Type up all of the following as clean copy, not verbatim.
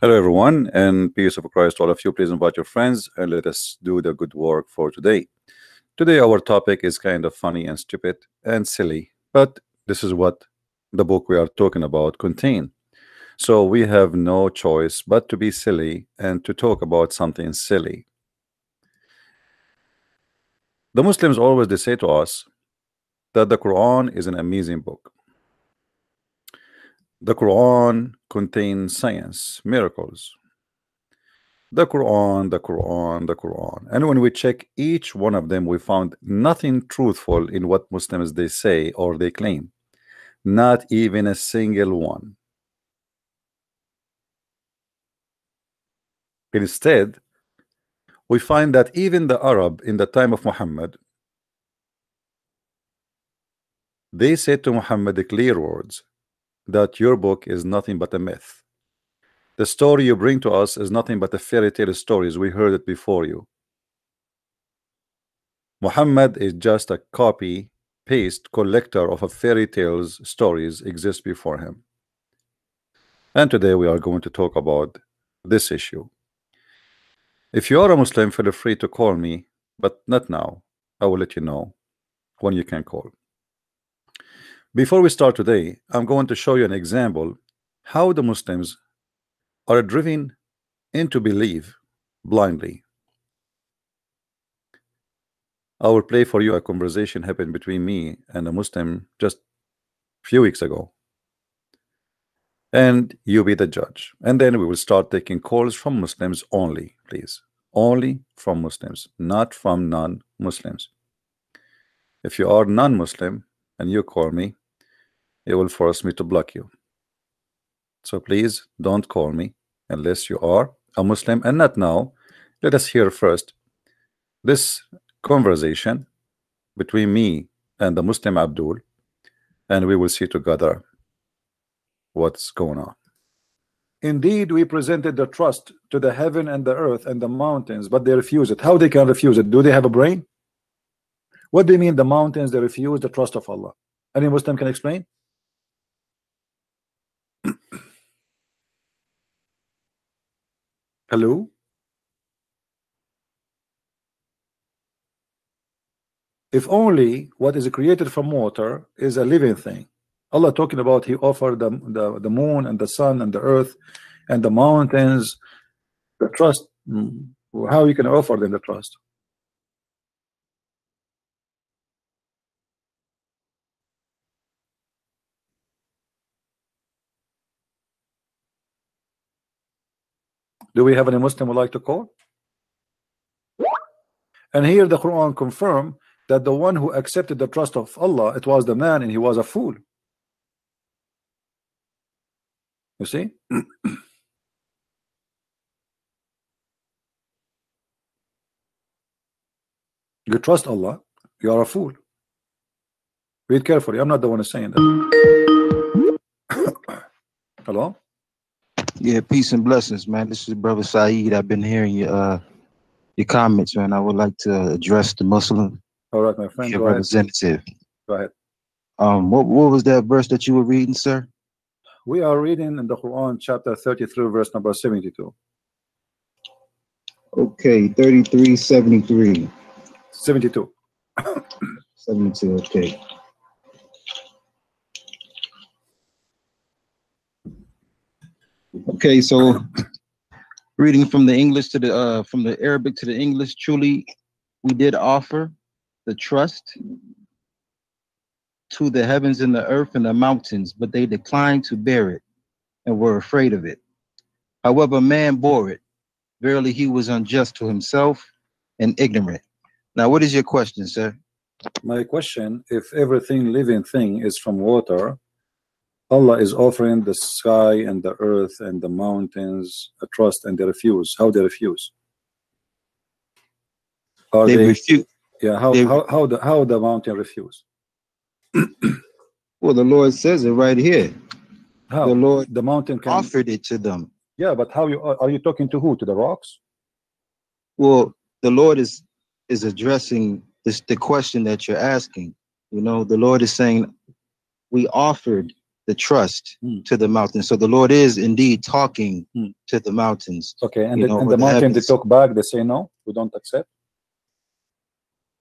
Hello, everyone, and peace of Christ to all of you. Please invite your friends and let us do the good work for today. Today, our topic is kind of funny and stupid and silly, but this is what the book we are talking about contain. So we have no choice but to be silly and to talk about something silly. The Muslims always they say to us that the Quran is an amazing book. The Quran contains science, miracles, the Quran, the Quran, the Quran. And when we check each one of them, we found nothing truthful in what Muslims they say or they claim. Not even a single one. Instead, we find that even the Arab in the time of Muhammad, they said to Muhammad the clear words that your book is nothing but a myth. The story you bring to us is nothing but a fairy tale stories. We heard it before you. Muhammad is just a copy paste collector of a fairy tales stories exist before him. And today we are going to talk about this issue. If you are a Muslim, feel free to call me, but not now. I will let you know when you can call. Before we start today, I'm going to show you an example how the Muslims are driven into belief blindly. I will play for you a conversation happened between me and a Muslim just a few weeks ago. And you be the judge. And then we will start taking calls from Muslims only, please. Only from Muslims, not from non-Muslims. If you are non-Muslim and you call me, it will force me to block you. So please don't call me unless you are a Muslim, and not now. Let us hear first this conversation between me and the Muslim Abdul, and we will see together what's going on. Indeed, we presented the trust to the heaven and the earth and the mountains, but they refuse it. How they can refuse it? Do they have a brain? What do you mean the mountains, they refuse the trust of Allah? Any Muslim can explain? Hello? If only what is created from water is a living thing. Allah talking about he offered the moon and the sun and the earth and the mountains the trust. How you can offer them the trust? Do we have any Muslim would like to call? And here the Quran confirm that the one who accepted the trust of Allah, it was the man, and he was a fool. You see? You trust Allah, you are a fool. Read carefully. I'm not the one saying that. Hello? Yeah, peace and blessings, man. This is Brother Saeed. I've been hearing your comments, man. I would like to address the Muslim All right, my friend. Go representative. Go ahead. What was that verse that you were reading, sir? We are reading in the Quran, chapter 33, verse number 72. Okay, 33, 73. 72. 72, okay. Okay, so reading from the English to the from the Arabic to the English, truly we did offer the trust to the heavens and the earth and the mountains, but they declined to bear it and were afraid of it. However, man bore it. Verily, he was unjust to himself and ignorant. Now, what is your question, sir? My question, if everything living thing is from water, Allah is offering the sky and the earth and the mountains a trust, and they refuse. How they refuse? Are they refuse. Yeah, how the mountain refuse? Well, the Lord says it right here. How? The Lord the mountain offered it to them. Yeah, but how are you talking to who? To the rocks? Well, the Lord is addressing the question that you're asking. You know, the Lord is saying we offered the trust Hmm. to the mountains. So the Lord is indeed talking Hmm. to the mountains. Okay, and You know, and or the the mountain they heavens. talk back. They say no, we don't accept.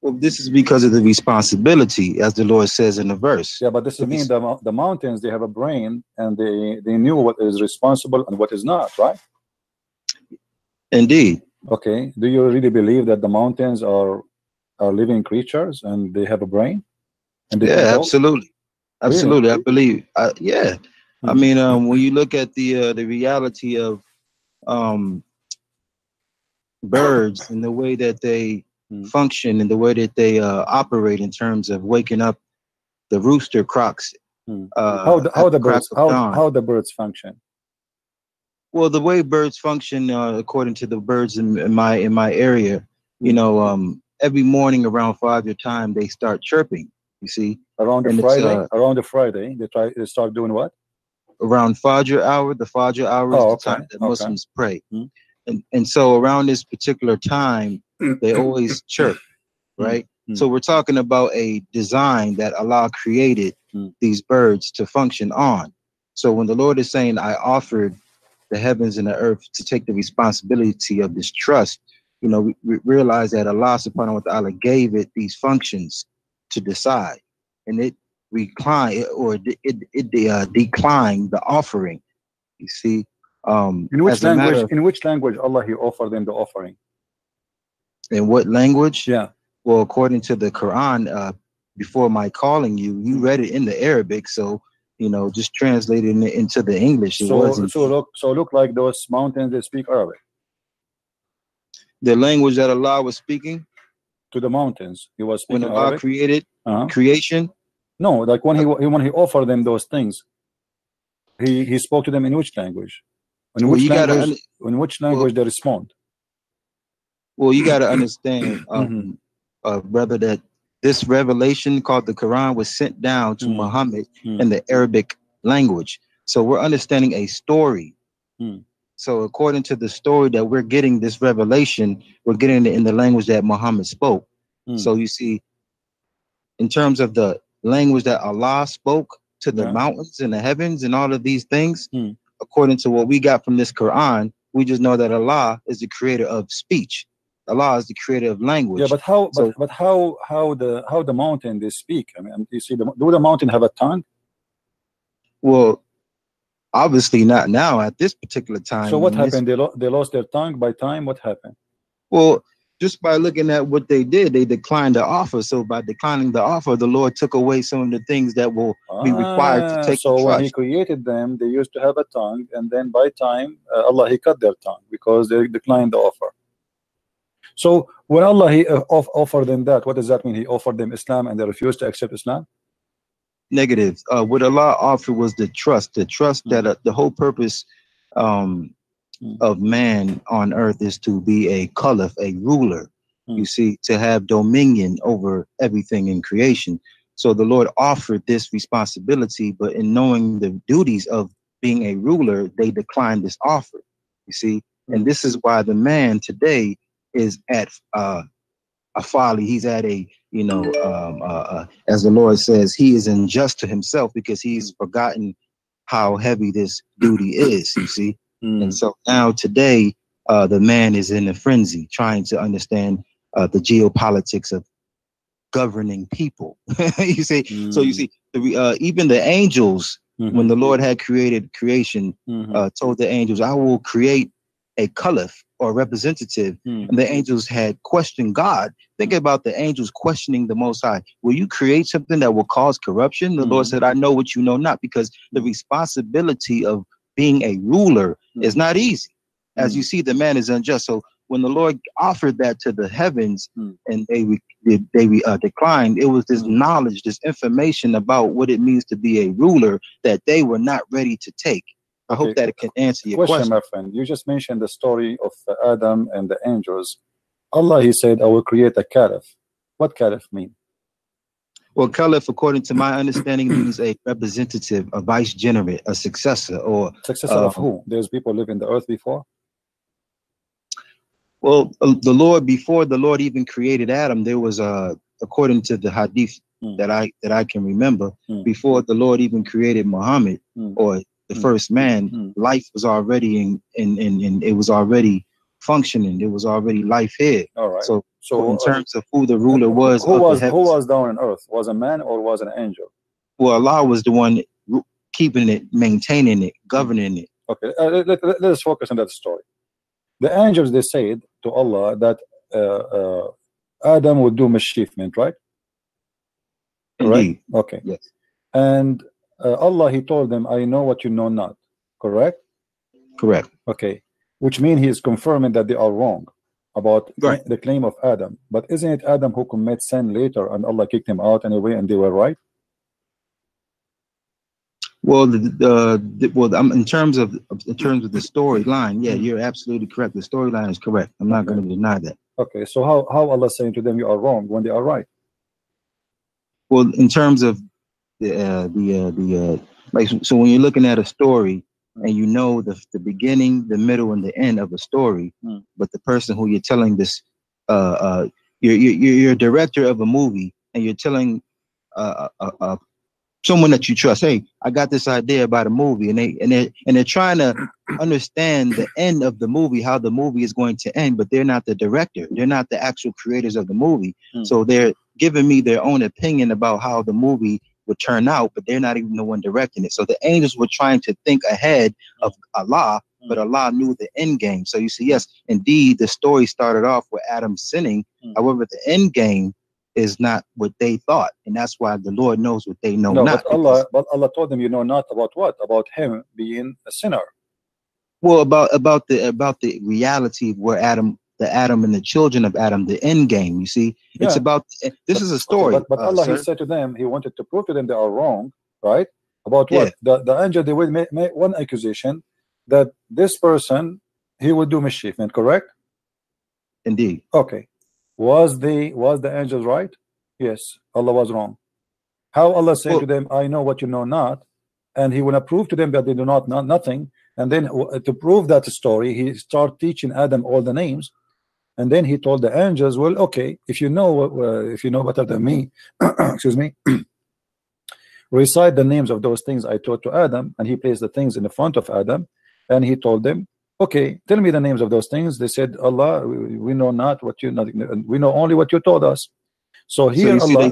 Well, this is because of the responsibility, as the Lord says in the verse. Yeah, but this is The mean res- the mountains they have a brain and they knew what is responsible and what is not, right? Indeed. Okay. Do you really believe that the mountains are living creatures and they have a brain and they can Yeah, talk? absolutely. Really? Absolutely. I believe. Yeah. I Hmm. mean, when you look at the reality of um, birds and the way that they Hmm. function and the way that they operate in terms of waking up, the rooster croaks Hmm. How at the crack of dawn. how the birds function? Well, the way birds function, according to the birds in my area, you Hmm. know, every morning around 5 your time they start chirping. You see, and it's Around the Friday, they start doing what? around Fajr hour. The Fajr hour is Oh, the okay, time that okay. Muslims pray, Hmm. and so around this particular time they always chirp, Hmm. right? Hmm. So we're talking about a design that Allah created Hmm. these birds to function on. So when the Lord is saying, "I offered the heavens and the earth to take the responsibility of this trust," you know, we realize that Allah subhanahu wa ta'ala gave it these functions to decide, and it reclined or it declined the offering. You see, as a matter of In which language Allah he offered them the offering? in what language? Yeah. Well, according to the Quran, before my calling you, you read it in the Arabic, so you know, just translating it into the English, it So wasn't look like those mountains they speak Arabic the language that Allah was speaking to the mountains. He was when speaking Allah Arabic. created Uh-huh. creation. No, like when he offered them those things, he spoke to them in which language? Well, you gotta In which well, language they respond? well, you gotta understand, Hmm. brother, that this revelation called the Quran was sent down to Hmm. Muhammad Hmm. in the Arabic language. So we're understanding a story. Hmm. So according to the story that we're getting this revelation, we're getting it in the language that Muhammad spoke. Hmm. So you see, in terms of the language that Allah spoke to the Yeah. mountains and the heavens and all of these things, Hmm. according to what we got from this Quran, we just know that Allah is the creator of speech. Allah is the creator of Yeah, language. but how So, how the mountain they speak? I mean, you see, do the mountain have a tongue? well, obviously not now at this particular So time what in this. happened? They lost their tongue by time. What happened? Well, just by looking at what they did, they declined the offer. So by declining the offer, the Lord took away some of the things that will be required to take the So when he trust. created them, they used to have a tongue, and then by time, Allah he cut their tongue because they declined the offer. So when Allah he offered them that, what does that mean? He offered them Islam, and they refused to accept Islam. Negative. What Allah offered was the trust Hmm. that the whole purpose um, Hmm. of man on earth is to be a caliph, a ruler. Hmm. You see, to have dominion over everything in creation. So the Lord offered this responsibility, but in knowing the duties of being a ruler, they declined this offer. You see, Hmm. and this is why the man today is at a folly. He's at a, you know, as the Lord says, he is unjust to himself because he's forgotten how heavy this duty is, you see. Hmm. And so now today, the man is in a frenzy trying to understand the geopolitics of governing people. You see, so you Hmm. see, even the angels, when Hmm. the Lord had created creation, Hmm. told the angels, "I will create a caliph or representative." Hmm. And the angels had questioned God. Think about the angels questioning the Most High. Will you create something that will cause corruption? The Lord said, "I know what you know not," because the responsibility of being a ruler is not easy. As you see, the man is unjust. So when the Lord offered that to the heavens and they declined, it was this knowledge, this information about what it means to be a ruler that they were not ready to take. I hope Okay. that it can answer your Question, question. my friend. You just mentioned the story of Adam and the angels. Allah, he said, I will create a caliph. What caliph mean? Well, caliph, according to my understanding, means a representative, a vicegerent, a successor, or Successor of who? There's people live in the earth before. well, the Lord, before the Lord even created Adam, there was according to the hadith that I can remember. Before the Lord even created Muhammad or the first man, life was already in it was already functioning. There was already life here. All right. So in terms of who the ruler was, who was down on earth? Was a man or was an angel? Well, Allah was the one keeping it, maintaining it, governing it. Okay, let us focus on that story. The angels, they said to Allah that Adam would do mischievement, right? Indeed. Right? Okay. Yes. And Allah, he told them, I know what you know not. Correct? Correct. Okay. Which means he is confirming that they are wrong about the claim of Adam. But isn't it Adam who commit sin later and Allah kicked him out anyway and they were right? Well, in terms of the storyline, yeah, you're absolutely correct. The storyline is correct. I'm not going to deny that. Okay, so how Allah saying to them you are wrong when they are right? Well, in terms of like, so when you're looking at a story and you know the beginning, the middle, and the end of a story, but the person who you're telling this, you're a director of a movie and you're telling someone that you trust, hey, I got this idea about a movie, and they're trying to understand the end of the movie, how the movie is going to end, but they're not the director, they're not the actual creators of the movie. So they're giving me their own opinion about how the movie would turn out, but they're not even the one directing it. So the angels were trying to think ahead of Allah, but Allah knew the end game. So you see, yes, indeed, the story started off with Adam sinning. However, the end game is not what they thought, and that's why the Lord knows what they know not. But Allah told them, you know not about what? About him being a sinner. Well, about the reality of where Adam and the children of Adam, the end game. You see, it's about this is a story. But Allah, he said to them, he wanted to prove to them they are wrong, right? About what? The angel, they will make one accusation that this person, he will do mischievement, correct? Indeed. Okay. Was the angels right? Yes, Allah was wrong. How Allah said to them, I know what you know not, and he will prove to them that they do not know nothing. And then to prove that story, he started teaching Adam all the names, and then he told the angels, well, okay, if you know better than me, excuse me, recite the names of those things I taught to Adam. And he placed the things in the front of Adam, and he told them, okay, tell me the names of those things. They said, Allah, we know not what you, we know only what you told us. So here, you see, Allah,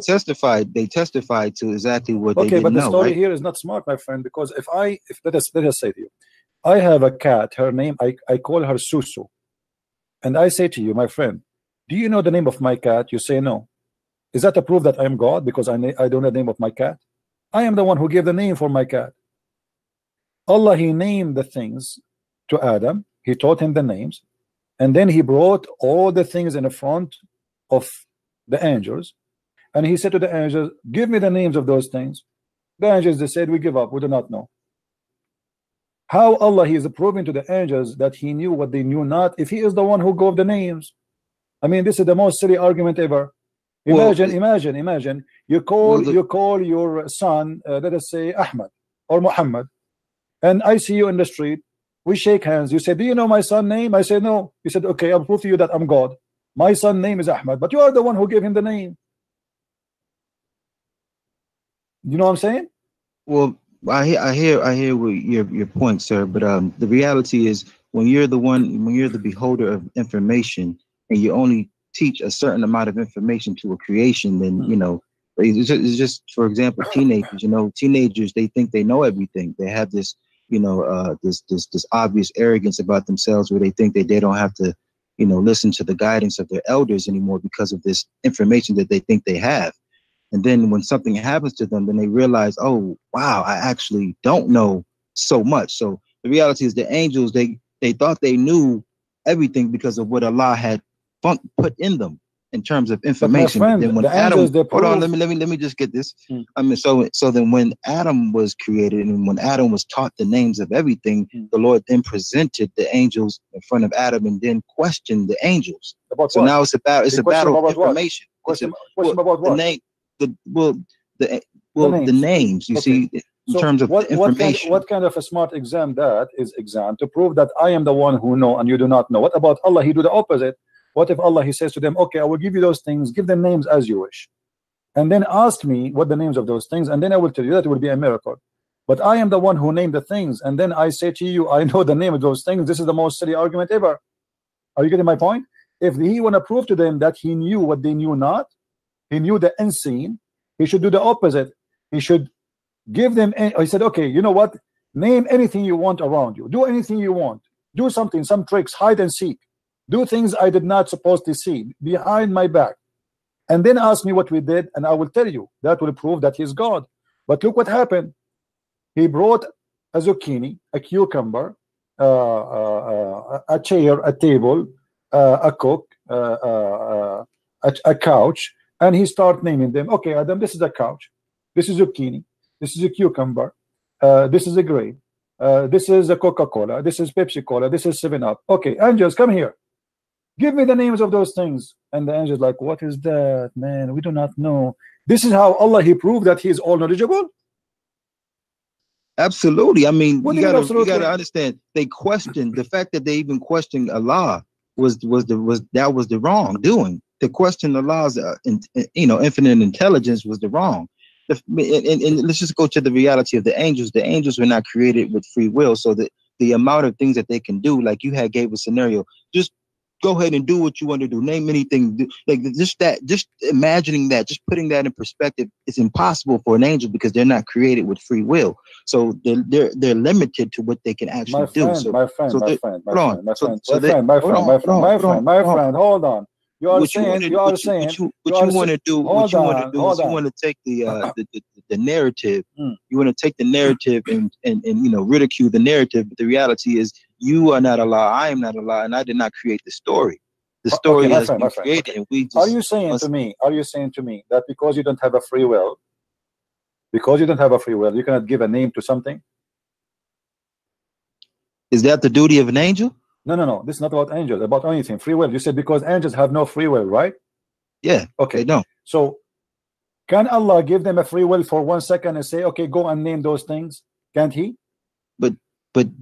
they testified to exactly what they didn't but the know, story right? here is not smart, my friend, because if let us say to you, I have a cat, her name, I call her Susu, and I say to you, my friend, do you know the name of my cat? You say no. Is that a proof that I am God because I don't know the name of my cat? I am the one who gave the name for my cat. Allah, he named the things to Adam, he taught him the names, and then he brought all the things in the front of the angels, and he said to the angels, give me the names of those things. The angels, they said, we give up, we do not know. How Allah, he is proving to the angels that he knew what they knew not, if he is the one who gave the names? I mean, this is the most silly argument ever. Imagine you call your son, let us say Ahmad or Muhammad, and I see you in the street, we shake hands, you say, do you know my son's name? I say no. You said, okay, I'll prove to you that I'm God. My son's name is Ahmad, but you are the one who gave him the name. You know what I'm saying? Well, I hear your point, sir, but the reality is when you're the beholder of information and you only teach a certain amount of information to a creation, then you know, it's just for example, teenagers, they think they know everything. They have this, this obvious arrogance about themselves where they think that they don't have to, listen to the guidance of their elders anymore because of this information that they think they have. And then when something happens to them, then they realize, oh, wow, I actually don't know so much. So the reality is the angels, they thought they knew everything because of what Allah had put in them in terms of information. But then when Adam, hold on, let me just get this. I mean, so then when Adam was created and when Adam was taught the names of everything, the Lord then presented the angels in front of Adam and then questioned the angels. About so what? Now it's a battle of information. Question about what? The names, you see, in terms of the information. What kind of a smart exam that is exam to prove that I am the one who know and you do not know? What about Allah? He do the opposite. What if Allah, he says to them, okay, I will give you those things, give them names as you wish. and then ask me what the names of those things, and then I will tell you that it will be a miracle. But I am the one who named the things, and then I say to you, I know the name of those things. This is the most silly argument ever. Are you getting my point? If he want to prove to them that he knew what they knew not, he knew the unseen, he should do the opposite. He should give them, he said, okay, you know what? Name anything you want around you. Do anything you want. Do something, some tricks, hide and seek. Do things I did not supposed to see behind my back. And then ask me what we did, and I will tell you. That will prove that he's God. But look what happened. He brought a zucchini, a cucumber, a chair, a table, a cook, a couch, and he started naming them. Okay, Adam, this is a couch. This is zucchini. This is a cucumber. This is a grape. This is a Coca-Cola. This is Pepsi-Cola. This is 7-Up. Okay, angels, come here. Give me the names of those things. And the angels like, what is that, man? We do not know. This is how Allah, he proved that he is all knowledgeable. Absolutely. I mean, What you do you mean gotta absolutely? understand. They questioned the fact that they even questioned Allah was the wrongdoing. To question Allah's infinite intelligence was the wrong. And let's just go to the reality of the angels. The angels were not created with free will, so that the amount of things that they can do, like you had gave a scenario, just go ahead and do what you want to do. Name anything. Like just imagining that, just putting that in perspective, it's impossible for an angel because they're not created with free will. So they're limited to what they can actually do. My friend, hold on. You are saying, what you want to do is you want to take the narrative. You want to take the narrative and ridicule the narrative. But the reality is, you are not Allah, I am not Allah, and I did not create the story. The story has been created, and we just. Are you saying to me that because you don't have a free will, you cannot give a name to something? Is that the duty of an angel? No. This is not about angels, about anything. Free will. You said because angels have no free will, right? Yeah. Okay. No. So can Allah give them a free will for 1 second and say, okay, go and name those things? Can't he? But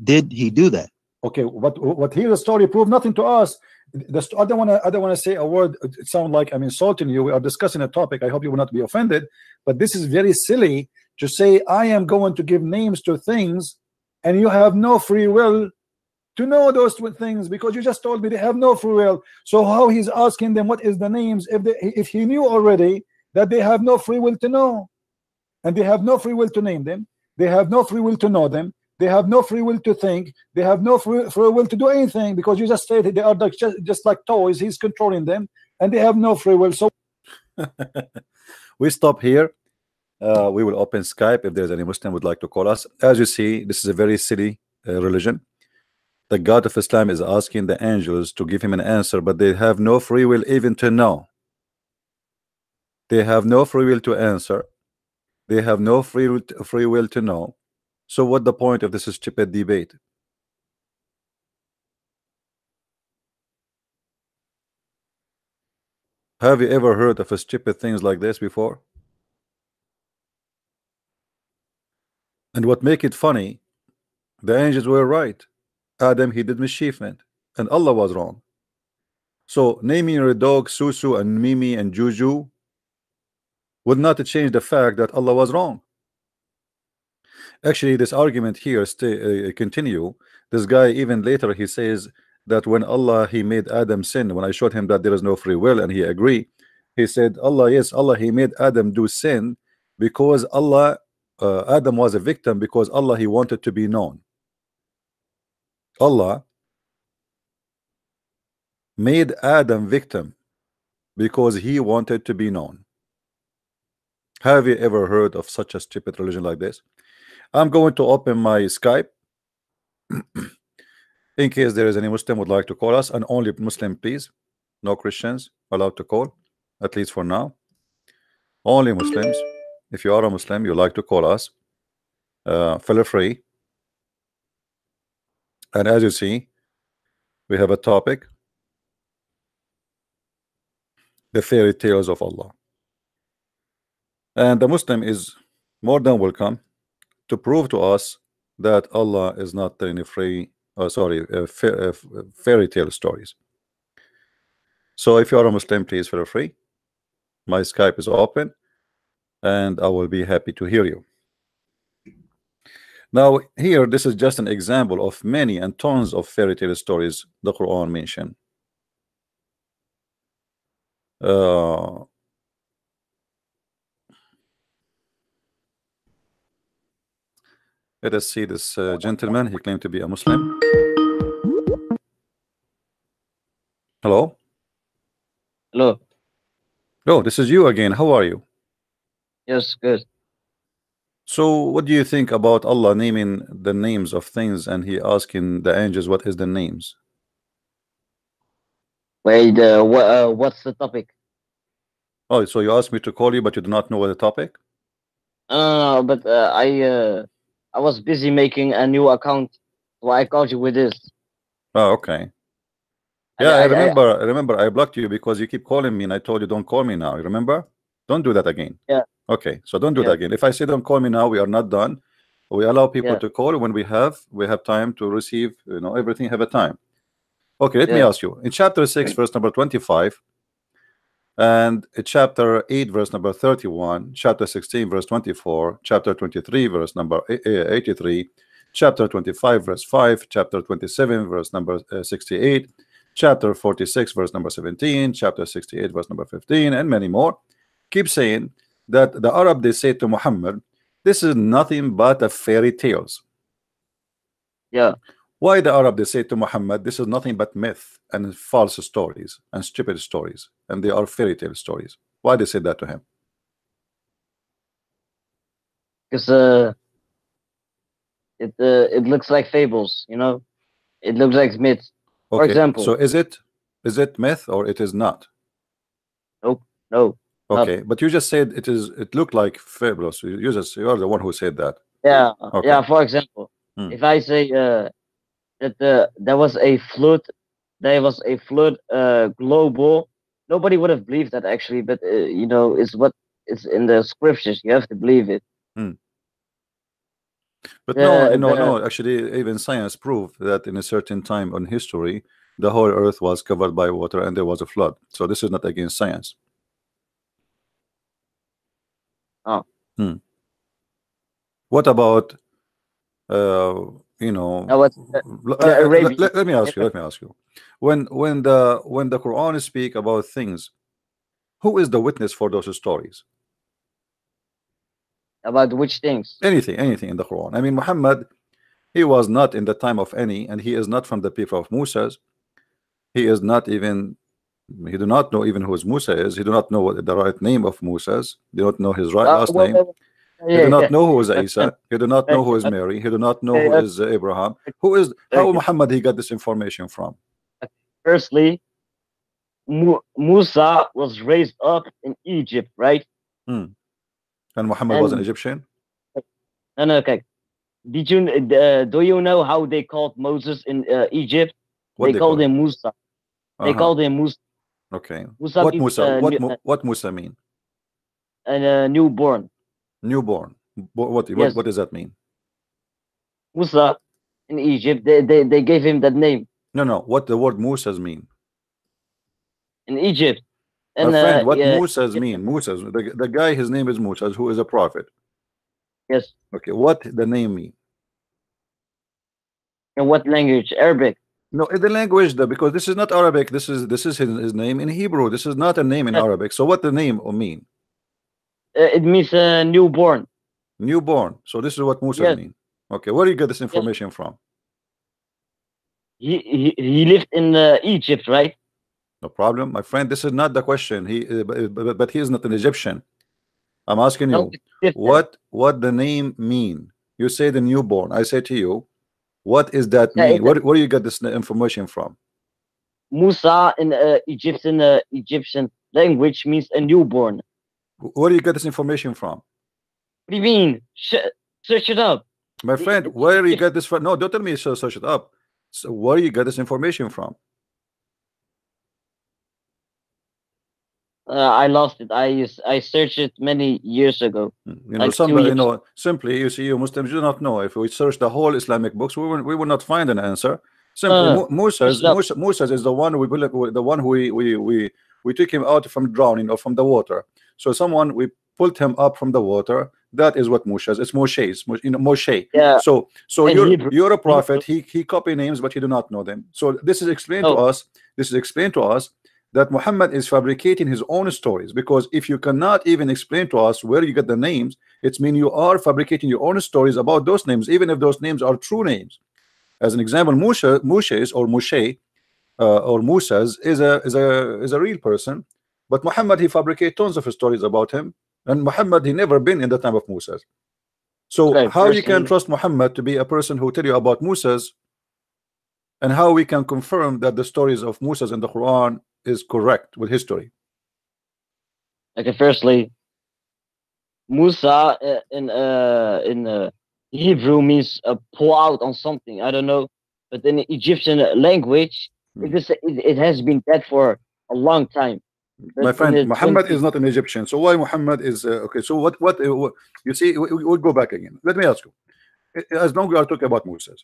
did he do that? Okay, what here the story proved nothing to us. I don't want to say a word. It sounds like I'm insulting you. We are discussing a topic. I hope you will not be offended. But this is very silly to say I am going to give names to things, and you have no free will to know those things because you just told me they have no free will. So how he's asking them what is the names if he knew already that they have no free will to know, and they have no free will to name them, they have no free will to know them, they have no free will to think, they have no free will to do anything because you just said they are like just like toys. He's controlling them, and they have no free will. So we stop here. We will open Skype if there's any Muslim would like to call us. As you see, this is a very silly religion. The God of Islam is asking the angels to give him an answer, but they have no free will even to know. They have no free will to answer. They have no free will to know. So what the point of this stupid debate? Have you ever heard of stupid things like this before? And what make it funny, the angels were right. Adam, he did mischievement, and Allah was wrong. So naming your dog Susu and Mimi and Juju would not change the fact that Allah was wrong. Actually, this argument here continue. This guy even later he says that when Allah he made Adam sin, when I showed him that there is no free will and he agreed, he said Allah, yes, Allah he made Adam do sin because Allah Adam was a victim because Allah he wanted to be known. Allah made Adam victim because he wanted to be known. Have you ever heard of such a stupid religion like this? I'm going to open my Skype in case there is any Muslim would like to call us, and only Muslim, please. No Christians allowed to call, at least for now. Only Muslims. If you are a Muslim, you like to call us, feel free. And as you see, we have a topic: the fairy tales of Allah. And the Muslim is more than welcome to prove to us that Allah is not any fairy tale stories. So if you are a Muslim, please feel free. My Skype is open. and I will be happy to hear you. Now, here, this is just an example of many and tons of fairy tale stories the Quran mentioned. Let us see this gentleman. He claimed to be a Muslim. Hello? Hello. Oh, this is you again. How are you? Yes, good. So, what do you think about Allah naming the names of things and He asking the angels what is the names? Wait, what's the topic? Oh, so you asked me to call you, but you do not know what the topic? No, but I was busy making a new account, so I called you with this. Oh, okay. I, Yeah, I I, remember. I remember. I blocked you because you keep calling me, and I told you don't call me now. You remember? Don't do that again. Yeah. Okay, so don't do Yeah. that again. If I say don't call me now, we are not done. We allow people Yeah. to call when we have time to receive. Everything have a time. Okay, let me Yeah. ask you. In chapter 6, verse number 25, and chapter 8, verse number 31, chapter 16, verse 24, chapter 23, verse number 83, chapter 25, verse 5, chapter 27, verse number 68, chapter 46, verse number 17, chapter 68, verse number 15, and many more, keep saying that the Arab, they say to Muhammad, this is nothing but a fairy tales. Yeah. Why the Arab, they say to Muhammad, this is nothing but myth and false stories and stupid stories, and they are fairy tale stories? Why they say that to him? Because it looks like fables, you know. It looks like myths. For Okay, example. so is it myth or it is not? Nope. No. Okay, but you just said it is. It looked like fabulous. You are the one who said that. Yeah. Okay. Yeah. For example, if I say that there was a flood, global, nobody would have believed that actually, but it's in the scriptures. You have to believe it. But no. Actually, even science proved that in a certain time on history, the whole earth was covered by water and there was a flood. So this is not against science. Oh. What about Let me ask you. When the Quran speak about things, who is the witness for those stories? About which things? Anything in the Quran. I mean, Muhammad, he was not in the time of any, and he is not from the people of Musa's. He is not even. He do not know even who Musa is. He do not know what the right name of Musa's. He do not know his last name. He do not know who is Isa. He do not know who is Mary. He do not know who is Abraham. How Muhammad he got this information from? Firstly, Musa was raised up in Egypt, right? And Muhammad was an Egyptian? No, okay. Do you know how they called Moses in Egypt? They called him Musa. They called him Musa. Okay. Musa What means, Musa? What Musa mean? Newborn. Newborn. What does that mean? Musa in Egypt, they gave him that name. No. What the word Musa's mean? In Egypt. My friend, what Musa's mean? Musa's the guy, his name is Musa, who is a prophet. Yes. Okay, what the name mean? In what language? Arabic. No, in the language because this is not Arabic. This is his name in Hebrew. This is not a name in Arabic. So what the name mean? It means newborn. Newborn. So this is what Musa mean. Okay, where do you get this information from? He lived in Egypt, right? No problem, my friend. This is not the question. But he is not an Egyptian. I'm asking you what the name mean. You say the newborn. I say to you, what is that mean? Where do you get this information from? Musa in Egyptian language means a newborn. Where do you get this information from? What do you mean? Search it up. My friend, where do you get this from? No, don't tell me so search it up. So where do you get this information from? I lost it. I searched it many years ago. Simply you see, you Muslims do not know. If we search the whole Islamic books, we will not find an answer. Simply, Musa is the one we took him out from drowning or from the water. So someone we pulled him up from the water. That is what Moshe is. It's Moshe's, you know, Moshe. Yeah, So in Hebrew. you're a In Hebrew. prophet. He copy names, but you do not know them. So this is explained to No, us. This is explained to us that Muhammad is fabricating his own stories, because if you cannot even explain to us where you get the names, it's mean you are fabricating your own stories about those names, even if those names are true names. As an example, Moshe's or Moshe or Musa's is a real person, but Muhammad, he fabricate tons of stories about him, and Muhammad, he never been in the time of Musa's. So okay, how you can firstly, trust Muhammad to be a person who tell you about Musa's, and how we can confirm that the stories of Musa's in the Quran is correct with history? firstly, Musa in Hebrew means pour out on something. I don't know, but in Egyptian language, Hmm. it has been dead for a long time. My But in friend, the Muhammad is 20, not an Egyptian, so why Muhammad is okay? So what you see, we'll go back again. Let me ask you, as long as we are talking about Musa's,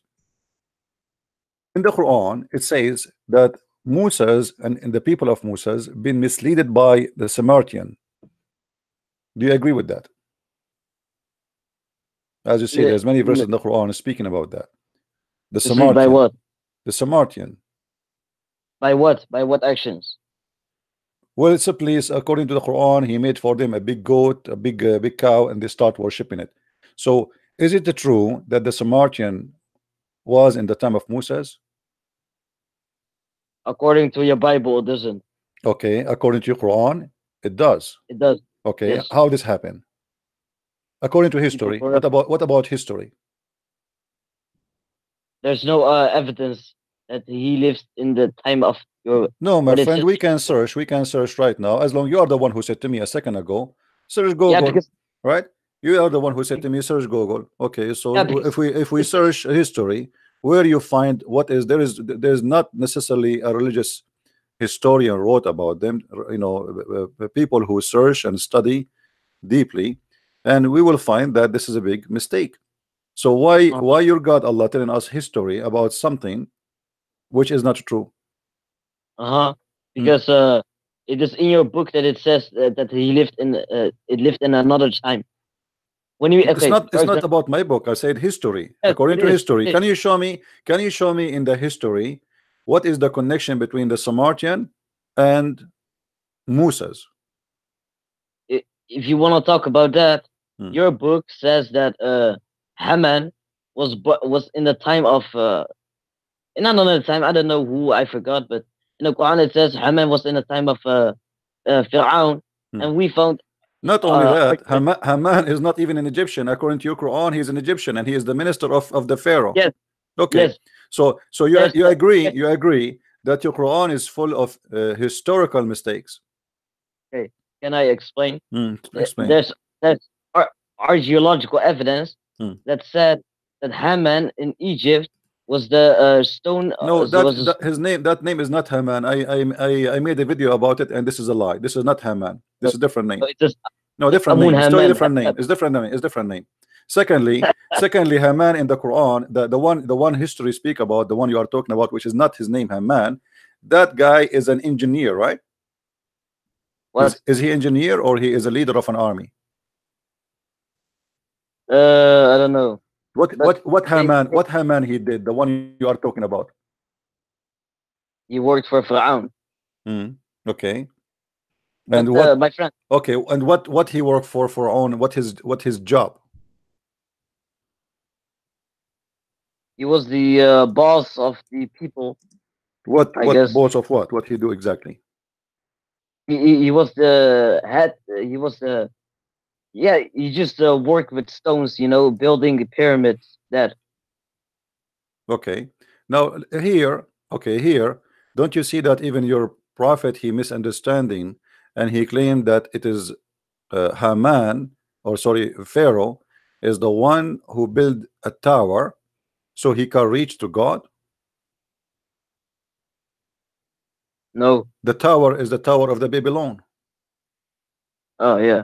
in the Quran, it says that Musa's and the people of Musa's been misled by the Samaritan. Do you agree with that? As you see, the, there's many verses in the Quran speaking about that. The mislead by Samaritan, what? the Samaritan. By what? By what actions? Well, it's a place, according to the Quran, he made for them a big goat, a big cow, and they start worshiping it. So, is it true that the Samaritan was in the time of Moses? According to your Bible, it doesn't. Okay, according to your Quran, it does. It does. Okay, Yes. how this happened? According to People history, corrupt. what about history? There's no evidence that he lives in the time of your No, my what it friend, says. we can search right now. As long you are the one who said to me a second ago, search Yeah, Google, because right? You are the one who said to me, search Google. Okay, yeah, so because if we search history, where you find what is there's not necessarily a religious historian wrote about them. You know, people who search and study deeply, and we will find that this is a big mistake. So why your God Allah telling us history about something which is not true? uh-huh. Hmm. Because it is in your book that it says that he lived in it lived in another time. When you It's okay, not for it's not example, about my book. I said history. yes, According it to is. history, It is. can you show me in the history what is the connection between the Samaritan and Musa's? If you want to talk about that, Hmm. your book says that Haman was in the time of in another time. I don't know who, I forgot, but in the Quran it says Haman was in the time of Fir'aun, Hmm. and we found Not only that, argument. Haman is not even an Egyptian. According to your Quran, he's an Egyptian and he is the minister of the Pharaoh. Yes, Okay, yes. so There's you agree that your Quran is full of historical mistakes. okay. Can I explain? Hmm. Uh, Explain. There's there's archaeological evidence Hmm. that said that Haman in Egypt was the stone No, was a his name, that name is not Haman. I made a video about it, and this is a lie. This is not Haman. This stone. is a different name. So it's just No, different Amun name. It's totally Haman. different name. It's different name. It's different name. Secondly, Haman in the Quran, the one history speak about, the one you are talking about, which is not his name, Haman. That guy is an engineer, right? What? Is he engineer or he is a leader of an army? I don't know, What but what what they, Haman what Haman he did? The one you are talking about. he worked for Fir'aun. Hmm. Okay. But And what? my friend, Okay. And what he worked for own? What his job? he was the boss of the people. I What guess boss of what? What he do exactly? he was the head. He was the yeah. He just worked with stones, building pyramids. That Okay. Now here, okay, here, don't you see that even your prophet he misunderstanding, and he claimed that it is Haman, or sorry, Pharaoh is the one who built a tower so he can reach to God. no. The tower is the tower of the Babylon. Oh yeah.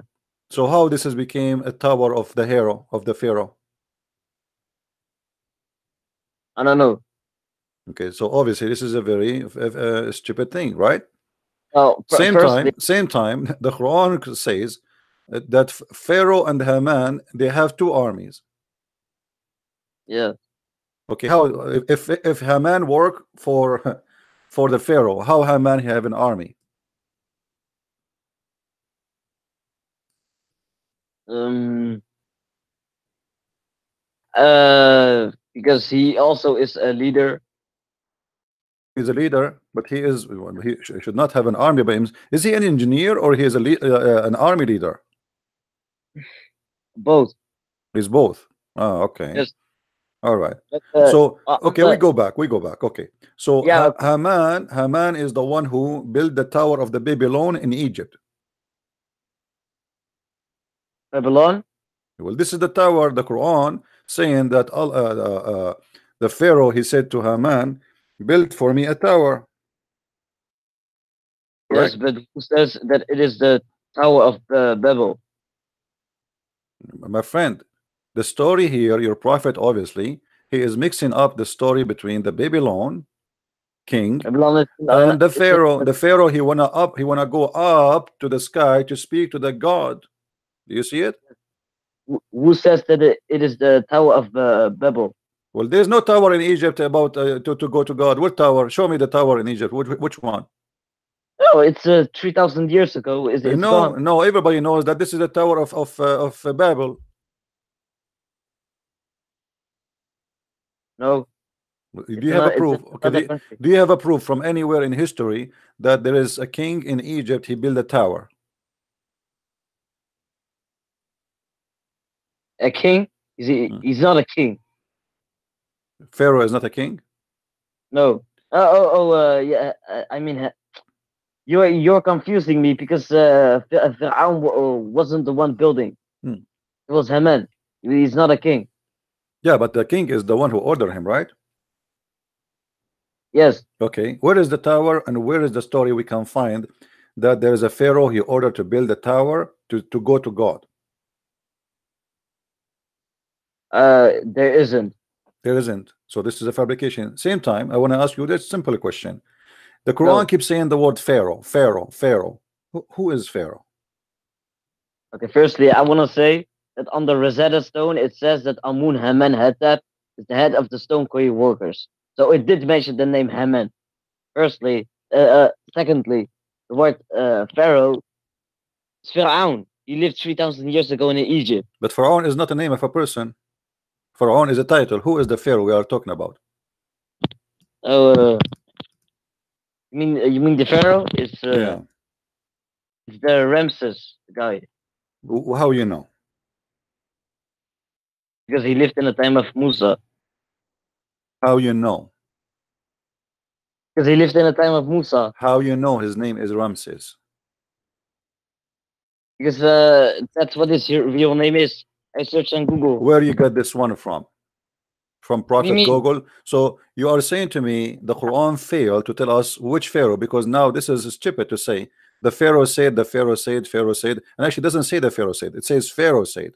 So how this has became a tower of the hero of the Pharaoh? I don't know. Okay, so obviously this is a very stupid thing, right? Well, Same firstly, time, same time, the Quran says that Pharaoh and Haman, they have two armies. Yeah. Okay, how if Haman work for for the Pharaoh, how Haman have an army? Um. Because he also is a leader. He's a leader, but he should not have an army by him. Is he an engineer or he is an army leader? Both. He's both. Oh, okay. Yes. All right. But, So okay, we but go back. We go back. Okay. So yeah. Okay. Haman is the one who built the Tower of the Babylon in Egypt. Babylon. Well, this is the tower, the Quran saying that the Pharaoh, he said to Haman, build for me a tower. Yes, Correct? but who says that it is the Tower of Babel? My friend, the story here, your prophet, obviously, he is mixing up the story between the Babylon king Babylon is and the Pharaoh. The Pharaoh, he wanna go up to the sky to speak to the God. Do you see it? who says that it is the Tower of Babel? Well, there's no tower in Egypt about to go to God. What tower? Show me the tower in Egypt. Which one? No, it's 3,000 years ago. It's No, gone. no. Everybody knows that this is the tower of Babel. No, Do it's you have a it's proof? Okay. another country. Do you have a proof from anywhere in history that there is a king in Egypt? He built a tower. A king? He's not a king. Pharaoh is not a king. No. Yeah. I mean, you're confusing me because Fir'aun wasn't the one building. Hmm. It was Haman. He's not a king. Yeah, but the king is the one who ordered him, right? Yes. Okay. Where is the tower and where is the story we can find that there is a Pharaoh he ordered to build a tower to go to God? There isn't. There isn't. So this is a fabrication. Same time, I want to ask you this simple question. The Quran No. keeps saying the word Pharaoh, Pharaoh, Pharaoh. Who is Pharaoh? Okay. Firstly, I want to say that on the Rosetta Stone it says that Amun Haman Hattap is the head of the stone quarry workers. So it did mention the name Haman. Firstly, secondly, the word Pharaoh is Fir'aun. He lived 3,000 years ago in Egypt. But Pharaoh is not the name of a person. Pharaoh is a title. Who is the Pharaoh we are talking about? Oh, you mean the Pharaoh is Yeah. it's the Ramses guy How you know? because he lived in the time of Musa. How you know? Because he lived in the time of Musa. How you know his name is Ramses? Because that's what his real name is. I searched on Google. Where you got this one from? From What do you Prophet mean? Google? So you are saying to me the Quran failed to tell us which Pharaoh, because now this is stupid to say the Pharaoh said, the Pharaoh said, Pharaoh said, and actually doesn't say the Pharaoh said, it says Pharaoh said,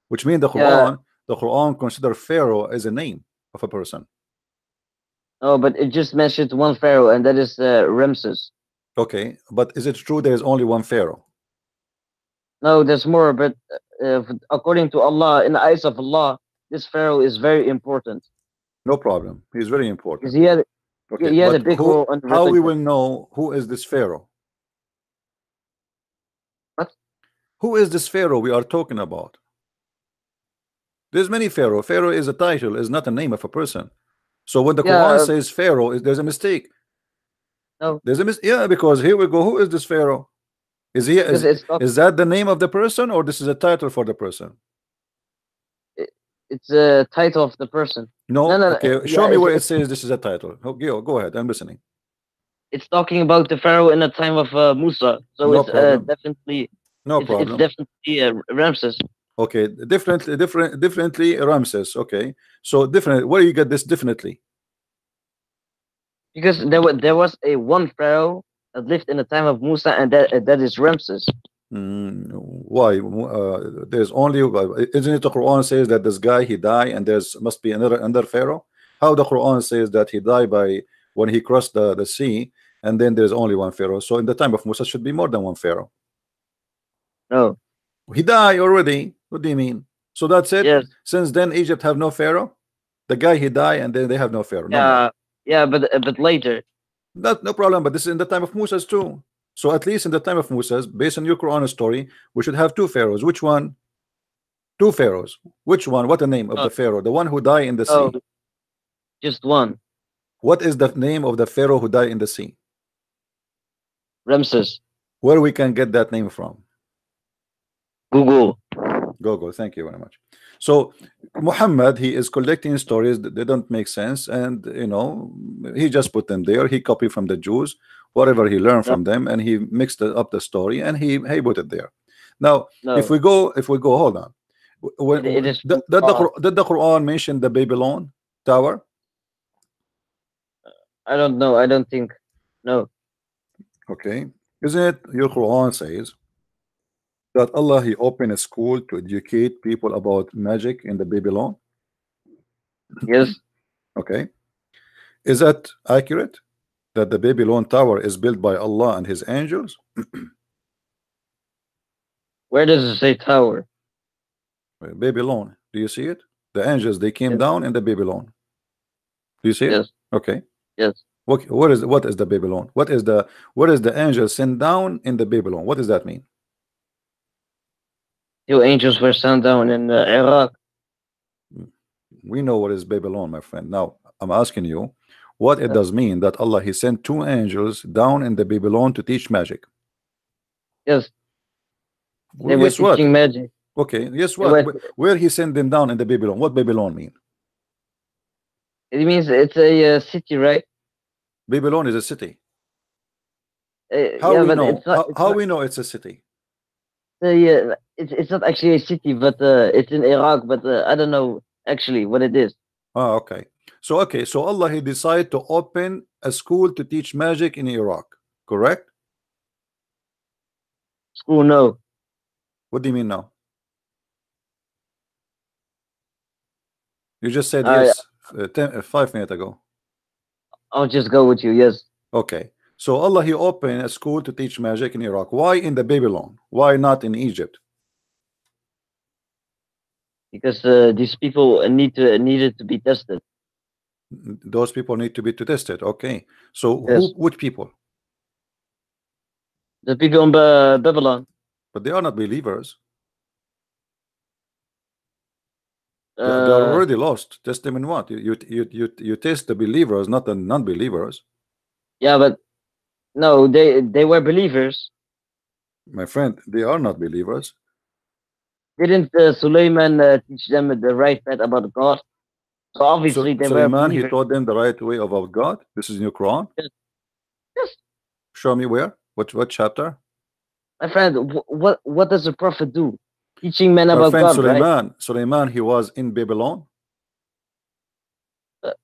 which means Yeah. the Quran consider Pharaoh as a name of a person. Oh, but it just mentioned one Pharaoh, and that is Ramses. Okay, but is it true there is only one Pharaoh? No, there's more, but according to Allah, in the eyes of Allah, this Pharaoh is very important. No problem. He's very Because important. he had a But big role on how we religion. will know who is this Pharaoh? What? Who is this Pharaoh we are talking about? There's many Pharaoh. Pharaoh is a title, is not a name of a person. So when the Quran Yeah, says Pharaoh, there's a mistake. no, There's a yeah, because here we go. Who is this Pharaoh? Is he because is that the name of the person or this is a title for the person? it's a title of the person. No. No. Okay, show Yeah, me where it says this is a title. Okay, go ahead. I'm listening. it's talking about the Pharaoh in the time of Musa. So No it's problem. definitely No it's problem. definitely Ramses. Okay, differently Ramses. Okay, so different. Where you get this definitely? Because there was a one Pharaoh that lived in the time of Musa, and that is Ramses. Why? There's only isn't it the Quran says that this guy he died and there's must be another Pharaoh? How the Quran says that he died by when he crossed the sea and then there's only one Pharaoh. So in the time of Musa should be more than one Pharaoh. No. He died already. What do you mean? So that's it. Yes. Since then, Egypt have no pharaoh. The guy he died, and then they have no pharaoh, no more. Yeah. Yeah, but later. That no problem. But this is in the time of Moses too. So at least in the time of Moses, based on your Quran story, we should have two pharaohs. Which one? Two pharaohs. Which one? What the name of Oh, the pharaoh? The one who died in the oh, sea. just one. What is the name of the pharaoh who died in the sea? Ramses. Where we can get that name from? Google. Go. Thank you very much. So Muhammad, he is collecting stories that they don't make sense, and he just put them there. He copied from the Jews whatever he learned No, from them, and he mixed up the story, and he put it there. Now, no. if we go, hold on. It is from Did the Quran mention the Babylon tower? I don't know. I don't think. No. Okay, isn't it your Quran says that Allah he opened a school to educate people about magic in the Babylon? Yes. Okay, is that accurate? That the Babylon tower is built by Allah and his angels? Where does it say tower? Babylon, do you see it? The angels, they came Yes. down in the Babylon. Do you see it? Yes. Okay. Yes. What is the Babylon? What is the angel sent down in the Babylon? What does that mean? Two angels were sent down in Iraq. We know what is Babylon, my friend. Now I'm asking you what it Uh, does mean that Allah he sent two angels down in the Babylon to teach magic. Yes. They Well, were guess what? teaching magic. Okay, guess They what? were, Where he sent them down in the Babylon? What Babylon mean? it means it's a city, right? Babylon is a city. How Yeah, we but know? it's not. It's How not. we know it's a city? It's not actually a city, but it's in Iraq. But I don't know actually what it is. Ah, okay. So Allah he decided to open a school to teach magic in Iraq, correct? School, no. What do you mean now? You just said I yes 5 minutes ago. I'll just go with you. Yes, Okay. So Allah he opened a school to teach magic in Iraq. Why in the Babylon? Why not in Egypt? because these people needed to be tested. Those people need to be tested. Okay. So Yes, which people? the people in Babylon. But they are not believers. They are Uh, already lost. Test them in what? You test the believers, not the non-believers. yeah, but no, they were believers. My friend, they are not believers. Didn't Suleiman teach them the right path about God? So So obviously they were Suleiman he believers. taught them the right way about God. This is in your Quran. Yes, yes. Show me where. What chapter? My friend, what does the prophet do? Teaching men My about friend God, right? Suleiman he was in Babylon.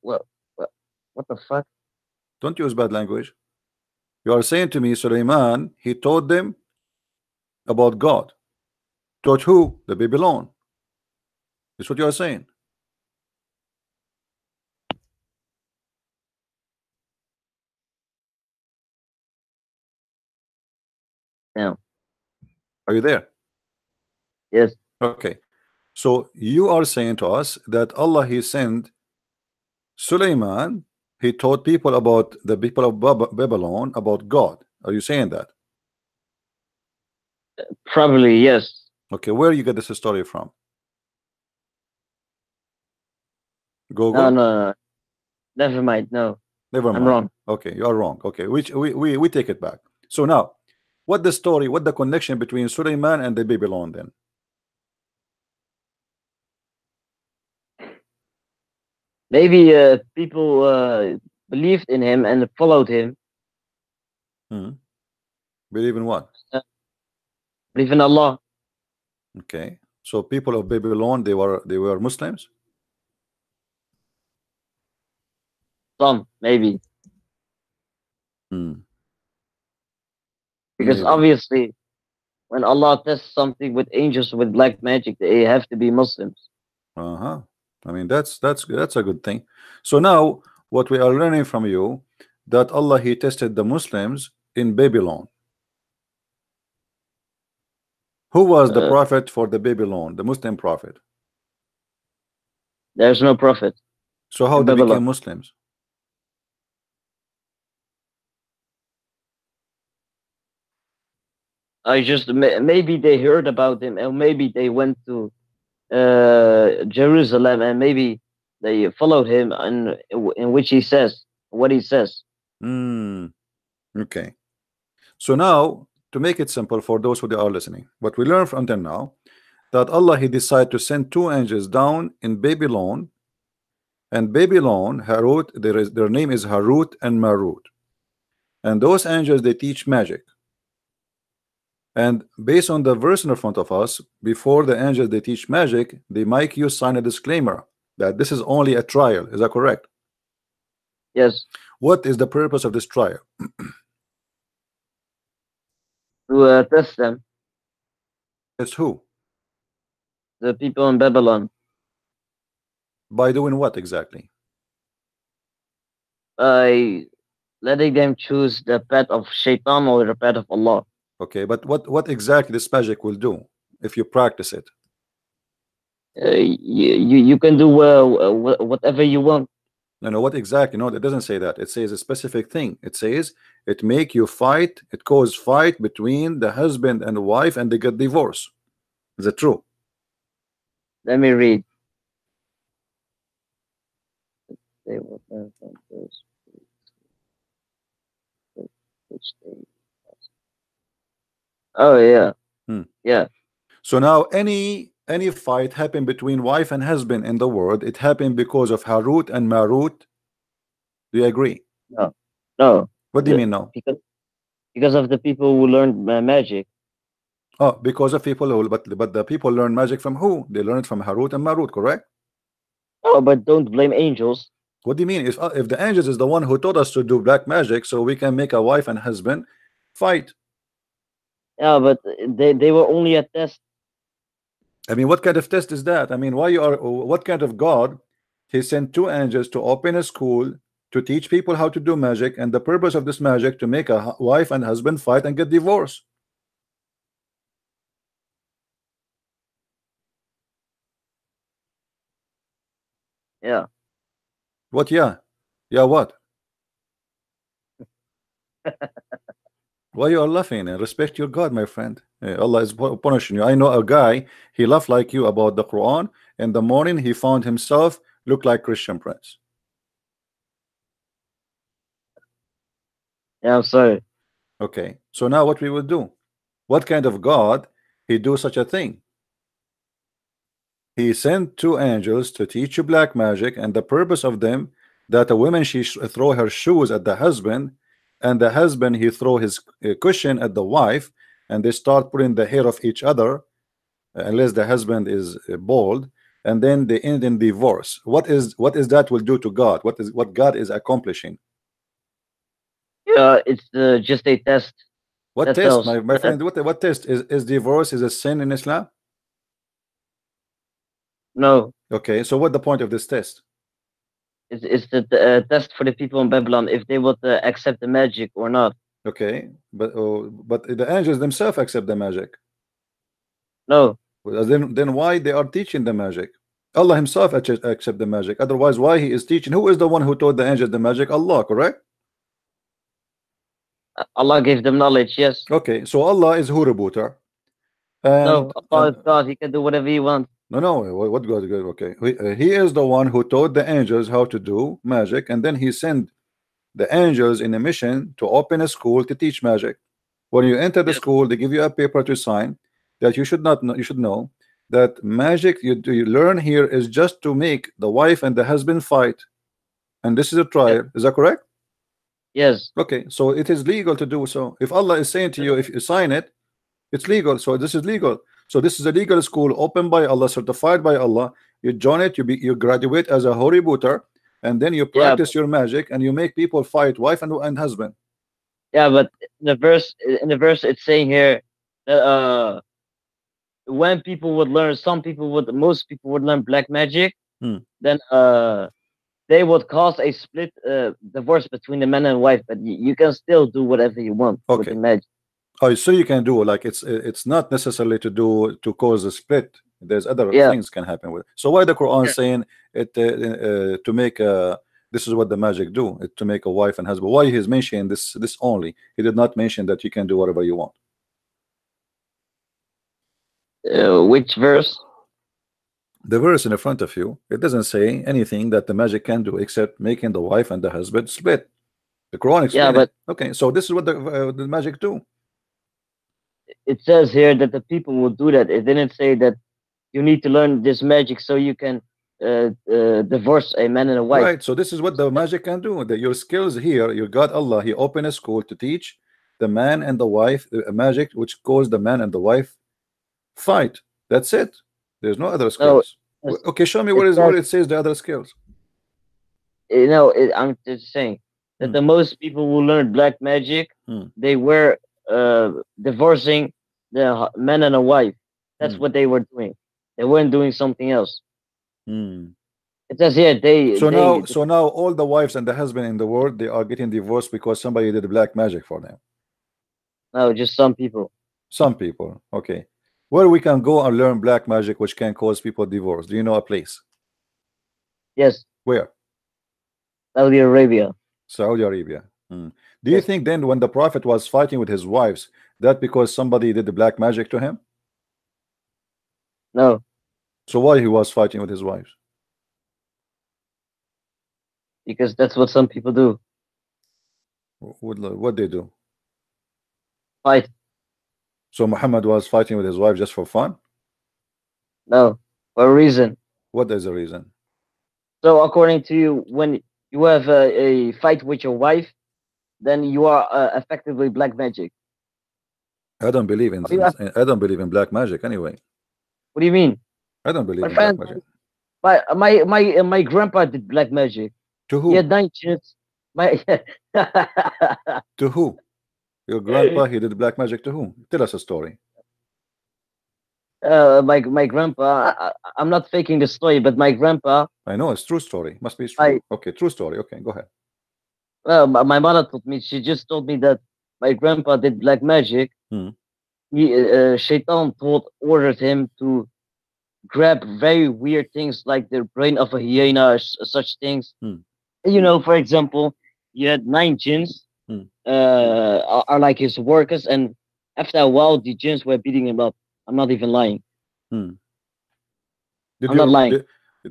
Well, what the fuck? Don't use bad language. You are saying to me Suleiman he taught them about God. Taught who? The Babylon. That's what you are saying. No. Are you there? Yes. Okay. So you are saying to us that Allah he sent Suleiman, he taught people about the people of Babylon about God. Are you saying that? Probably yes. Okay, where you get this story from? No, Google? no, no. Never mind. No, Never I'm mind. wrong. Okay, you are wrong. Okay, which we take it back. So now, what the story, what the connection between Suleiman and the Babylon then? Maybe people believed in him and followed him. Hmm. Believe in what? Uh, Believe in Allah. Okay. So people of Babylon, they were Muslims? Some maybe Hmm. because Maybe. obviously when Allah tests something with angels with black magic, they have to be Muslims. Uh-huh. I mean that's a good thing. So now what we are learning from you that Allah he tested the Muslims in Babylon. Who was the Uh, prophet for the Babylon, the Muslim prophet? there's no prophet So how in they Babylon. became Muslims? I just maybe they heard about him, or maybe they went to Jerusalem, and maybe they followed him in which he says what he says. Hmm. Okay. So now, to make it simple for those who are listening, what we learned from them now, that Allah He decided to send two angels down in Babylon, and Babylon, Harut, their name is Harut and Marut, and those angels they teach magic. And based on the verse in front of us, before the angels they teach magic, they make you sign a disclaimer that this is only a trial. Is that correct? Yes, What is the purpose of this trial? to test them, It's who? the people in Babylon, By doing what exactly? by letting them choose the path of Shaitan or the path of Allah. Okay, but what exactly this magic will do if you practice it? You can do whatever you want. No, what exactly? No, it doesn't say that. It says a specific thing. It says it make you fight. It cause fight between the husband and wife, and they get divorce. Is it true? Let me read. They will learn from those which they. Oh yeah, Hmm. yeah. So now any fight happen between wife and husband in the world, it happened because of Harut and Marut. Do you agree? No, no. What do you The, mean no? because of the people who learned magic. Oh, because of people who, but the people learn magic from who? They learn it from Harut and Marut, correct? Oh, but don't blame angels. What do you mean? If the angels is the one who taught us to do black magic, so we can make a wife and husband fight. Yeah, but they were only a test. I mean, what kind of test is that? I mean, why you are? What kind of God? He sent two angels to open a school to teach people how to do magic, and the purpose of this magic to make a wife and husband fight and get divorced. Yeah. What? Yeah, yeah. What? Why you are laughing? And respect your God, my friend. Allah is punishing you. I know a guy. He laughed like you about the Quran. In the morning, he found himself look like Christian Prince. Yeah, I'm sorry. Okay. So now what we will do? What kind of God he do such a thing? He sent two angels to teach you black magic, and the purpose of them that a woman she throw her shoes at the husband, and the husband he throw his cushion at the wife, and they start putting the hair of each other, unless the husband is bald, and then they end in divorce. What is that will do to God? What God is accomplishing? Yeah, it's just a test. What That's test, else. my friend? What test is divorce is a sin in Islam? No, Okay, so what the point of this test? it's the test for the people in Babylon if they would accept the magic or not. Okay, but the angels themselves accept the magic. No, Well, then why they are teaching the magic? Allah himself accept the magic. Otherwise, why he is teaching? Who is the one who taught the angels the magic? Allah, correct? Allah gave them knowledge. Yes. Okay, so Allah is who rebooter. No, Allah And is God. He can do whatever he wants. no, what God? Okay, he is the one who taught the angels how to do magic, and then he sent the angels in a mission to open a school to teach magic. When you enter the Yes. school, they give you a paper to sign that you should not know, you should know that magic you learn here is just to make the wife and the husband fight, and this is a Yes. trial. Is that correct? Yes. Okay, so it is legal to do so. If Allah is saying to you, if you sign it, it's legal. So this is legal. So this is a legal school opened by Allah, certified by Allah. You join it, you graduate as a holy booter, and then you Yeah. practice your magic and you make people fight wife and husband. Yeah. But in the verse, it's saying here that when people would learn, most people would learn black magic. Hmm. Then they would cause a split divorce between the man and wife. But you can still do whatever you want with the Okay. magic. Oh, so you can do like it's not necessarily to do to cause a split. There's other Yeah, things can happen with. So why the Quran yeah. saying it to make a this is what the magic do it to make a wife and husband? Why he's mentioning this only? He did not mention that you can do whatever you want. Which verse? The verse in the front of you, it doesn't say anything that the magic can do except making the wife and the husband split. The Quran Yeah, explain it. but Okay, so this is what the magic do. it says here that the people will do that. It didn't say that you need to learn this magic so you can divorce a man and a wife. Right, so this is what the magic can do. That your skills here, your God Allah, He opened a school to teach the man and the wife a magic which caused the man and the wife fight. That's it. There's no other No, skills. Okay, show me it where says, it says the other skills. I'm just saying that Hmm. the most people who learn black magic, Hmm. they were divorcing the man and a wife. That's Hmm. what they were doing. They weren't doing something else. Hmm. It says here So now all the wives and the husband in the world they are getting divorced because somebody did black magic for them. no, just some people. Some people, okay. Where we can go and learn black magic which can cause people divorce? Do you know a place? Yes, Where? Saudi Arabia. Saudi Arabia. Hmm. Do you Yes, think then when the prophet was fighting with his wives, that because somebody did the black magic to him? no, So why he was fighting with his wives? because that's what some people do. What they do? Fight. So Muhammad was fighting with his wife just for fun? No, for a reason. What is the reason? So according to you, when you have a fight with your wife, then you are effectively black magic. I don't believe Are you, I don't believe in black magic anyway. what do you mean? I don't believe My in black friend, magic. my grandpa did black magic. To He had who? 9 chins. My To who? Your grandpa, he did black magic to who? Tell us a story. my grandpa. I'm not faking the story, but my grandpa. I know it's true story. Must be I true. Okay, true story. Okay, go ahead. my mother told me. She just told me that my grandpa did black magic. Hmm. Shaitan ordered him to grab very weird things like the brain of a hyena, such things. Hmm. You know, for example, you had 9 jinns, Hmm. are like his workers, and after a while, the jinns were beating him up. I'm not even lying. Hmm. Did I'm not your lying.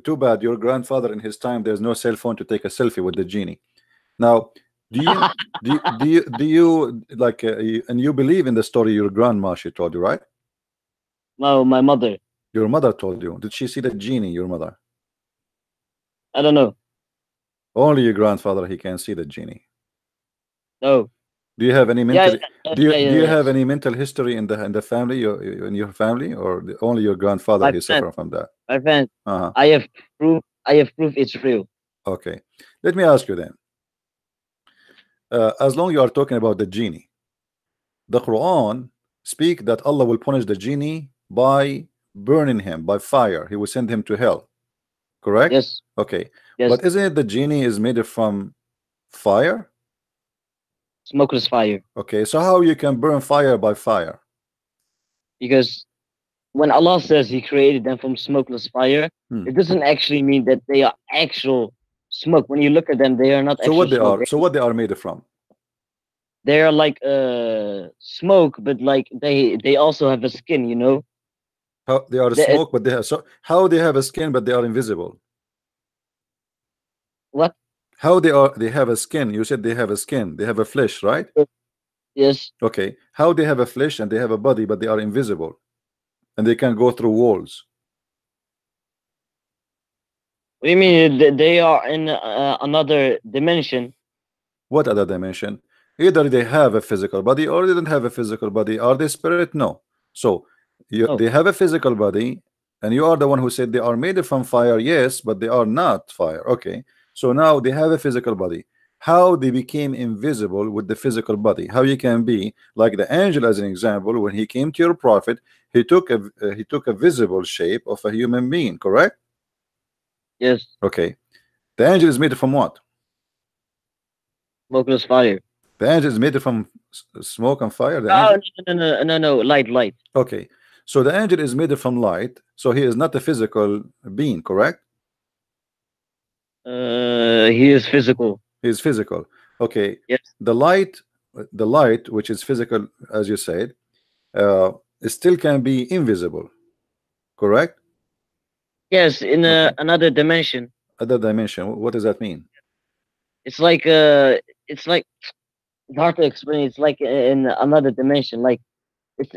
too bad your grandfather in his time there's no cell phone to take a selfie with the genie. Now, do you do you like and you believe in the story your grandma she told you, right? No, my mother. Your mother told you. Did she see the genie, your mother? I don't know. Only your grandfather he can see the genie. No. Do you have any Yeah, mental do you have any mental history in the family in your family or only your grandfather my he friend, suffered from that? my friend. Uh-huh. I have proof. I have proof. It's real. Okay. Let me ask you then. As long you are talking about the genie, the Quran speak that Allah will punish the genie by burning him by fire. He will send him to hell. Correct? Yes. Okay. Yes. But isn't it the genie is made from fire? Smokeless fire. Okay. So how you can burn fire by fire? Because when Allah says He created them from smokeless fire, Hmm. it doesn't actually mean that they are actual smoke. When you look at them, they are not So actual what they smoke. are? So what they are made from? They are like smoke, but like they also have a skin. You know. How they are They, smoke, but they have so how they have a skin, but they are invisible. what? How they have a skin? You said they have a skin. They have a flesh, right? Yes. Okay. How they have a flesh and they have a body, but they are invisible, and they can go through walls. What do you mean? They are in another dimension. What other dimension? Either they have a physical body or they don't have a physical body. Are they spirit? No. So No. they have a physical body, and you are the one who said they are made from fire. Yes, but they are not fire. Okay. So now they have a physical body. How they became invisible with the physical body? How you can be like the angel as an example? When he came to your prophet, he took a visible shape of a human being. Correct? Yes. Okay. The angel is made from what? Smokeless fire. The angel is made from smoke and fire. The Oh, angel. no, light, light. Okay. So the angel is made from light. So he is not a physical being, correct? He is physical. He is physical. Okay. Yes, The light, which is physical, as you said, uh, it still can be invisible, correct? yes, in Okay. another dimension. Other dimension. What does that mean? It's like it's like it's hard to explain. It's like in another dimension. Like it's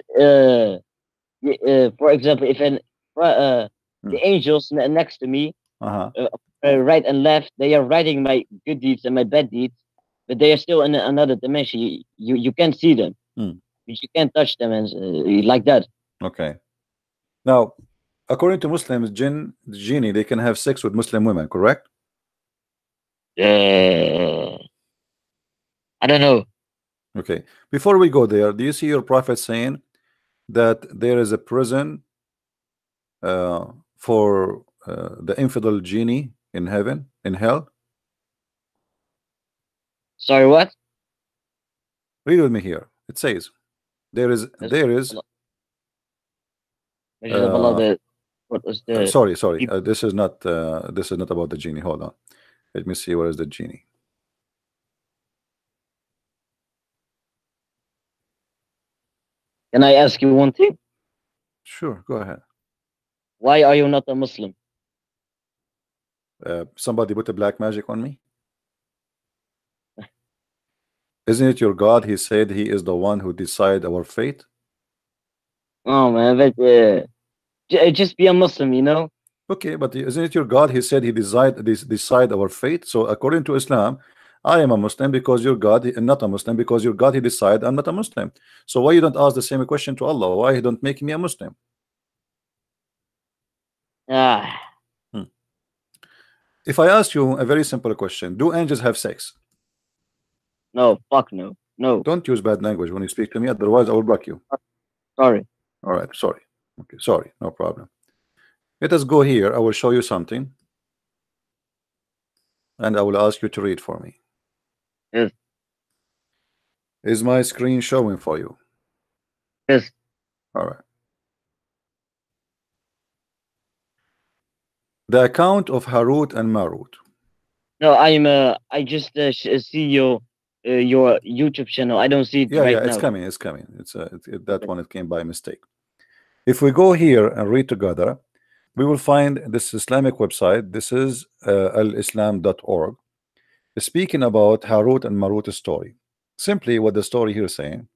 for example, if Hmm. the angels next to me, Uh-huh. uh, right and left, they are writing my good deeds and my bad deeds, but they are still in another dimension. You can't see them. Hmm. You can't touch them and like that. Okay. Now, according to Muslims, the genie, they can have sex with Muslim women, correct? Uh, I don't know. Okay. Before we go there, do you see your prophet saying that there is a prison uh, for the infidel genie in heaven, in hell? Sorry, what? Read with me here. It says there is That's there is Masjid of Allah. uh, What was the sorry, peop- this is not about the genie. Hold on. Let me see, where is the genie? Can I ask you one thing? Sure, go ahead. Why are you not a Muslim? Somebody put a black magic on me. Isn't it your God? He said he is the one who decide our fate. Oh man, but just be a Muslim, you know. Okay, but isn't it your God? He said he decide our fate. So according to Islam, I am a Muslim because your God, and not a Muslim because your God he decide I'm not a Muslim. So why you don't ask the same question to Allah? Why he don't make me a Muslim? Ah, Hmm. If I ask you a very simple question, do angels have sex? no, fuck no, no. Don't use bad language when you speak to me, otherwise I will block you. Sorry. All right, sorry. Okay, sorry, no problem. Let us go here. I will show you something, and I will ask you to read for me. Yes, Is my screen showing for you? yes. All right. The account of Harut and Marut. No, I just see your YouTube channel. I don't see it Yeah, right it's now. coming. It's coming. That one. It came by mistake. If we go here and read together, we will find this Islamic website. This is alislam.org, speaking about Harut and Marut's story. Simply, what the story here is saying,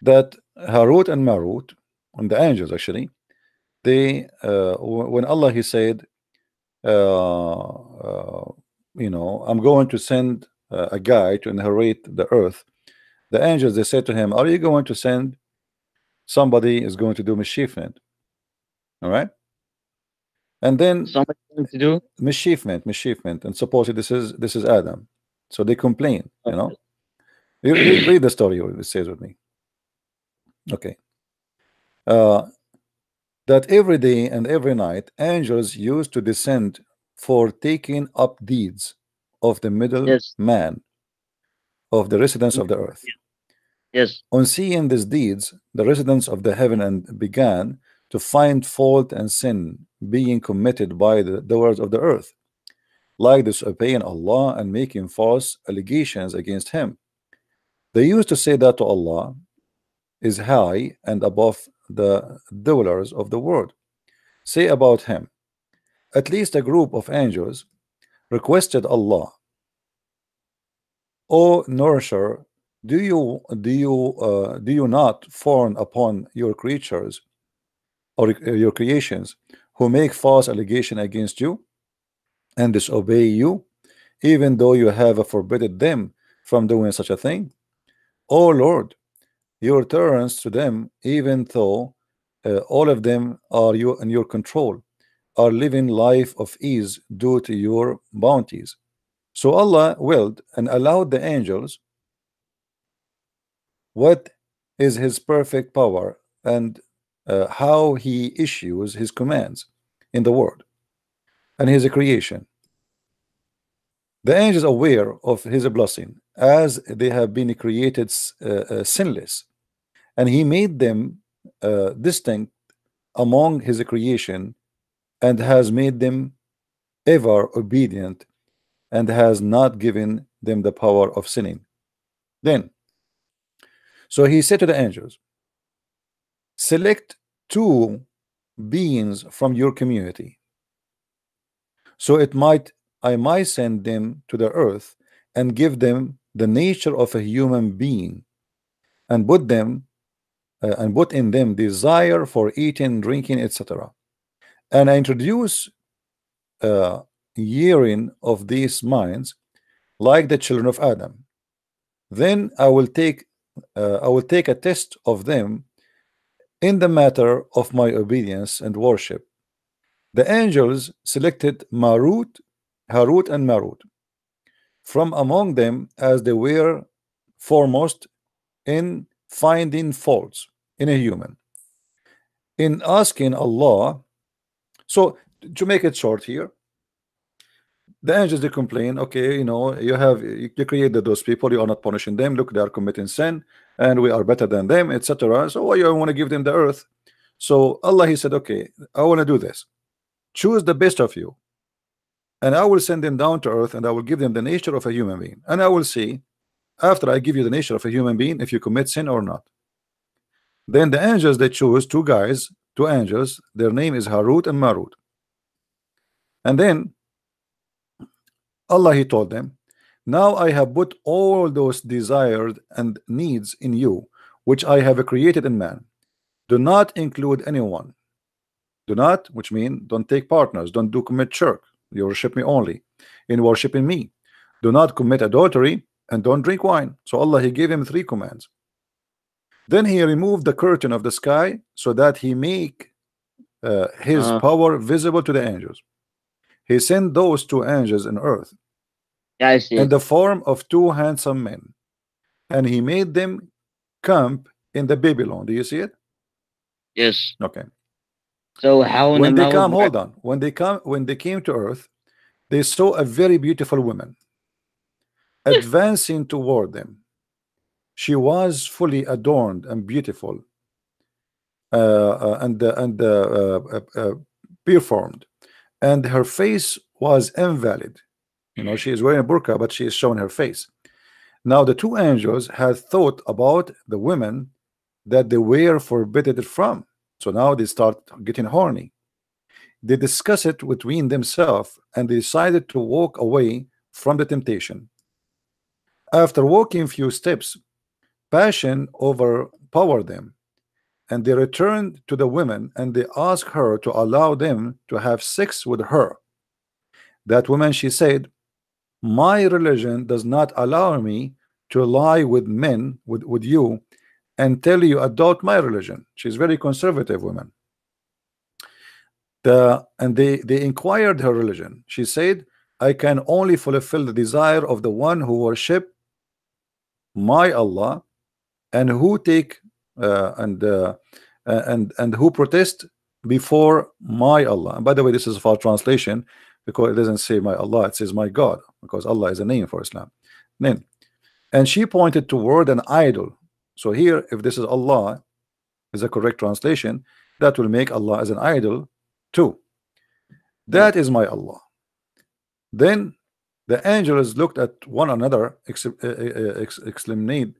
that Harut and Marut, and the angels actually, they when Allah he said, I'm going to send a guy to inherit the earth. The angels, they said to him, are you going to send somebody is going to do mischievement? All right. And then Something to do. mischievement, and supposedly this is Adam. So they complain, Oh, read the story. It says with me. Okay. Uh, that every day and every night angels used to descend for taking up deeds of the middle yes, man of the residents mm, of the earth. yes. On seeing these deeds, the residents of the heaven and began to find fault and sin being committed by the doers of the earth, like disobeying Allah and making false allegations against him. They used to say that to Allah is high and above the dwellers of the world. Say about him, at least a group of angels requested Allah, O nourisher, do you not fawn upon your creatures or your creations who make false allegation against you and disobey you, even though you have forbidden them from doing such a thing? O Lord, your tolerance to them, even though all of them are you in your control, are living life of ease due to your bounties. So Allah willed and allowed the angels what is his perfect power and how he issues his commands in the world and his creation. The angels aware of his blessing as they have been created sinless, and he made them distinct among his creation, and has made them ever obedient, and has not given them the power of sinning. Then, so he said to the angels, select two beings from your community, so I might send them to the earth and give them the nature of a human being, and put in them desire for eating, drinking, etc. And I introduce uh, hearing of these minds like the children of Adam. Then I will take a test of them in the matter of my obedience and worship. The angels selected Harut and Marut from among them, as they were foremost in finding faults in a human, in asking Allah. So to make it short here, the angels, they complain, okay, you created those people, you are not punishing them, look, they are committing sin, and we are better than them, etc. So why you want to give them the earth? So Allah, he said, okay, I want to do this. Choose the best of you, and I will send them down to earth, and I will give them the nature of a human being, and I will see, after I give you the nature of a human being, if you commit sin or not. Then the angels, they choose two angels, their name is Harut and Marut. And then Allah, he told them, now I have put all those desired and needs in you, which I have created in man. Do not include anyone. Do not, which means don't take partners, don't commit shirk. You worship me only in worshiping me. Do not commit adultery, and don't drink wine. So Allah, he gave him 3 commands. Then he removed the curtain of the sky so that he make his power visible to the angels. He sent those 2 angels in earth, Yeah, I see in it. the form of 2 handsome men, and he made them camp in the Babylon. Do you see it? Yes. Okay. So how When they come, were hold on. When they came to earth, they saw a very beautiful woman advancing toward them. She was fully adorned and beautiful, and performed, and her face was invalid. She is wearing a burqa, but she is showing her face. Now the 2 angels had thought about the women that they were forbidden from. So now they start getting horny. They discuss it between themselves, and they decided to walk away from the temptation. After walking a few steps, passion overpowered them, and they returned to the women, and they asked her to allow them to have sex with her. That woman, she said, my religion does not allow me to lie with men, with you, until you adopt my religion. She's very conservative woman. And they inquired her religion. She said, I can only fulfill the desire of the one who worship my Allah, and who take and who protest before my Allah. And by the way, this is for translation, because it doesn't say my Allah, it says my God, because Allah is a name for Islam. Then, and she pointed toward an idol. So here, if this is Allah is a correct translation, that will make Allah as an idol too. That is my Allah. Then the angels looked at one another, exclaimed,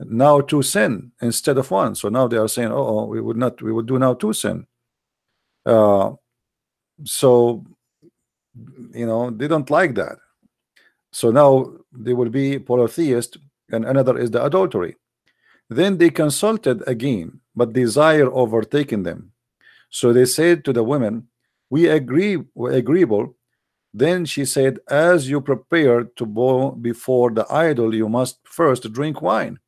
now 2 sin instead of 1. So now they are saying, oh, we would do now 2 sin. So they don't like that. So now they will be polytheist, and another is the adultery. Then they consulted again, but desire overtaken them. So they said to the women, we agree, we're agreeable. Then she said, as you prepare to bow before the idol, you must first drink wine.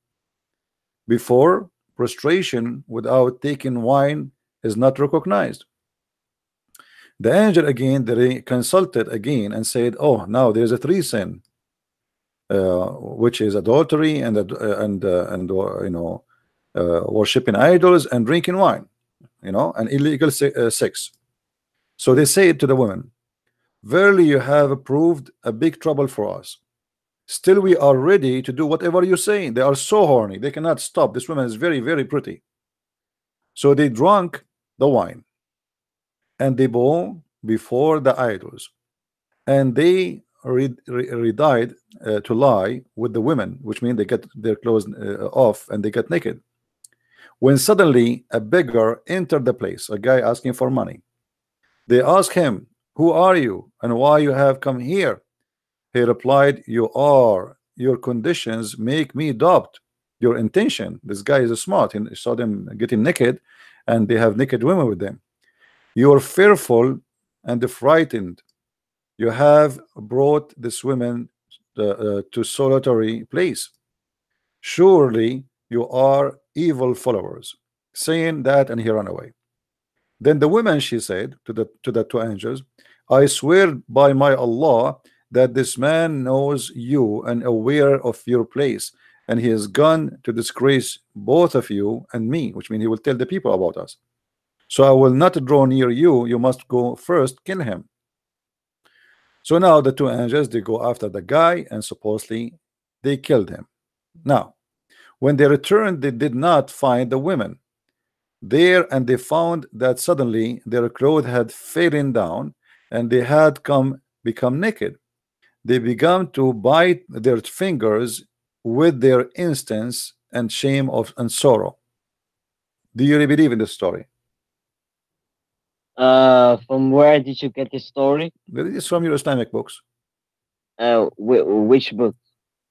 Before prostration without taking wine is not recognized. The angel again, they consulted again and said, oh, now there's a 3 sin, which is adultery and worshiping idols and drinking wine, and illegal sex. So they said to the women, verily you have proved a big trouble for us. Still, we are ready to do whatever you're saying. They are so horny, they cannot stop. This woman is very, very pretty. So they drank the wine and they bow before the idols, and they redied to lie with the women, which means they get their clothes off and they get naked. When suddenly a beggar entered the place, a guy asking for money, they asked him, "Who are you and why you have come here?" He replied, "You are. Your conditions make me doubt your intention." This guy is smart. He saw them getting naked, and they have naked women with them. You are fearful and frightened. You have brought this women to solitary place. Surely you are evil followers. Saying that, and he ran away. Then the woman, she said to the two angels, "I swear by my Allah that this man knows you and aware of your place, and he has gone to disgrace both of you and me," which means he will tell the people about us. "So I will not draw near you. You must go first, kill him." So now the two angels, they go after the guy, and supposedly they killed him. Now, when they returned, they did not find the women there, and they found that suddenly their clothes had fallen down and they had become naked. They began to bite their fingers with their instance and shame of and sorrow. Do you really believe in this story? From where did you get this story? It is from your Islamic books. Which book?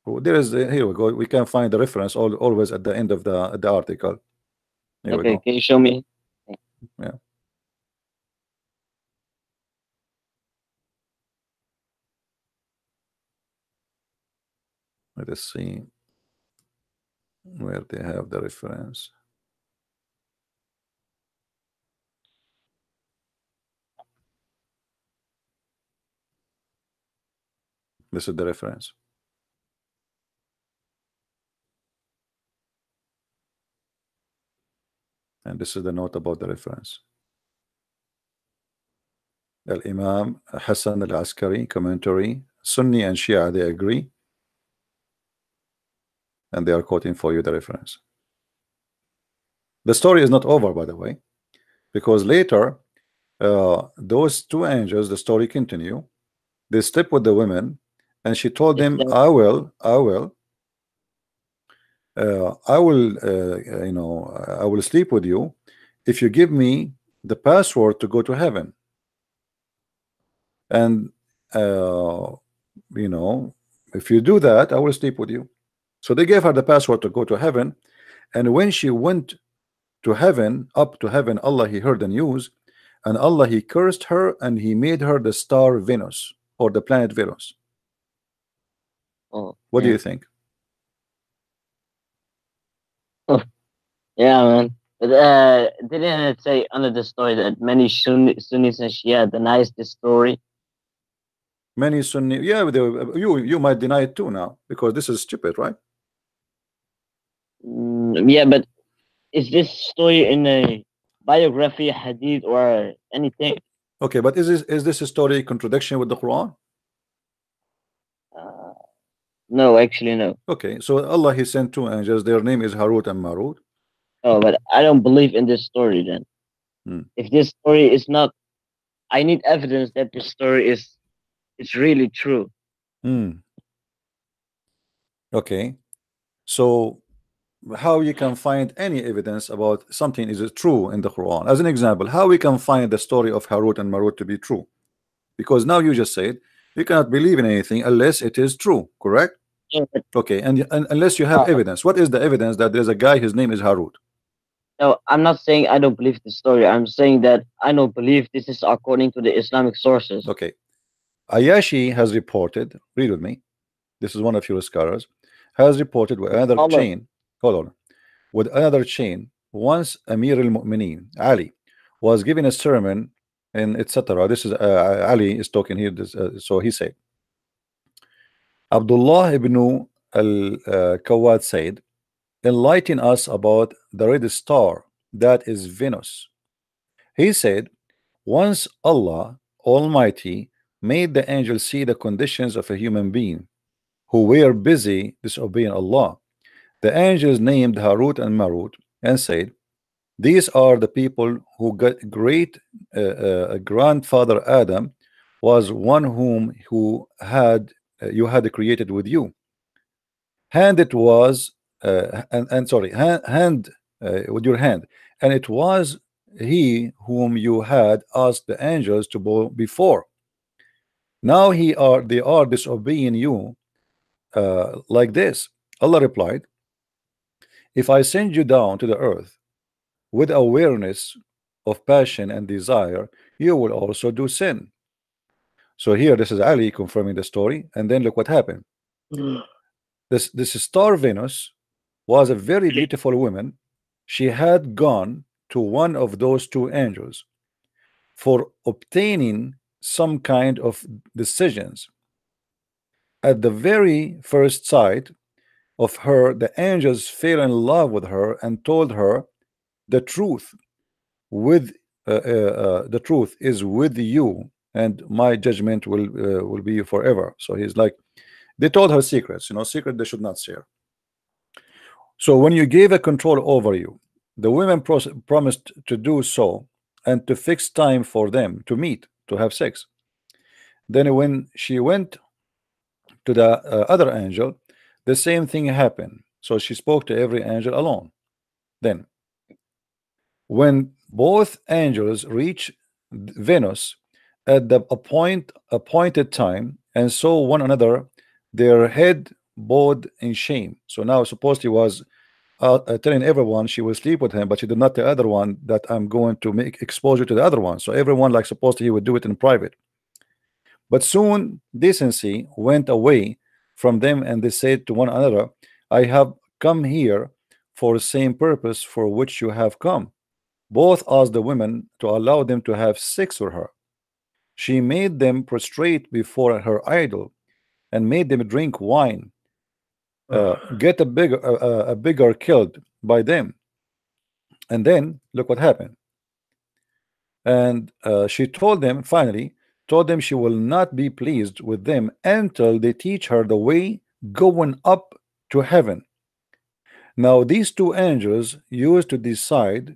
Oh, there is here we go. We can find the reference always at the end of the article. Here we Okay, go. can you show me? Yeah. Let us see where they have the reference. This is the reference. And this is the note about the reference. Al-Imam Hassan al-Askari commentary. Sunni and Shia, they agree, and they are quoting for you the reference. The story is not over, by the way, because later those two angels, the story continue. They slept with the women, and she told Is them, that I will I will sleep with you if you give me the password to go to heaven. And you know, if you do that, I will sleep with you. So they gave her the password to go to heaven, and when she went to heaven, up to heaven, Allah, he heard the news, and Allah, he cursed her, and he made her the star Venus, or the planet Venus. oh What do yeah. you think? Oh, yeah, man. But didn't it say under the story that many Sunnis and Shia denies this story? Many Sunni, yeah, you might deny it too now, because this is stupid, right? Yeah, but is this story in a biography, hadith, or anything? Okay, but is this a story contradiction with the Quran? Uh, no, actually, no. Okay, so Allah, he sent two angels. Their name is Harut and Marut. Oh, but I don't believe in this story then. Hmm. If this story is not, I need evidence that this story is it's really true. Hmm. Okay, so how you can find any evidence about something is true in the Quran? As an example, how we can find the story of Harut and Marut to be true? Because now you just said you cannot believe in anything unless it is true, correct? Yeah, but, Okay, and unless you have uh, evidence. What is the evidence that there's a guy, his name is Harut? no, I'm not saying I don't believe the story. I'm saying that I don't believe this is according to the Islamic sources. Okay, Ayashi has reported, read with me, this is one of your scholars, has reported with another Allah. chain, hold on, with another chain, once Amir al-Mu'mineen, Ali, was giving a sermon and etc. This is Ali is talking here, so he said, Abdullah ibn al-Kawad said, enlighten us about the red star that is Venus. He said, once Allah Almighty made the angel see the conditions of a human being, who were busy disobeying Allah. The angels named Harut and Marut and said, these are the people who got great grandfather Adam was one whom who had you had created with you. Hand it was and sorry hand with your hand, and it was he whom you had asked the angels to bow before. Now they are disobeying you like this. Allah replied, if I send you down to the earth with awareness of passion and desire, you will also do sin. So here, this is Ali confirming the story, and then look what happened. This star Venus was a very beautiful woman. She had gone to one of those two angels for obtaining some kind of decisions. At the very first sight of her, the angels fell in love with her and told her the truth with the truth is with you, and my judgment will be forever. So he's like, they told her secrets, secret they should not share. So when you gave a control over you, the women promised to do so and to fix time for them to meet to have sex. Then when she went to the other angel, the same thing happened. So she spoke to every angel alone. Then when both angels reached Venus at the appointed time and saw one another, their head bowed in shame. So now supposedly was telling everyone she will sleep with him, but she did not tell the other one that I'm going to make exposure to the other one. So everyone like supposed he would do it in private. But soon decency went away from them, and they said to one another, I have come here for the same purpose for which you have come. Both asked the women to allow them to have sex with her. She made them prostrate before her idol and made them drink wine, get a bigger killed by them. And then look what happened. And she told them, finally told them she will not be pleased with them until they teach her the way going up to heaven. Now these two angels used to decide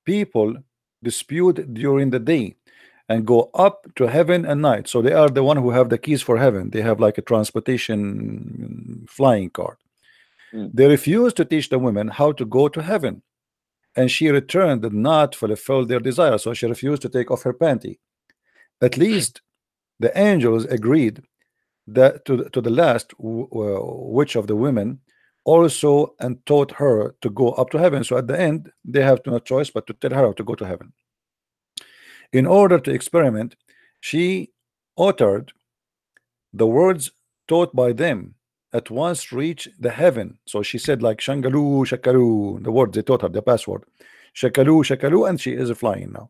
people dispute during the day and go up to heaven at night. So they are the one who have the keys for heaven. They have like a transportation flying card. They refused to teach the women how to go to heaven, and she returned did not fulfill their desire. So she refused to take off her panty. At least the angels agreed that to the last, which of the women also, and taught her to go up to heaven. So at the end they have no choice but to tell her how to go to heaven. In order to experiment, she uttered the words taught by them at once reach the heaven. So she said like Shangalu Shakalu, the word they taught her, the password Shakalu Shakalu, and she is flying now.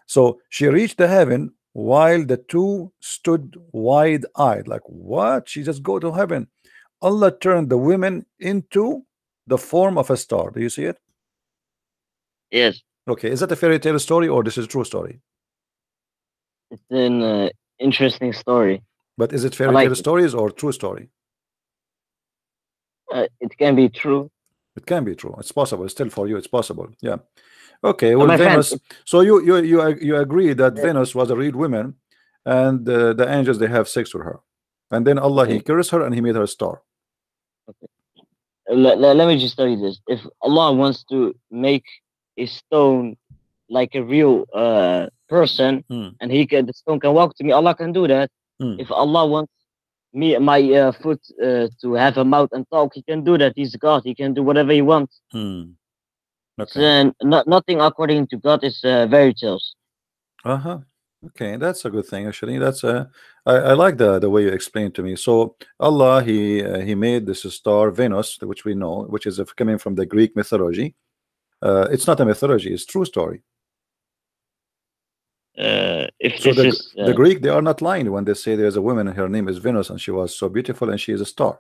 So she reached the heaven while the two stood wide-eyed like, what? She just go to heaven. Allah turned the women into the form of a star. Do you see it? Yes. Okay, is that a fairy tale story or this is a true story? It's an interesting story. But is it fairy tale stories or true story? It can be true. It can be true. It's possible. Still for you, it's possible. Yeah. Okay. Well, my Venus. friend, So you agree that Venus was a real woman, and the angels they have sex with her, and then Allah he cursed her and he made her a star. let me just tell you this: if Allah wants to make a stone like a real person, and the stone can walk to me, Allah can do that. If Allah wants my foot to have a mouth and talk, He can do that. He's God. He can do whatever He wants. Okay. Nothing according to God is fairy tales. Okay, that's a good thing actually. That's I like the way you explained to me. So Allah he made this star Venus, which we know, which is coming from the Greek mythology. It's not a mythology; it's true story. If so this is the Greek, they are not lying when they say there's a woman and her name is Venus and she was so beautiful and she is a star,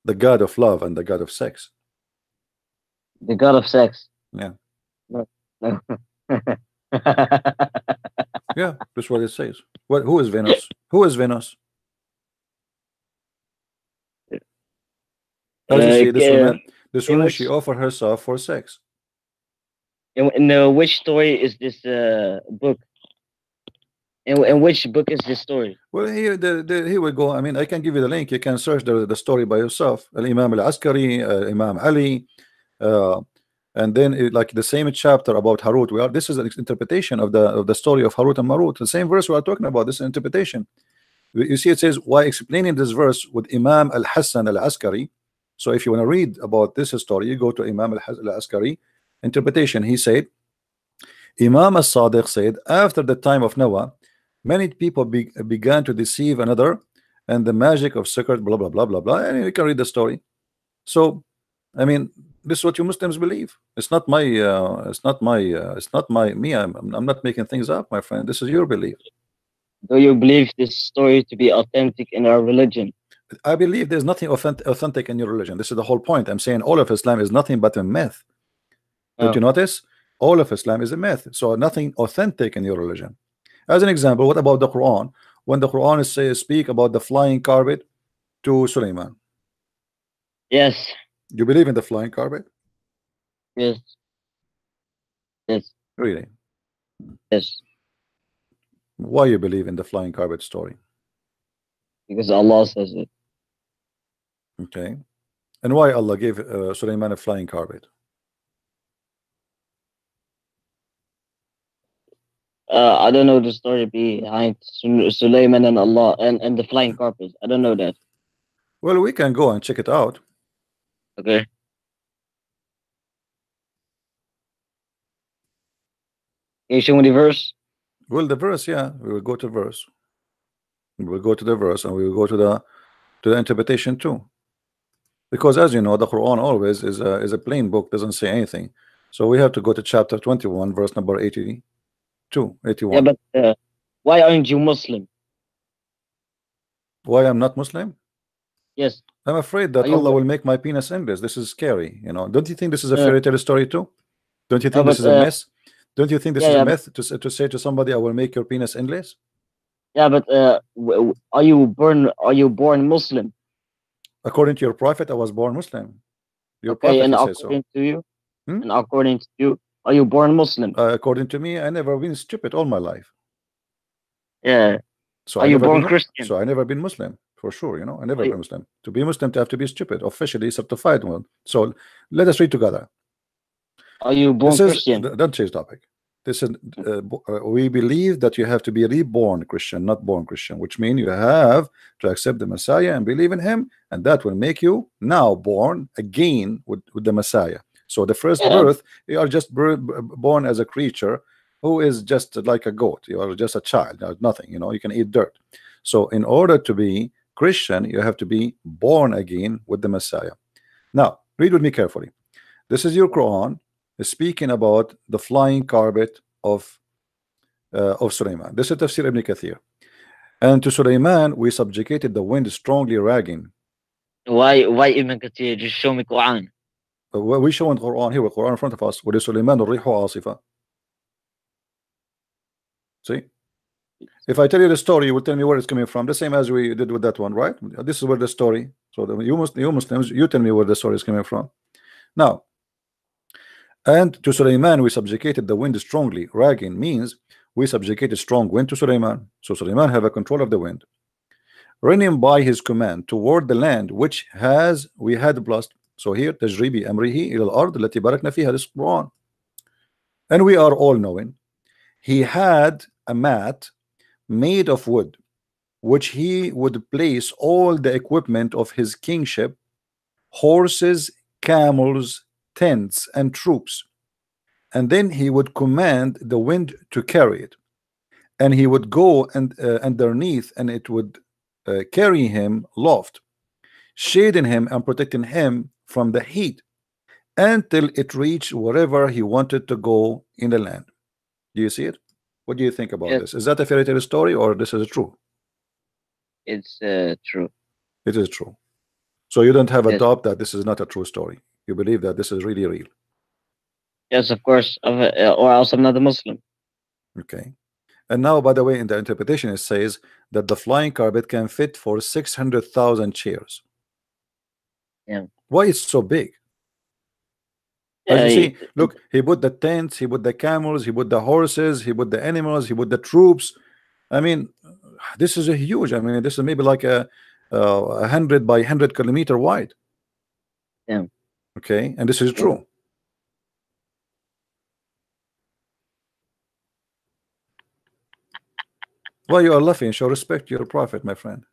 the god of love and the god of sex. The god of sex. Yeah. No. Yeah, that's what it says. Who is Venus? Who is Venus? As you see, this in woman, she which offered herself for sex. which story is this book? In which book is this story? Well, here, here we go. I mean, I can give you the link. You can search the story by yourself. Al-Imam al-Askari, Imam Ali, uh, and then like the same chapter about Harut. This is an interpretation of the story of Harut and Marut. The same verse we are talking about. This is interpretation. You see, it says, why explaining this verse with Imam al-Hassan al-Askari. So if you want to read about this story, you go to Imam al-Askari interpretation. He said, Imam al-Sadiq said, after the time of Noah, many people began to deceive another, and the magic of secret, blah blah blah blah blah. And you can read the story. So, I mean, this is what you Muslims believe. It's not my, it's not my me. I'm not making things up, my friend. This is your belief. Do you believe this story to be authentic in our religion? I believe there's nothing authentic in your religion. This is the whole point. I'm saying all of Islam is nothing but a myth. Don't you notice? All of Islam is a myth. So nothing authentic in your religion. As an example, what about the Quran? When the Quran is speak about the flying carpet to Sulaiman. Yes. You believe in the flying carpet? Yes. Yes. Really? Yes. Why you believe in the flying carpet story? Because Allah says it. Okay. And why Allah gave Sulaiman a flying carpet? I don't know the story behind Sulaiman and Allah and the flying carpet. I don't know that. Well, we can go and check it out. Okay. Can you show me the verse? Well, the verse, yeah, we will go to verse. We will go to the verse, and we will go to the interpretation too. Because as you know, the Quran always is a plain book, doesn't say anything. So we have to go to chapter 21, verse number 82, 81. Yeah, but why aren't you Muslim? Why I'm not Muslim? Yes. I'm afraid that Allah will make my penis endless. This is scary, you know. Don't you think this is a fairy tale story too? Don't you think this is a mess? Don't you think this is a myth to say to somebody, I will make your penis endless? Yeah, but are you born Muslim? According to your prophet, I was born Muslim. Your okay, prophet and says according so. to you, and according to you, are you born Muslim? According to me, I never been stupid all my life. Yeah. So are you born Christian? So I never been Muslim for sure. You know, I never been Muslim. To be Muslim, to have to be stupid, officially certified one. So let us read together. Are you born Christian? Don't change topic. This is we believe that you have to be reborn Christian, not born Christian, which means you have to accept the Messiah and believe in him, and that will make you now born again with the Messiah. So the first birth, you are just born as a creature who is just like a goat. You are just a child, nothing, you know, you can eat dirt. So in order to be Christian, you have to be born again with the Messiah. Now read with me carefully. This is your Quran speaking about the flying carpet of Sulaiman. This is Tafsir Ibn Kathir. And to Sulaiman we subjugated the wind strongly ragging. Why Ibn Kathir? Just show me Quran. We show in Quran here, Quran in front of us. وَلِسُلَيْمَانُ الرِّيحُ عَاصِفًا. See? If I tell you the story, you will tell me where it's coming from. The same as we did with that one, right? This is where the story. So you Muslims, you tell me where the story is coming from. Now, and to Sulaiman we subjugated the wind strongly. Ragging means we subjugated strong wind to Sulaiman. So Sulaiman have a control of the wind, running by his command toward the land which we had blessed. So here تجري بأمره إلى الأرض التي باركنا فيها. This Quran. And we are all knowing he had a mat made of wood, which he would place all the equipment of his kingship, horses, camels, tents, and troops, and then he would command the wind to carry it, and he would go underneath, and it would carry him aloft, shading him and protecting him from the heat until it reached wherever he wanted to go in the land. Do you see it? What do you think about this? Is that a fairy tale story, or this is true? It's true. It is true. So you don't have a doubt that this is not a true story. You believe that this is really real. Yes, of course. Or else I'm not a Muslim. Okay. And now, by the way, in the interpretation, it says that the flying carpet can fit for 600,000 chairs. Yeah. Why it's so big? As Yeah, you see, look, he put the tents, he put the camels, he put the horses, he put the animals, he put the troops. I mean, this is a huge. I mean, this is maybe like a 100 by 100 kilometer wide. yeah. Okay, and this is true. Why you are laughing? Show respect to your prophet, my friend.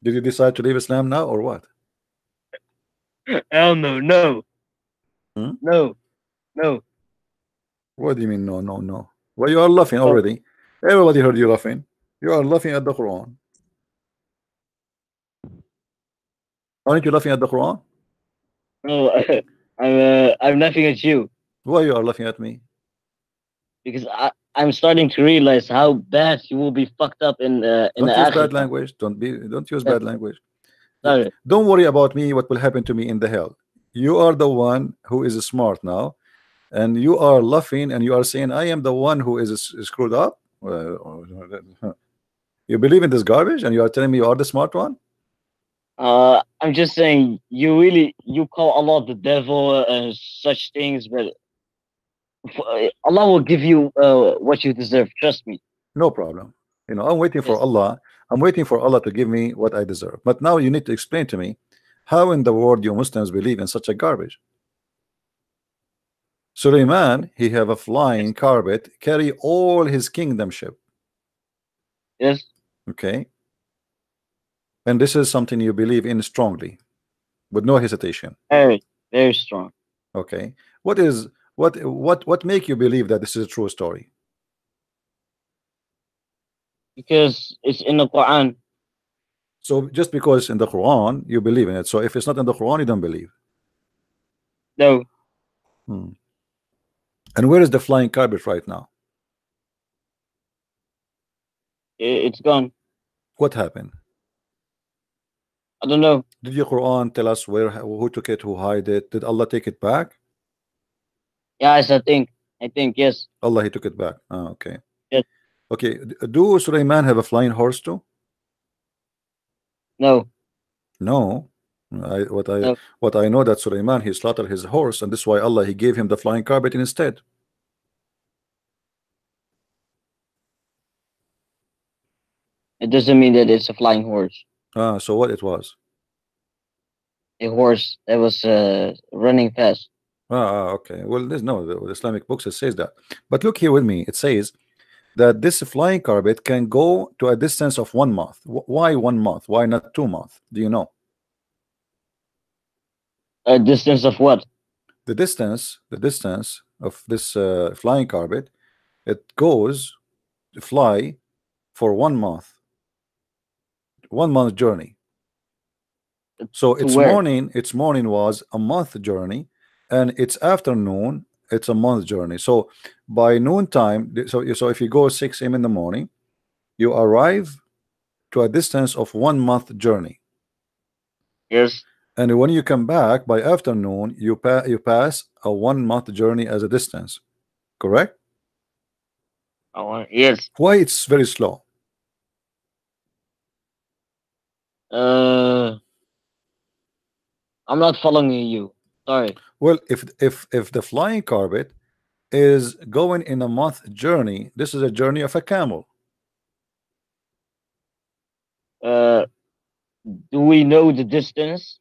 Did you decide to leave Islam now or what? Hell no, no, Hmm? no, no. What do you mean no, no, no? Why you are laughing Oh, already? Everybody heard you laughing. You are laughing at the Quran. Aren't you laughing at the Quran? no. I'm laughing at you Why you are laughing at me? because I'm starting to realize how bad you will be fucked up in the Don't use bad akhirah. language. Don't use Yeah, bad language. sorry. Don't worry about me, what will happen to me in the hell. You are the one who is smart now, and you are laughing and you are saying I am the one who is screwed up. You believe in this garbage and you are telling me you are the smart one? I'm just saying you call Allah the devil and such things, but Allah will give you what you deserve. Trust me. No problem. You know, I'm waiting for Yes. Allah. I'm waiting for Allah to give me what I deserve. But now you need to explain to me how in the world you Muslims believe in such a garbage. Suleiman, he have a Yes. flying carpet, carry all his kingdomship. Yes. Okay. And this is something you believe in strongly, with no hesitation. Very, very strong. Okay. What is what make you believe that this is a true story? Because it's in the Quran. So just because in the Quran you believe in it. So if it's not in the Quran, you don't believe. No, Hmm. And where is the flying carpet right now? it's gone. What happened? I don't know. Did your Quran tell us where, who took it, who hide it? Did Allah take it back? Yes, I think. I think yes. Allah, he took it back. Ah, okay. Yes. Okay. Do Sulaiman have a flying horse too? No. No. I what I No. what I know that Sulaiman he slaughtered his horse, and this is why Allah he gave him the flying carpet instead. It doesn't mean that it's a flying horse. Ah, so what it was? A horse that was running fast. Okay. Well, there's no the Islamic books it says that. But look here with me. It says that this flying carpet can go to a distance of 1 month. Why 1 month? Why not 2 months? Do you know? A distance of what? The distance of this flying carpet, it goes to fly for 1 month, 1 month journey. So To where? its morning was a month journey, and its afternoon it's a month journey. So by noon time, so if you go 6 a.m. in the morning, you arrive to a distance of 1 month journey. Yes. And when you come back by afternoon, you pass a 1 month journey as a distance. Correct? Oh, yes. Why it's very slow? Uh, I'm not following you. Sorry. Well, if the flying carpet is going in a month journey, this is a journey of a camel. Uh, do we know the distance?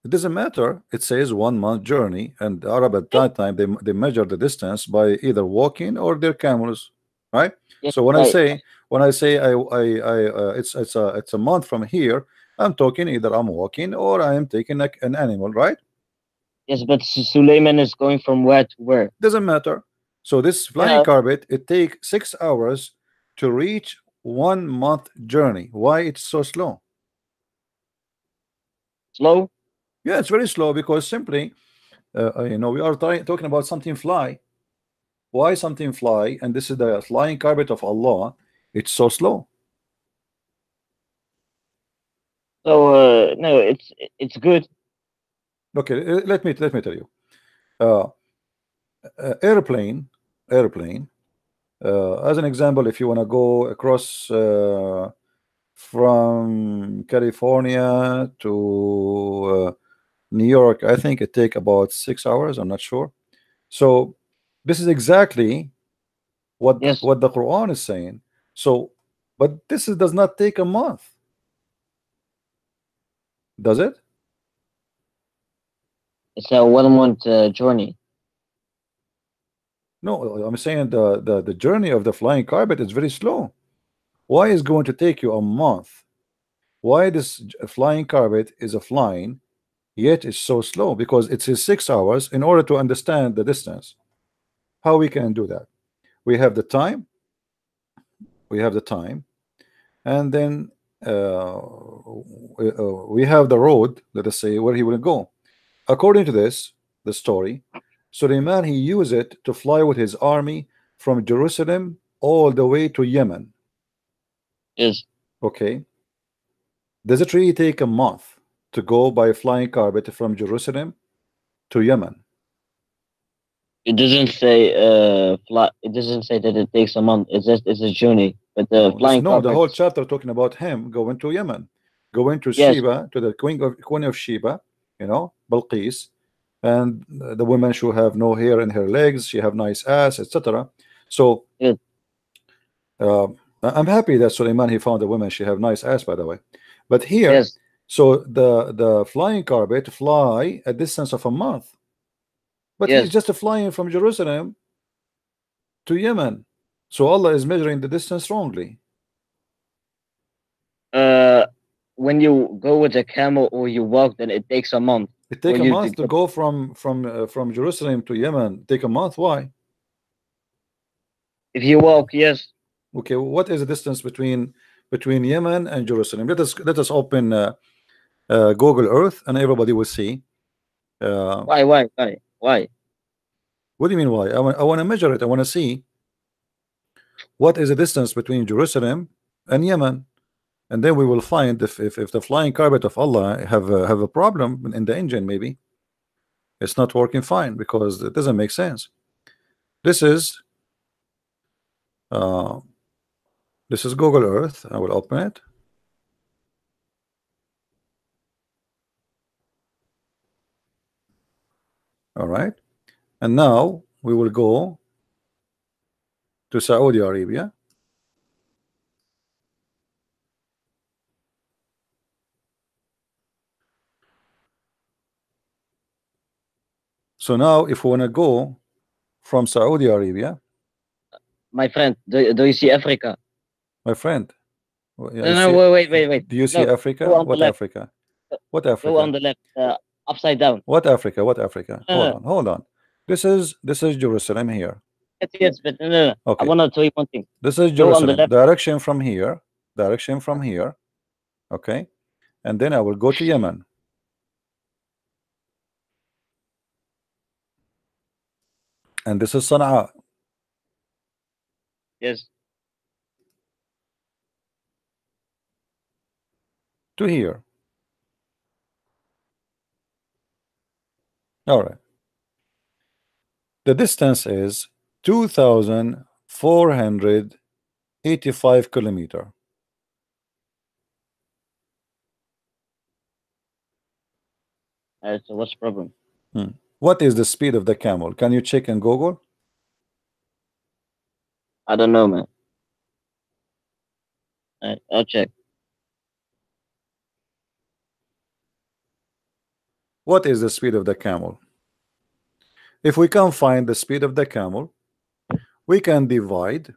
It doesn't matter. It says 1 month journey, and the Arab at Yes. that time they measure the distance by either walking or their camels, right? Yes. So Right. when I say it's a month from here, I'm talking either I'm walking or I am taking like an animal, right? Yes, but Suleiman is going from where to where? Doesn't matter. So this flying Yeah. carpet it takes 6 hours to reach 1 month journey. Why it's so slow? Slow. Yeah, it's very slow because simply you know, we are talking about something fly. Why something fly? And this is the flying carpet of Allah. It's so slow. So no, it's good. Okay, let me tell you. Uh, airplane, airplane. As an example, if you want to go across from California to New York, I think it take about 6 hours. I'm not sure. So this is exactly Yes. what the Quran is saying. So, but this does not take a month, does it? It's a 1 month journey. No, I'm saying the journey of the flying carpet is very slow. Why is going to take you a month? Why this flying carpet is a flying, yet it's so slow? Because it is 6 hours in order to understand the distance. How we can do that? We have the time. We have the time, and then we have the road. Let us say where he will go. According to this, the story, Suleiman he used it to fly with his army from Jerusalem all the way to Yemen. Yes. Okay. Does it really take a month to go by flying carpet from Jerusalem to Yemen? It doesn't say fly. It doesn't say that it takes a month. It's just it's a journey. But the No, flying no, the carpet. whole chapter talking about him going to Yemen, going to Yes. Sheba, to the queen of Sheba, you know, Balqis, and the women should have no hair in her legs, she have nice ass, etc. So Yes. uh, I'm happy that Suleiman he found a woman she have nice ass, by the way. But here, Yes. so the flying carpet fly a distance of a month, but he's Yes. just flying from Jerusalem to Yemen. So Allah is measuring the distance wrongly. Uh, when you go with a camel or you walk, then it takes a month It for take a you to month to get. go from Jerusalem to Yemen. Take a month. Why? If you walk, yes. Okay, what is the distance between Yemen and Jerusalem? Let us open Google Earth, and everybody will see. Uh, Why? Why? Why? Why? what do you mean why? I want to measure it. I want to see what is the distance between Jerusalem and Yemen, and then we will find if the flying carpet of Allah have a problem in the engine. Maybe it's not working fine because it doesn't make sense. This is uh, this is Google Earth. I will open it. All right, and now we will go to Saudi Arabia. So now if we want to go from Saudi Arabia, My friend, do you see Africa? my friend, I No, no, see. wait. Do you see No, go Africa? on the What left. Africa? What Go on Africa? the left. Upside down. What Africa? What Africa? No, no, Hold on. This is Jerusalem here. yes, but no. I Okay, want to tell you one thing. this is Go on the Jerusalem. left. Direction from here. Direction from here. Okay, and then I will go to Yemen, and this is Sana'a Yes. to here. All right. The distance is 2,485 kilometer. So what's the problem? What is the speed of the camel? Can you check in Google? I don't know, man. I'll check. What is the speed of the camel? If we can find the speed of the camel, we can divide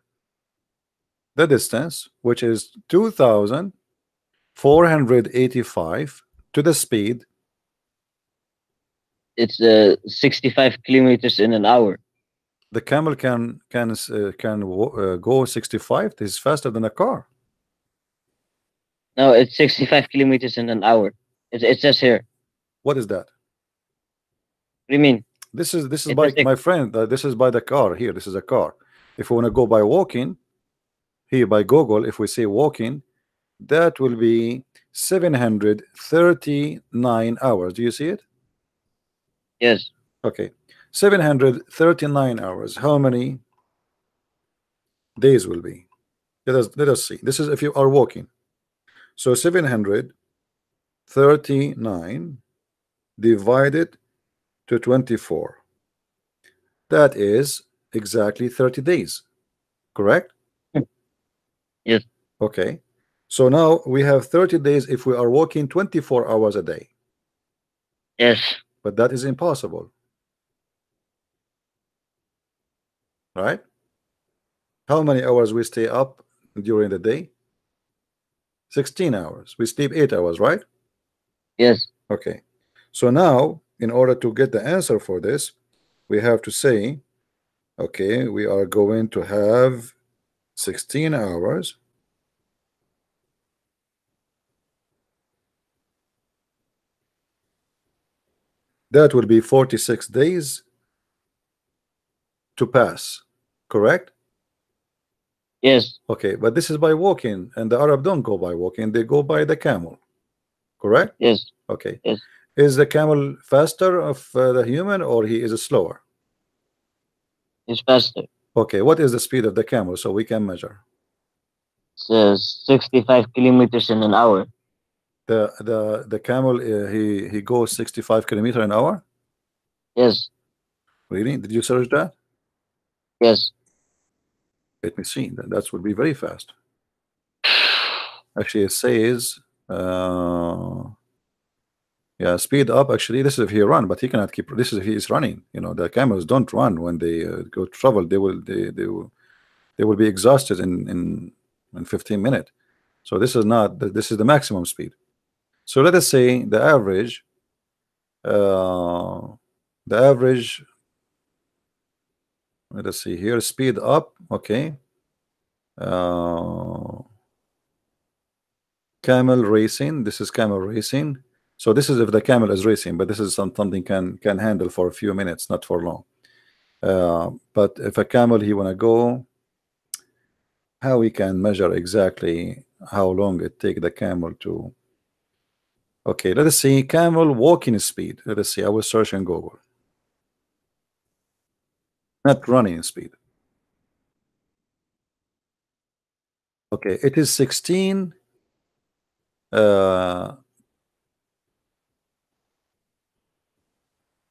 the distance, which is 2,485, to the speed. It's 65 kilometers in an hour. The camel can go 65. This is faster than a car. No, it's 65 kilometers in an hour. It says here. What is that? What do you mean? This is It by says my friend. This is by the car here. This is a car. If we want to go by walking, here by Google, if we say walking, that will be 739 hours. Do you see it? yes. Okay, 739 hours. How many days will be. Let us see. This is if you are walking. So 739 divided to 24. That is exactly 30 days. Correct? Yes. Okay. So now we have 30 days if we are walking 24 hours a day. Yes. But that is impossible. Right? How many hours we stay up during the day? 16 hours. We sleep 8 hours, right? Yes. Okay. So now, in order to get the answer for this, we have to say, okay, we are going to have 16 hours. That will be 46 days to pass. Correct? Yes. Okay, but this is by walking, and the Arab don't go by walking, they go by the camel. Correct? Yes. Okay. Yes. Is the camel faster of the human, or he is slower? It's faster. Okay, what is the speed of the camel so we can measure? It's 65 kilometers in an hour. The camel he goes 65 kilometer an hour? Yes. Really? Did you search that? Yes. Let me see. That would be very fast. Actually, it says yeah, speed up. Actually, this is if he run, but he cannot keep. This is if he is running. You know, the camels don't run when they go travel. They will be exhausted in 15 minutes. So this is not. This is the maximum speed. So let us say the average. The average. Let us see here. Speed up. Okay. Camel racing. This is camel racing. So this is if the camel is racing, but this is something can handle for a few minutes, not for long. But if a camel he wanna go, how we can measure exactly how long it take the camel to. Okay, let us see camel walking speed. Let us see. I will search in Google. Not running speed. Okay, it is 16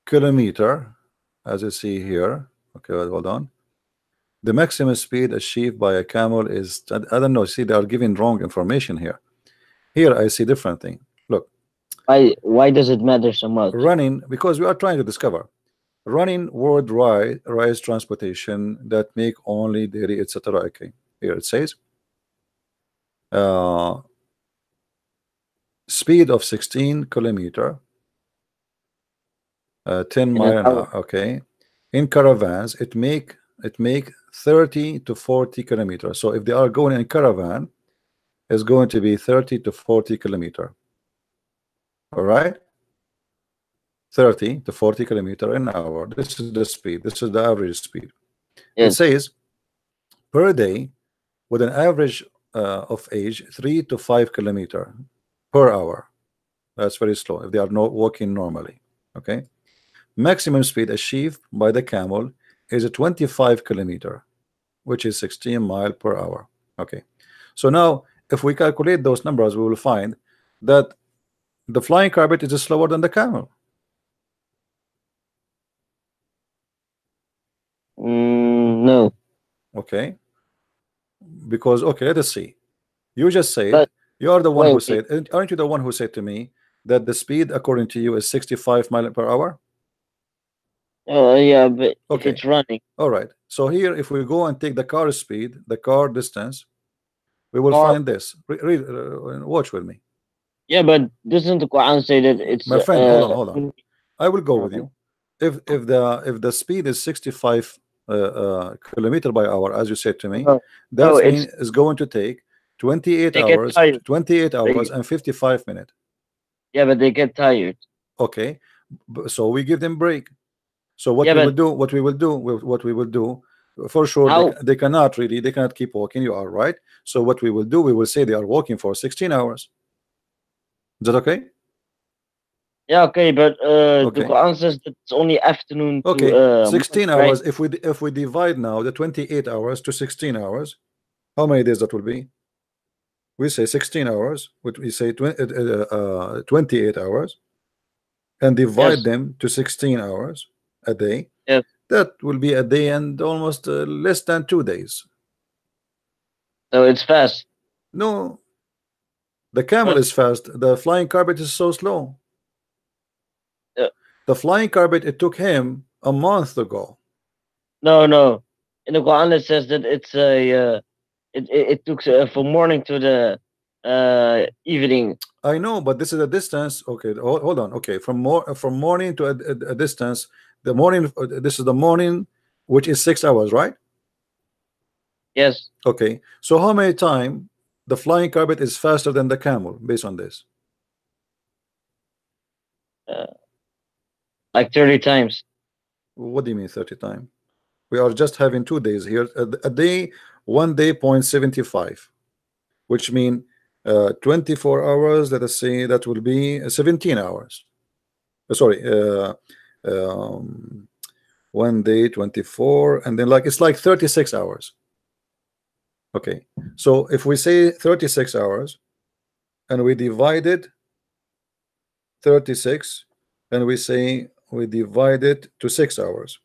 kilometer, as you see here. Okay, hold on. The maximum speed achieved by a camel is, I don't know. See, they are giving wrong information here. Here I see different thing. Look, Why does it matter so much? running, because we are trying to discover running worldwide rise transportation that make only dairy, etc. Okay, here it says speed of 16 kilometer, 10 In an mile an hour. hour. Okay, in caravans it make 30 to 40 kilometers. So if they are going in caravan, it's going to be 30 to 40 kilometer. All right, 30 to 40 kilometer an hour. This is the speed. This is the average speed. It Yes. says per day with an average of age 3 to 5 kilometer per hour. That's very slow if they are not walking normally. Okay, maximum speed achieved by the camel is a 25 kilometer, which is 16 mile per hour. Okay, so now if we calculate those numbers, we will find that the flying carpet is slower than the camel. No. Okay, because okay, let us see. You just said But you are the one who wait. said, aren't you the one who said to me that the speed according to you is 65 mile per hour? Oh yeah, but if Okay, it's running, all right. So here, if we go and take the car speed, the car distance, we will car. find this. Watch with me, Yeah, but doesn't the Quran say that it's my friend. Hold on. I will go with uh, you. If the speed is 65 kilometer by hour, as you said to me, no, no, that means it's going to take 28 they get hours, tired. 28 hours They, and 55 minutes. yeah, but they get tired. Okay, so we give them break. So what Yeah, we will but do, what we will do, for sure how? they cannot really, they cannot keep walking. You are right. So what we will do, we will say they are walking for 16 hours. Is that okay? Yeah, okay, but the Okay. Quran says that it's only afternoon to Okay, morning, 16 right? hours. If we divide now the 28 hours to 16 hours, how many days that will be? We say 16 hours, which we say 28 hours, and divide Yes, them to 16 hours a day. yes. That will be a day and almost less than 2 days. So it's fast. No, the camel What? is fast. The flying carpet is so slow. Uh, The flying carpet, it took him a month to go. no, no. In the Quran it says that it's a it took from morning to the evening. I know, but this is a distance. Okay, hold on. Okay, from morning to a distance. The morning. This is the morning, which is 6 hours, right? Yes, Okay. So how many time the flying carpet is faster than the camel based on this? uh, like 30 times. What do you mean 30 time? We are just having 2 days here. A day, 1 day 0.75, which mean 24 hours. Let us say that will be 17 hours. Sorry, um, 1 day 24, and then like it's like 36 hours. Okay, so if we say 36 hours and we divided 36 and we say we divide it to 6 hours,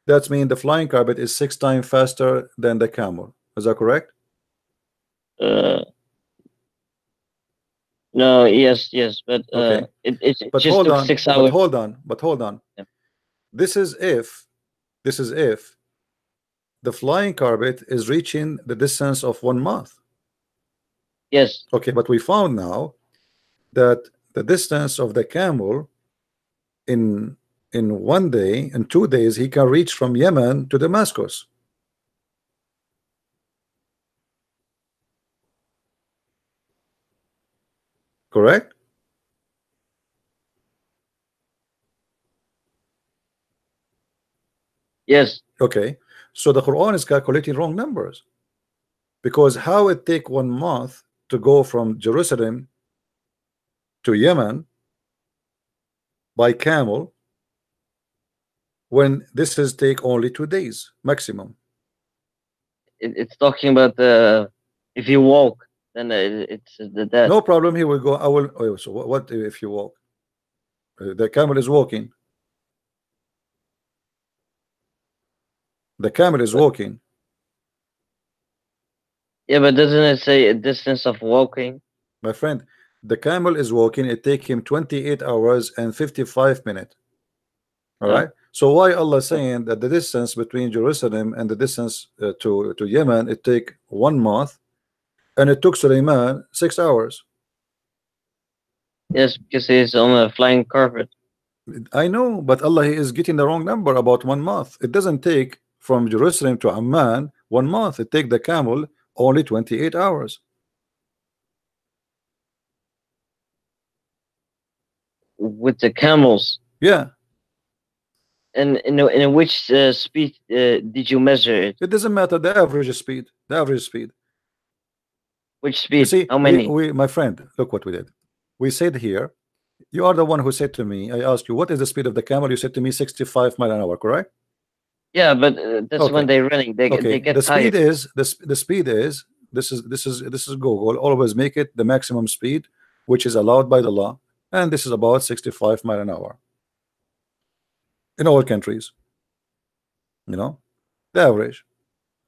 that means the flying carpet is 6 times faster than the camel. Is that correct? Uh, no, yes, yes, but Okay, it but just hold took on, 6 hours. but hold on. Yeah. This is if the flying carpet is reaching the distance of 1 month. Yes, Okay, but we found now that the distance of the camel in 1 day, in 2 days, he can reach from Yemen to Damascus. Correct? yes. Okay. So the Quran is calculating wrong numbers, because how it take 1 month to go from Jerusalem to Yemen by camel when this is take only 2 days maximum. It's talking about the if you walk, then it's that. No problem. He will go. I will. Oh, so what if you walk? The camel is walking. The camel is But walking. yeah, but doesn't it say a distance of walking? My friend, the camel is walking. It take him 28 hours and 55 minutes. All Uh, right. So why Allah saying that the distance between Jerusalem and the distance to Yemen, it take 1 month, and it took Suleiman 6 hours? yes, because it's on a flying carpet. I know, but Allah is getting the wrong number about 1 month. It doesn't take from Jerusalem to Amman 1 month. It take the camel only 28 hours. With the camels. Yeah, And in which speed did you measure it? it doesn't matter the average speed. The average speed. Which You speed? see, How many? my friend, look what we did. We said here, you are the one who said to me, I asked you, what is the speed of the camel? You said to me 65 miles an hour, correct? Yeah, but that's when Okay. they're running. They Okay. The get speed tired. is the speed is this is Google. Always make it the maximum speed which is allowed by the law, and this is about 65 miles an hour in all countries. You know, the average.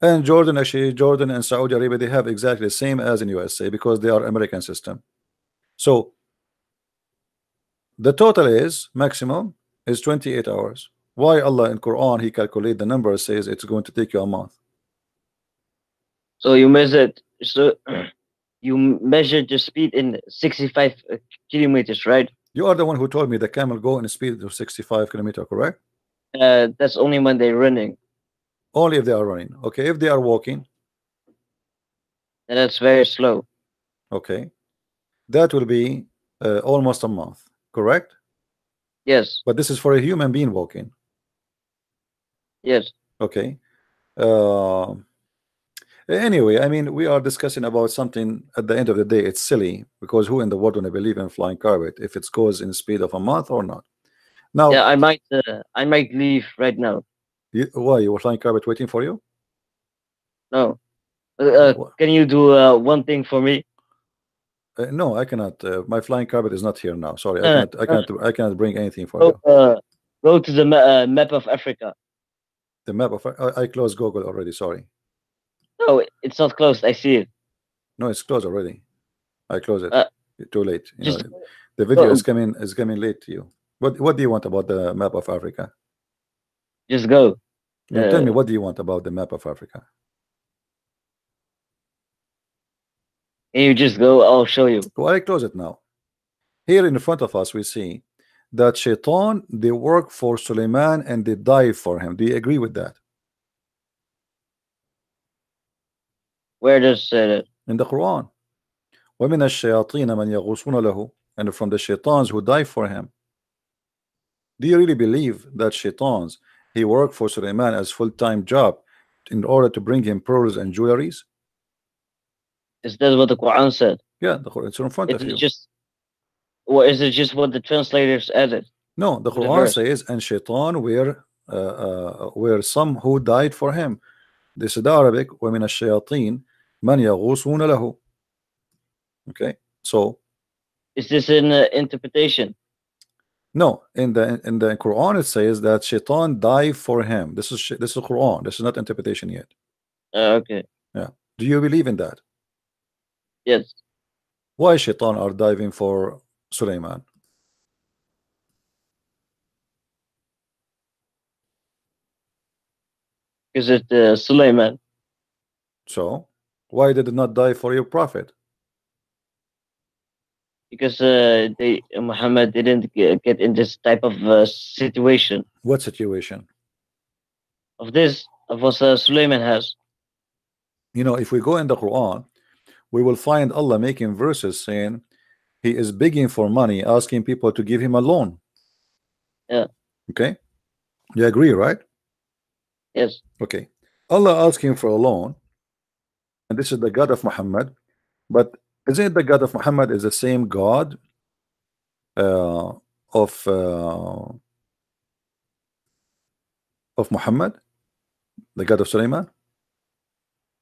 And Jordan, actually, Jordan and Saudi Arabia, they have exactly the same as in USA because they are American system. So the total is maximum is 28 hours. Why Allah in Quran he calculate the number, says it's going to take you a month? So you measured. So you measured the speed in 65 kilometers, right? You are the one who told me the camel go in a speed of 65 kilometer, correct? That's only when they're running, Only if they are running. Okay, if they are walking, and that's very slow. okay, that will be almost a month, correct? Yes, But this is for a human being walking. yes. Okay. Uh, Anyway, I mean, we are discussing about something. At the end of the day, it's silly, because who in the world gonna believe in flying carpet if it goes in speed of a month or not? Yeah, Now, I might leave right now. why you were flying carpet waiting for you? No. Wha- Can you do one thing for me? no, I cannot. My flying carpet is not here now. Sorry, I No, cannot. I no, cannot. I cannot bring anything for go, you. go to the map of Africa. The map of I closed Google already. Sorry. No, it's not closed. I see it. No, it's closed already. I close it. Uh, Too late. You know, just the video go. is coming late to you. What do you want about the map of Africa? Just go. You know, tell me, Uh, what do you want about the map of Africa? and you just go. I'll show you. Well, I close it now. Here in front of us, we see that Shaitan, they work for Suleiman and they die for him. Do you agree with that? Where does In the Quran. وَمِنَ الشَّيَاطِينَ مَنْ يَغُوصُونَ لَهُ, and from the Shaitans who die for him. Do you really believe that Shaitans, he worked for Suleiman as full-time job in order to bring him pearls and jewelries? is that what the Quran said? Yeah, the Quran, it's in front Is of it you. just, or is it just what the translators added No, the to the Quran verse? says, and Shaitan were some who died for him. This is the Arabic. وَمِنَ الشَّيَاطِينَ مَنْ يَغُوصُونَ لَهُ. Okay, so Is this an interpretation? no, in the Quran it says that Shaitan died for him. This is Quran. This is not interpretation yet. Okay. Yeah. Do you believe in that? Yes. Why Shaitan are diving for Suleiman? Because it's Suleiman. So why did it not die for your prophet? Because Muhammad didn't get in this type of situation What situation? of this of what Suleiman has. You know, if we go in the Quran, we will find Allah making verses saying he is begging for money, asking people to give him a loan. Yeah. Okay, you agree, right? Yes. Okay, Allah asking for a loan, and this is the God of Muhammad. But isn't it the God of Muhammad is the same God uh, of uh, of Muhammad, the God of Suleiman?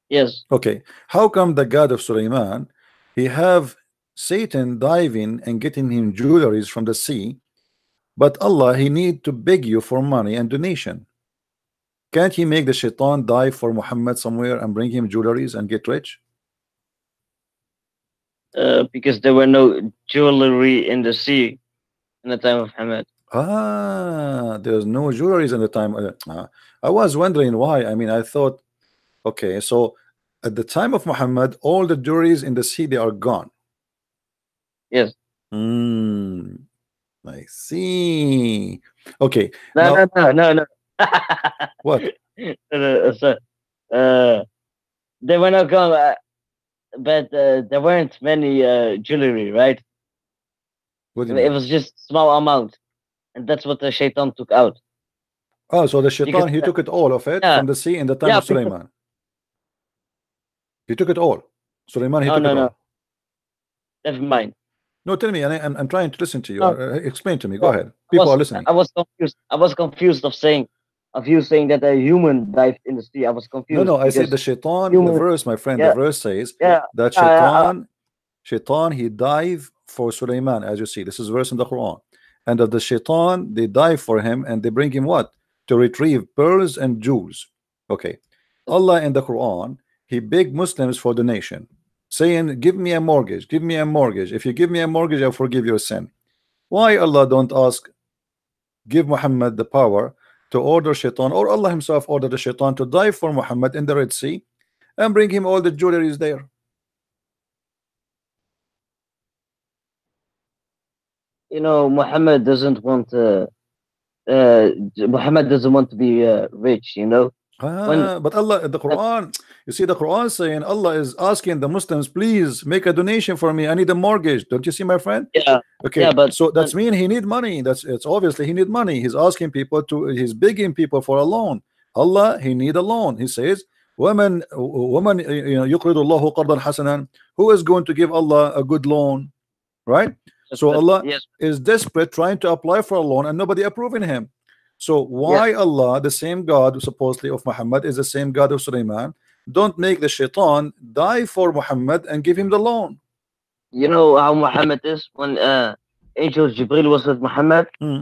Yes. Okay, how come the God of Suleiman he have Satan diving and getting him jewelries from the sea, but Allah he need to beg you for money and donation? Can't he make the Shaitan dive for Muhammad somewhere and bring him jewelries and get rich? Because there were no jewelry in the sea in the time of Muhammad. Ah, there's no jewelries in the time. I was wondering why. I mean, I thought, okay, so at the time of Muhammad, all the jewelries in the sea they are gone. Yes. Hmm, I see. Okay, No, now no, no, no, no. what? So, they were not gone, but there weren't many jewelry, right? What do you It mean? was just small amount, and that's what the Shaitan took out. Oh, so the Because Shaitan he took it all of it yeah, from the sea in the time yeah. of Because Suleiman. He took it all. Suleiman he oh took no, it no, all. never mind. No, tell me, and I'm trying to listen to you. No, Explain to me. Go no. ahead. People are listening. I was confused. I was confused of you saying that a human dived in the sea. I was No, confused no, I said because the Shaitan, the humans. verse, my friend, the Yeah, verse says yeah. that Uh, Shaitan, he dive for Suleiman, as you see. This is verse in the Quran. And of the Shaitan, they dive for him and they bring him what? To retrieve pearls and jewels. Okay. Allah in the Quran, he begged Muslims for donation, saying, give me a mortgage, give me a mortgage. If you give me a mortgage, I'll forgive your sin. Why Allah don't ask, give Muhammad the power to order Shaitan, or Allah himself order the Shaitan to dive for Muhammad in the Red Sea and bring him all the jewelries there? Muhammad doesn't want uh, Muhammad doesn't want to be rich. When But Allah, the Quran, you see, the Quran saying Allah is asking the Muslims, please make a donation for me. I need a mortgage. Don't you see, my friend? yeah, Okay, yeah, but so that's mean he need money. It's obviously he need money. He's asking people to, he's begging people for a loan. Allah, he need a loan. He says, woman, يقرض الله قرضا حسنا. Who is going to give Allah a good loan, right? Yes, So but Allah yes, is desperate trying to apply for a loan and nobody approving him. So yes. why Allah, the same God supposedly of Muhammad, is the same God of Sulaiman, don't make the shaitan die for Muhammad and give him the loan? You know how Muhammad is when angel Jibril was with Muhammad, Hmm.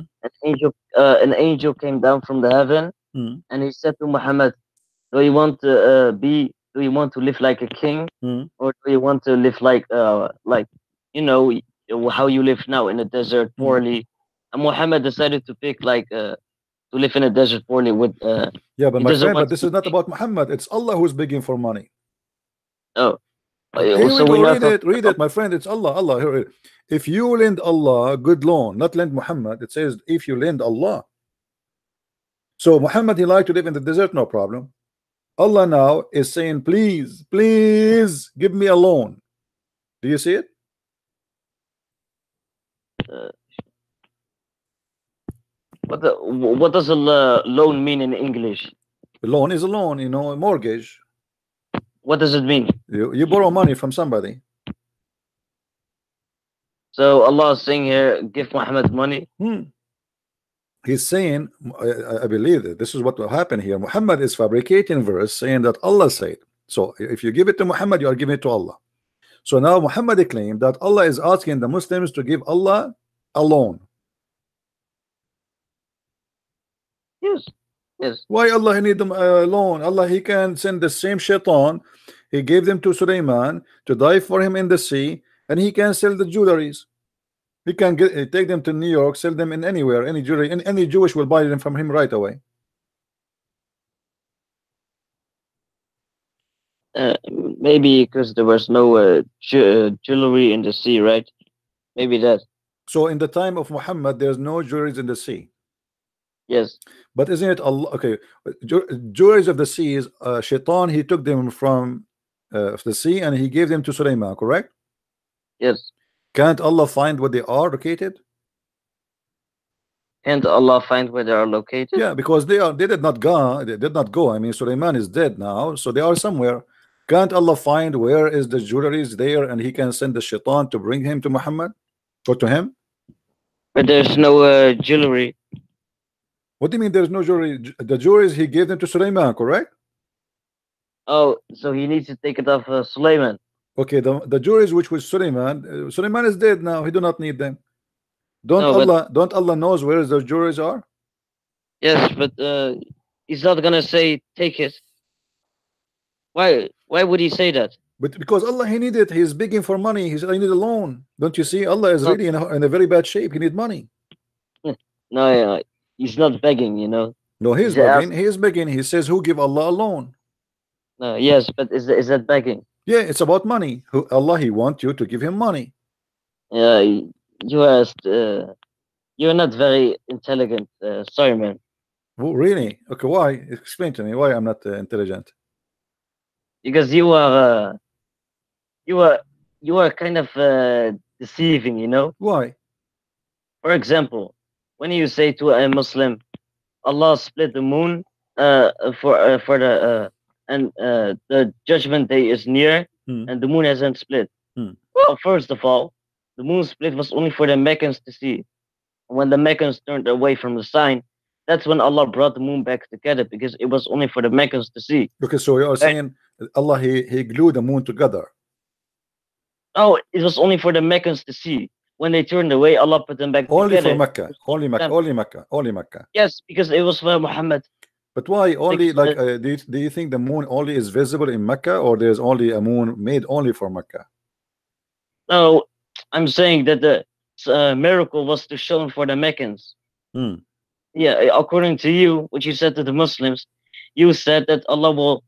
an angel came down from the heaven, Hmm. and he said to Muhammad, do you want to live like a king, Hmm. or do you want to live like you know how you live now in the desert Hmm. poorly?" And Muhammad decided to pick to live in a desert poorly with Yeah, but he my doesn't friend, want but to this be is not king. about Muhammad. It's Allah who's begging for money. Oh, Here we so go. we're not Read talking it. Read about it, my friend. It's Allah. Allah. Here. If you lend Allah a good loan, not lend Muhammad. It says if you lend Allah. So Muhammad, he liked to live in the desert, no problem. Allah now is saying, please, please give me a loan. Do you see it? uh, what does a loan mean in English? A loan is a loan, a mortgage. What does it mean? You borrow money from somebody. So Allah is saying here, give Muhammad money. He's saying, I believe that this is what will happen here. Muhammad is fabricating verse saying that Allah said. So if you give it to Muhammad, you are giving it to Allah. So now Muhammad claimed that Allah is asking the Muslims to give Allah a loan. Yes, yes. Why Allah need them a loan? Allah, he can send the same shaitan. He gave them to Sulaiman to die for him in the sea, and he can sell the jewelries. He can take them to New York, sell them in anywhere, any jewelry, and any Jewish will buy them from him right away. Maybe because there was no jewelry in the sea, right? Maybe that. So in the time of Muhammad, there's no jewelries in the sea. Yes. But isn't it Allah? Okay, jewelries of the sea is shaitan. He took them from the sea and he gave them to Sulaiman, correct? Yes. Can't Allah find where they are located? Can't Allah find where they are located? Yeah, because they did not go. They did not go. I mean, Sulaiman is dead now, so they are somewhere. Can't Allah find where is the jewelries there, and He can send the shaitan to bring him to Muhammad or to him? But there's no jewelry. What do you mean? There's no jewelry. The jewelries He gave them to Sulaiman, correct? Oh, so he needs to take it off Sulaiman. Okay, the jewelries which was Sulaiman. Sulaiman is dead now. He do not need them. Don't No, but Don't Allah knows where those jewelries are? yes, but he's not gonna say take it. Why? Why would he say that? But because Allah, He needed, He's begging for money. He said, I need a loan. Don't you see? Allah is No, really in a very bad shape. He need money. no, yeah, he's not begging. No, He's He's begging. asking. He is begging. He says, who give Allah a loan? No, yes, but is that begging? Yeah, it's about money. Allah, He want you to give Him money. Yeah, you asked. You're not very intelligent. Sorry, man. Oh, really? Okay, why? Explain to me why I'm not intelligent. Because you are kind of deceiving. Why? For example, when you say to a Muslim, Allah split the moon for the and the judgment day is near and the moon hasn't split. Well, first of all, the moon split was only for the Meccans to see. When the Meccans turned away from the sign, that's when Allah brought the moon back together, because it was only for the Meccans to see. Okay, so you are Right? saying Allah, He glued the moon together. Oh, it was only for the Meccans to see. When they turned away, Allah put them back Only together. for Mecca. Only Mecca. Only Mecca. Only Mecca. Yes, because it was for Muhammad. But why only, Because, like, do you think the moon only is visible in Mecca, or there's only a moon made only for Mecca? no, I'm saying that the miracle was to show for the Meccans. Yeah, according to you, what you said to the Muslims, you said that Allah will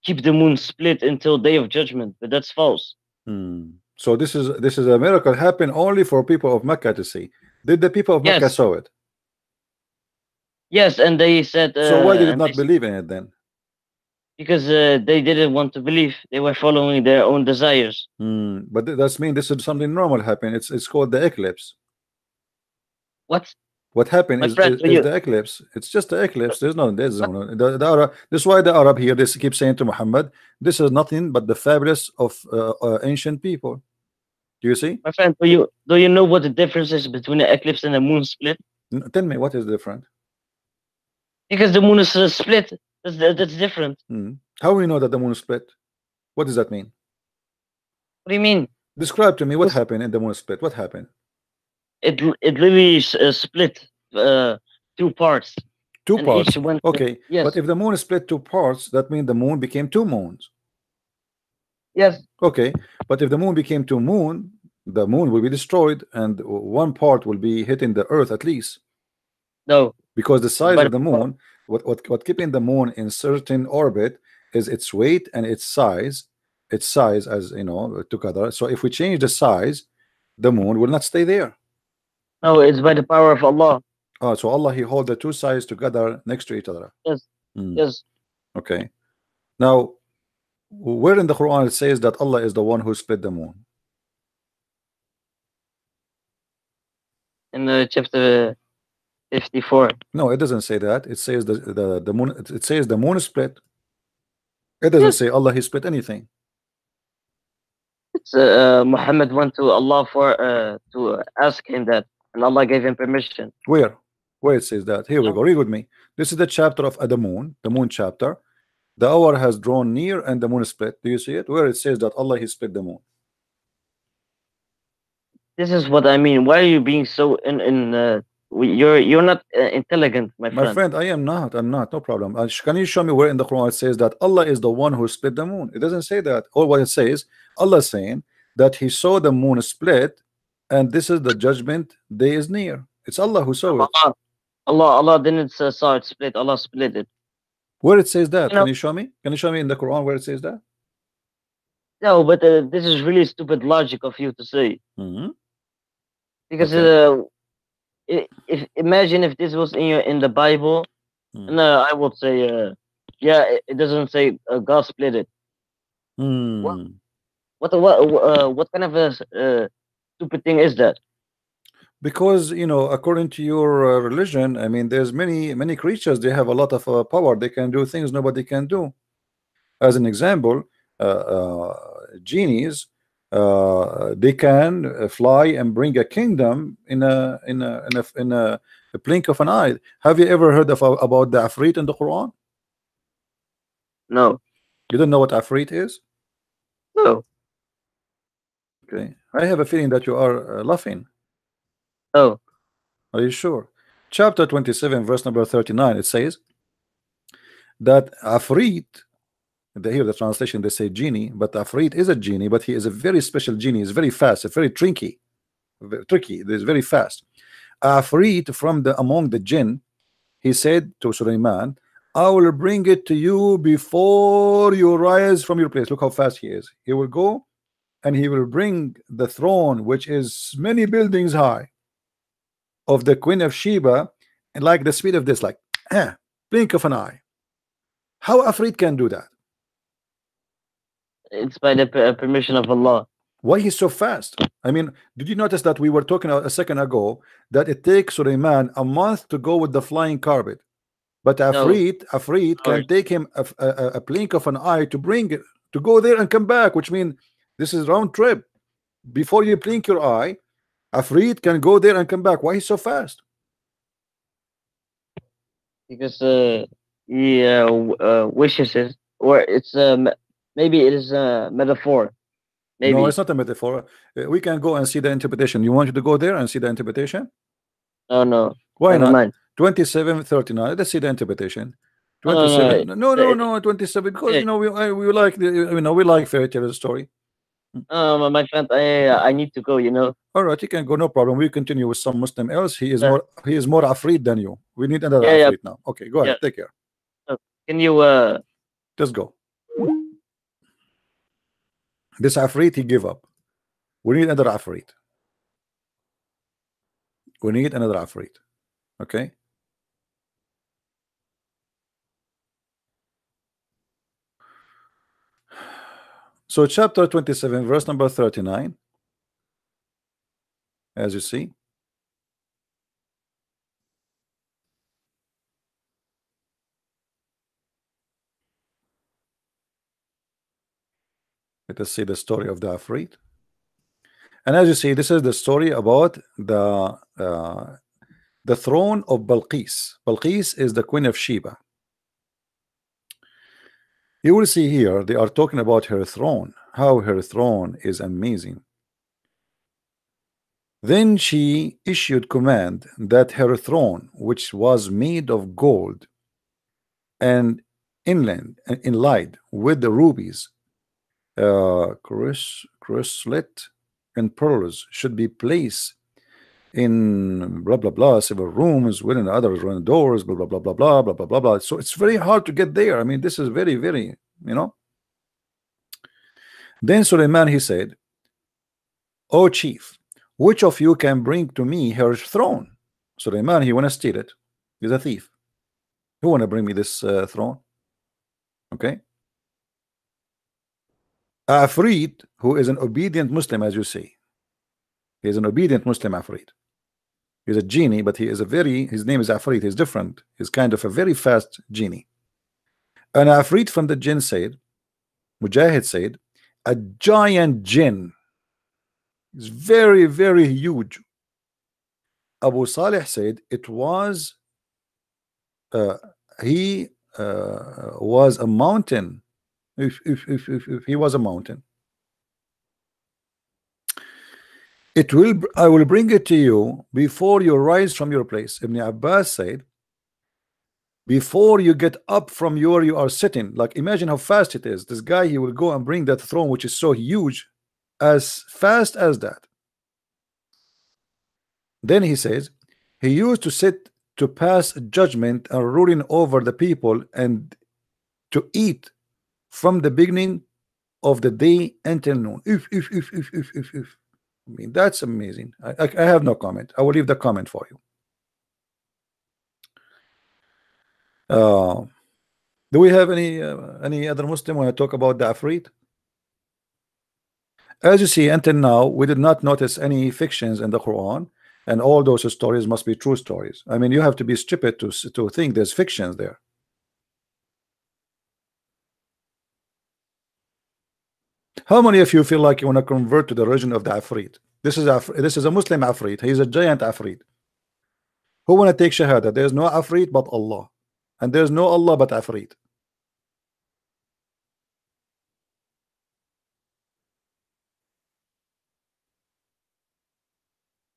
keep the moon split until Day of Judgment, but that's false. So this is a miracle happen only for people of Mecca to see. Did the people of Mecca Yes. saw it? Yes, and they said. So why did it and not they- believe in it then? Because they didn't want to believe. They were following their own desires. But that's mean this is something normal happen. It's called the eclipse. What? What happened My friend, do is you? the eclipse. It's just the eclipse. There's no the Arab. This is why the Arab here, they keep saying to Muhammad, this is nothing but the fabulous of ancient people. Do you see? My friend, do you know what the difference is between an eclipse and a moon split? Tell me what is different. Because the moon is split. That's different. How we know that the moon split? What does that mean? What do you mean? Describe to me what Because happened in the moon split. What happened? it literally split two parts, Two and each parts. went. Okay, but Yes, if the moon split two parts, that means the moon became two moons. yes. Okay, but if the moon became two moon, the moon will be destroyed, and one part will be hitting the Earth at least, No, because the it's size by of the the power. moon, what keeping the moon in certain orbit is its weight and its size as you know together. So if we change the size, the moon will not stay there. No, it's by the power of Allah. So Allah He hold the two sides together next to each other. Yes, Mm, yes. okay. Now, where in the Quran it says that Allah is the one who split the moon? In chapter 54. No, it doesn't say that. It says the moon. It says the moon split. It doesn't Yes, say Allah He split anything. it's Muhammad went to Allah for to ask him that, and Allah gave him permission. Where? Where it says that? Here we No, go. Read with me. This is the chapter of the moon chapter. The hour has drawn near and the moon split. Do you see it? Where it says that Allah He split the moon. this is what I mean. Why are you being so in? You're not intelligent, my My friend. friend, I am not. I'm not. No problem. Can you show me where in the Quran it says that Allah is the one who split the moon? It doesn't say that. All what it says, Allah is saying that He saw the moon split, and this is the judgment day is near. It's Allah who saw it. Allah didn't saw it split. Allah split it. Where it says that? You know, Can you show me? Can you show me in the Quran where it says that? no, but this is really stupid logic of you to say, Mhm. because Okay. if imagine if this was in the Bible, Mm. and I would say, yeah, it doesn't say God split it. What Hmm. what kind of a stupid thing is that? Because you know, according to your religion, I mean, there's many creatures. They have a lot of power. They can do things nobody can do. As an example, genies, they can fly and bring a kingdom in a blink of an eye. Have you ever heard of about the Afrit in the Quran? No, You don't know what Afrit is? no, Okay, I have a feeling that you are laughing. no. Are you sure? Chapter 27, verse number 39, it says that Afrit, here the translation they say genie, but Afrit is a genie, but he is a very special genie. He's very fast, very tricky, tricky. He's very fast. Afrit from the among the jinn, he said to Sulaiman, I will bring it to you before you rise from your place. Look how fast he is. He will go and he will bring the throne, which is many buildings high, of the Queen of Sheba, and like the speed of this, like blink of an eye. How Afrit can do that? It's by the permission of Allah. Why he's so fast? I mean, did you notice that we were talking a second ago that it takes Suleiman a month to go with the flying carpet, but No, Afrit hours. can take him a blink of an eye to bring it to go there and come back, which means this is round trip. Before you blink your eye, Afrit can go there and come back. Why he's so fast? Because he wishes it, or it's maybe it is a metaphor. No, Maybe it's not a metaphor. We can go and see the interpretation. You want you to go there and see the interpretation? no, no, Why never not? mind. 27:39. Let's see the interpretation. No, no, no. 27. No, no, no. 27. Because you know we like the we like fairy tale story. My friend, I need to go. You know. All right, you can go. No problem. We continue with some Muslim else. Uh, He is more afraid than you. We need another yeah, yeah, afraid now. Okay, go yeah. ahead. Take care. Can you Just go. This afraid he give up. We need another afraid. We need another afraid. Okay. So chapter 27, verse number 39. As you see, Let us see the story of the Afrit. And as you see, this is the story about the throne of Balqis. Balqis is the queen of Sheba. You will see here they are talking about her throne, how her throne is amazing. Then she issued command that her throne, which was made of gold and inlaid with the rubies, chrysolite and pearls, should be placed in blah blah blah several rooms within the other doors, blah blah blah blah blah blah blah blah blah. So it's very hard to get there. I mean, this is very, very, you know. Then Suleiman, he said, "O chief, which of you can bring to me her throne?" Suleiman, he wanna steal it. He's a thief. Who wanna bring me this throne? Okay. Afrit, who is an obedient Muslim, as you see, he is an obedient Muslim. Afrit. He's a genie, but he is a very, his name is Afrit. He's different. He's kind of a very fast genie. And Afrit from the jinn said, Mujahid said, a giant jinn. It's very, very huge. Abu Salih said it was he was a mountain. If he was a mountain, I will bring it to you before you rise from your place. Ibn Abbas said, before you get up from where you are sitting. Like, imagine how fast it is. This guy, he will go and bring that throne, which is so huge, as fast as that. Then he says, he used to sit to pass judgment and ruling over the people, and to eat from the beginning of the day until noon. If. I mean, that's amazing. I have no comment. I will leave the comment for you. Do we have any other Muslim when I talk about the Afrit? As you see, until now, we did not notice any fictions in the Quran, and all those stories must be true stories. I mean, you have to be stupid to think there's fictions there. How many of you feel like you want to convert to the religion of the Afrit? This is a Muslim Afrit. He's a giant Afrit. Who want to take Shahada? There's no Afrit but Allah, and there's no Allah but Afrit.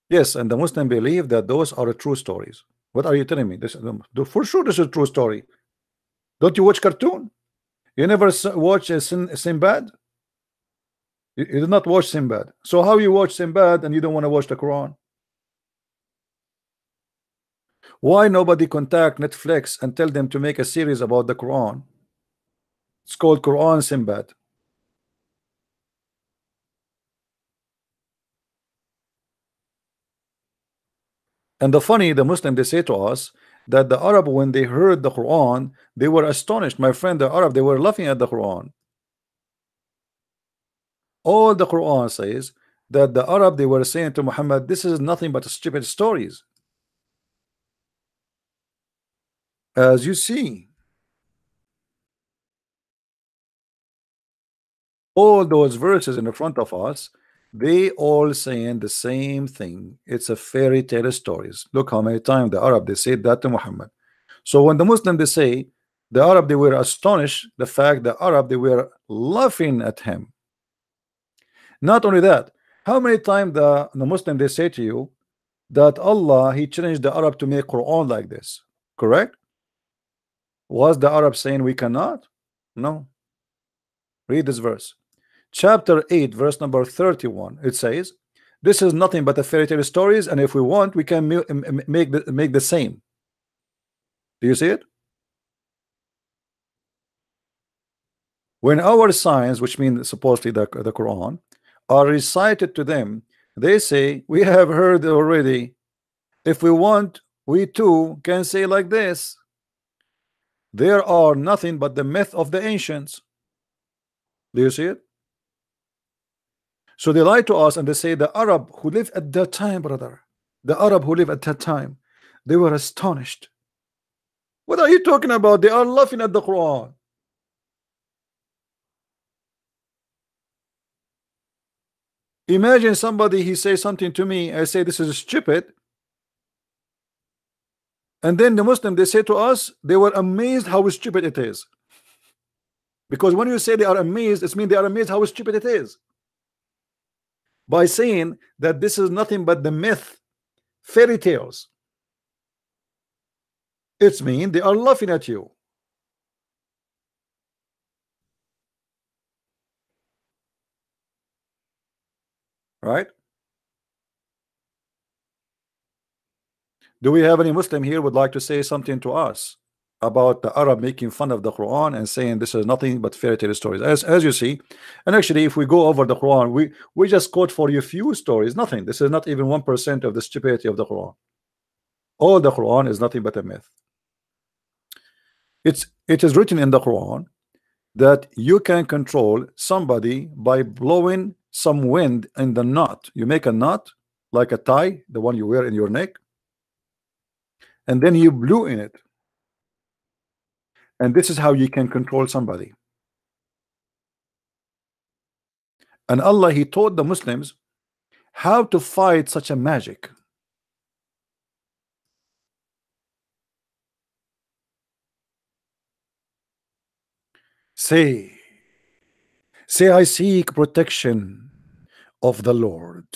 Yes, and the Muslim believe that those are true stories. What are you telling me? This for sure this is a true story. Don't you watch cartoon? You never watch Sinbad? You did not watch Sinbad. So how you watch Sinbad and you don't want to watch the Quran? Why nobody contact Netflix and tell them to make a series about the Quran? It's called Quran Sinbad. And the Muslim, they say to us that the Arab, when they heard the Quran, they were astonished. My friend, the Arab, they were laughing at the Quran. All the Quran says that the Arab, they were saying to Muhammad, this is nothing but stupid stories. As you see, all those verses in the front of us, they all saying the same thing. It's a fairy tale stories. Look how many times the Arab, they said that to Muhammad. So when the Muslim, they say the Arab, they were astonished, the fact the Arab, they were laughing at him. Not only that, how many times the Muslim, they say to you that Allah, he challenged the Arab to make Quran like this, correct? Was the Arab saying we cannot? No. Read this verse. Chapter 8, verse number 31. It says, this is nothing but a fairy tale stories, and if we want, we can make the same. Do you see it? When our signs, which means supposedly the Quran, are recited to them, they say, we have heard already. If we want, we too can say like this. There are nothing but the myth of the ancients. Do you see it? So they lie to us and they say the Arab who lived at that time, brother, the Arab who lived at that time, they were astonished. What are you talking about? They are laughing at the Quran. Imagine somebody, he says something to me, I say this is stupid, and then the Muslim, they say to us they were amazed how stupid it is. Because when you say they are amazed, it means they are amazed how stupid it is. By saying that this is nothing but the myth, fairy tales, it's mean they are laughing at you. Right? Do we have any Muslim here would like to say something to us about the Arab making fun of the Quran and saying this is nothing but fairy tale stories? As you see, and actually, if we go over the Quran, we just quote for you few stories. Nothing. This is not even 1% of the stupidity of the Quran. All the Quran is nothing but a myth. It is written in the Quran that you can control somebody by blowing some wind in the knot. You make a knot like a tie, the one you wear in your neck, and then you blew in it. And this is how you can control somebody. And Allah, He taught the Muslims how to fight such a magic. Say, I seek protection of the Lord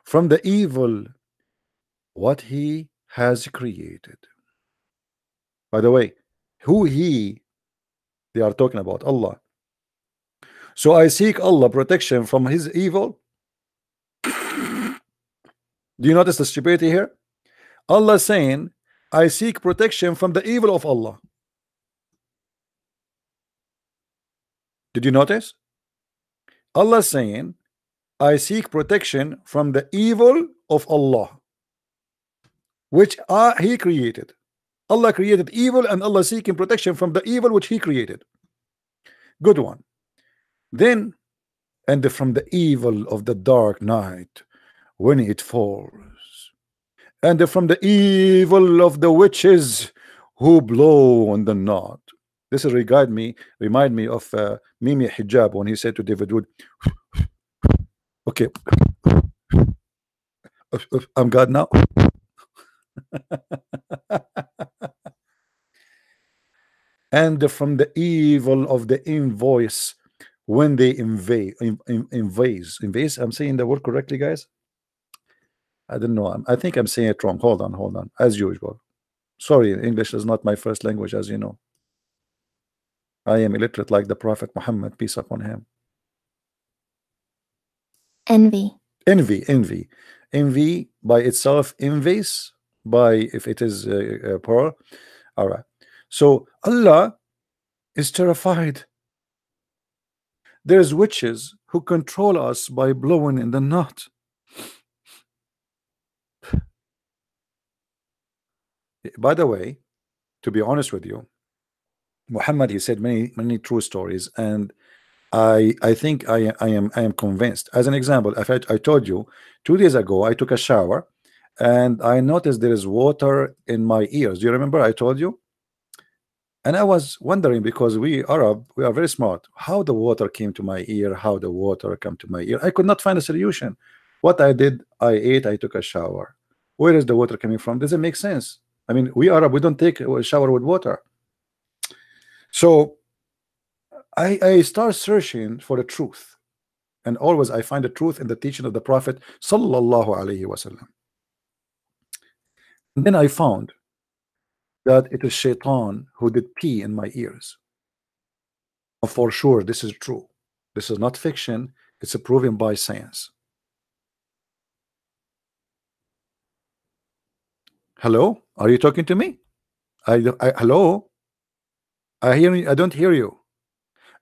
from the evil what He has created. By the way, who He? They are talking about Allah. So I seek Allah protection from His evil. Do you notice the stupidity here? Allah saying, I seek protection from the evil of Allah. Did you notice? Allah saying, I seek protection from the evil of Allah, which He created. Allah created evil, and Allah seeking protection from the evil which He created. Good one. Then, and from the evil of the dark night when it falls, and from the evil of the witches who blow on the knot. This is remind me of Mimi Hijab when he said to David Wood, okay, I'm God now. And from the evil of the invoice when they invade. I'm saying the word correctly, guys? I don't know. I think I'm saying it wrong. Hold on. As usual. Sorry, English is not my first language, as you know. I am illiterate like the Prophet Muhammad, peace upon him. Envy. Envy by itself, envies by if it is plural. All right. So Allah is terrified. There's witches who control us by blowing in the knot. By the way, to be honest with you, Muhammad, he said many true stories, and I think I am convinced. As an example, I told you 2 days ago I took a shower and I noticed there is water in my ears. Do you remember I told you? And I was wondering, because we Arab, we are very smart, how the water came to my ear, how the water come to my ear. I could not find a solution. What I did, I ate, I took a shower. Where is the water coming from? Does it make sense? I mean, we Arab, we don't take a shower with water. So I start searching for the truth, and always I find the truth in the teaching of the Prophet sallallahu alaihi wasallam. And then I found that it is Shaitan who did pee in my ears. For sure, this is true. This is not fiction. It's proven by science. Hello, are you talking to me? Hello, I hear you. I don't hear you.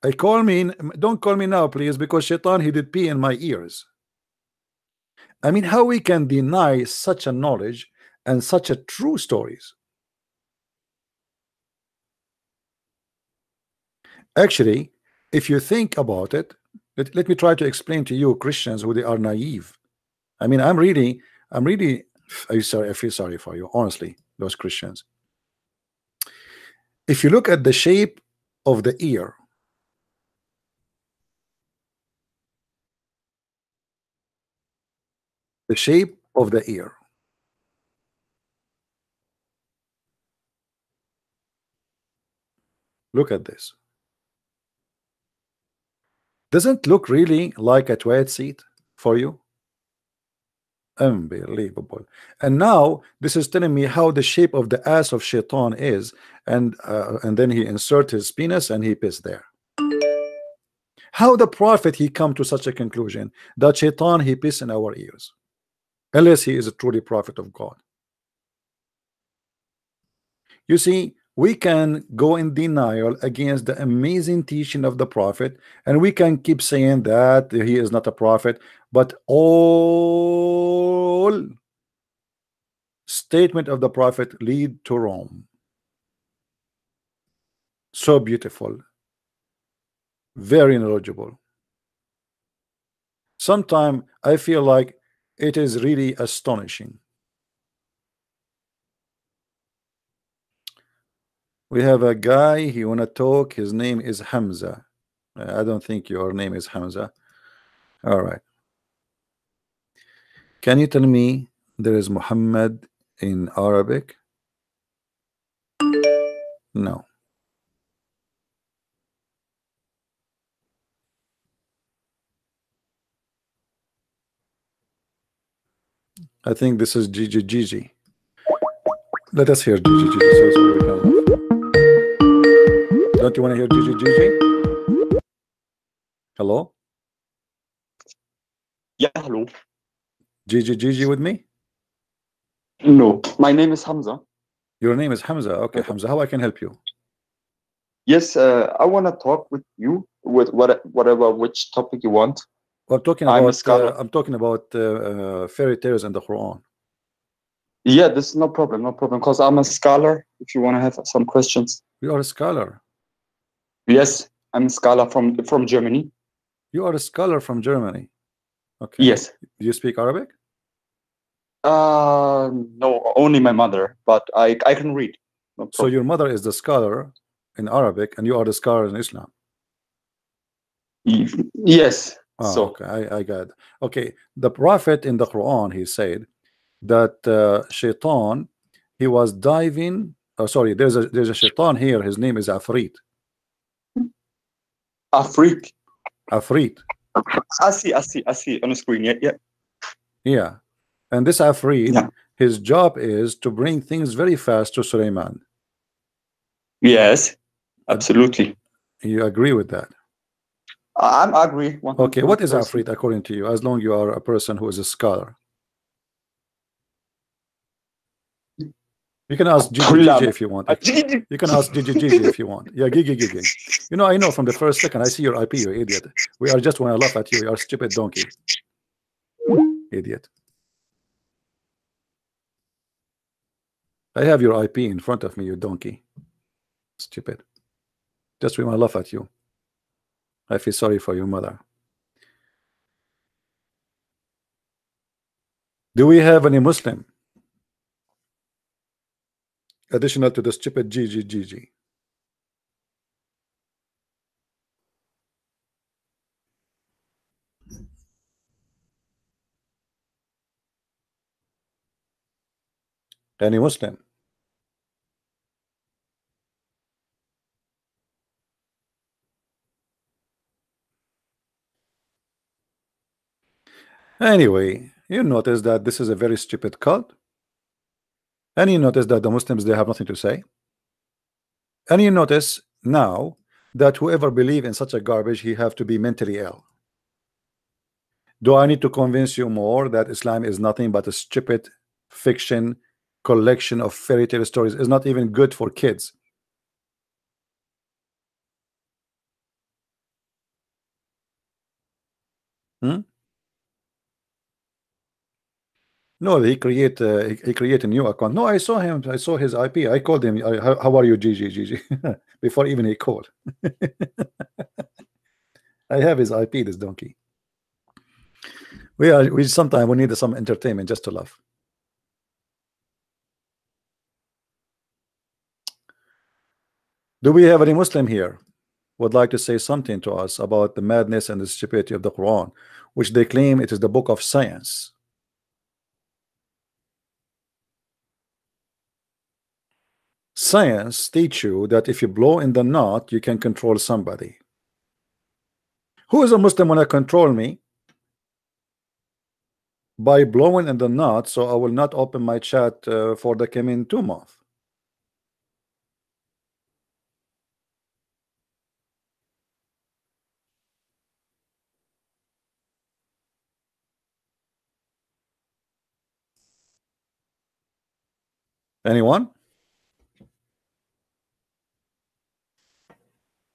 Don't call me now, please, because Shaitan, he did pee in my ears. I mean, how we can deny such a knowledge and such a true stories? Actually, if you think about it, let me try to explain to you Christians who they are naive. I mean, I'm really I feel sorry for you, honestly, those Christians. If you look at the shape of the ear, The shape of the ear. Look at this. Doesn't look really like a toilet seat for you? Unbelievable. And now this is telling me how the shape of the ass of Shaitan is, and then he insert his penis and he piss there. How the prophet he come to such a conclusion that Shaitan he piss in our ears, unless he is a truly prophet of God. You see, we can go in denial against the amazing teaching of the prophet, and we can keep saying that he is not a prophet, but all statement of the prophet lead to Rome. So beautiful, very knowledgeable. Sometimes I feel like it is really astonishing. We have a guy, he wanna talk, his name is Hamza. I don't think your name is Hamza. All right. Can you tell me there is Muhammad in Arabic? No. I think this is Gigi Gigi. Let us hear Gigi Gigi. So we can laugh. Don't you want to hear Gigi Gigi? Hello? Yeah, hello. Gigi Gigi with me? No, my name is Hamza. Your name is Hamza. Okay, Hamza, how I can help you? Yes, I want to talk with you with whatever which topic you want. Well, I'm a scholar. I'm talking about fairy tales and the Quran. Yeah, this is no problem, because I'm a scholar. If you want to have some questions. You are a scholar. Yes, I'm a scholar from Germany. You are a scholar from Germany. Okay. Yes. Do you speak Arabic? No, only my mother, but I can read. No So your mother is the scholar in Arabic, and you are the scholar in Islam. Yes. Oh, so okay, I got it. Okay, the prophet in the Quran, he said that Shaitan, he was diving. Oh, sorry, there's a Shaitan here. His name is Afrit. Afrik. Afrit. I see on the screen. Yeah. Yeah, and this Afrit, Yeah. his job is to bring things very fast to Suleiman. Yes, absolutely. You agree with that? I agree. Okay, what is 100%. Afrit according to you? As long you are a person who is a scholar. You can ask Gigi Gigi if you want. You can ask Gigi Gigi if you want. Yeah, Gigi Gigi. You know, I know from the first second I see your IP, you idiot. We are just want to laugh at you. You are stupid donkey. Idiot. I have your IP in front of me, you donkey. Stupid. Just we want to laugh at you. I feel sorry for your mother. Do we have any Muslim additional to the stupid Gigi? Any Muslim? Anyway, you notice that this is a very stupid cult. And you notice that the Muslims, they have nothing to say. And you notice now that whoever believe in such a garbage, he have to be mentally ill. Do I need to convince you more that Islam is nothing but a stupid fiction collection of fairy tale stories? Is not even good for kids. No, he create a new account. No, I saw him. I saw his IP. I called him. How are you, Gigi? Before even he called. I have his IP. This donkey. We sometimes we need some entertainment just to laugh. Do we have any Muslim here would like to say something to us about the madness and the stupidity of the Quran, which they claim it is the book of science? Science teach you that if you blow in the knot, you can control somebody. Who is a Muslim wanna control me? By blowing in the knot, so I will not open my chat for the coming 2 months. Anyone?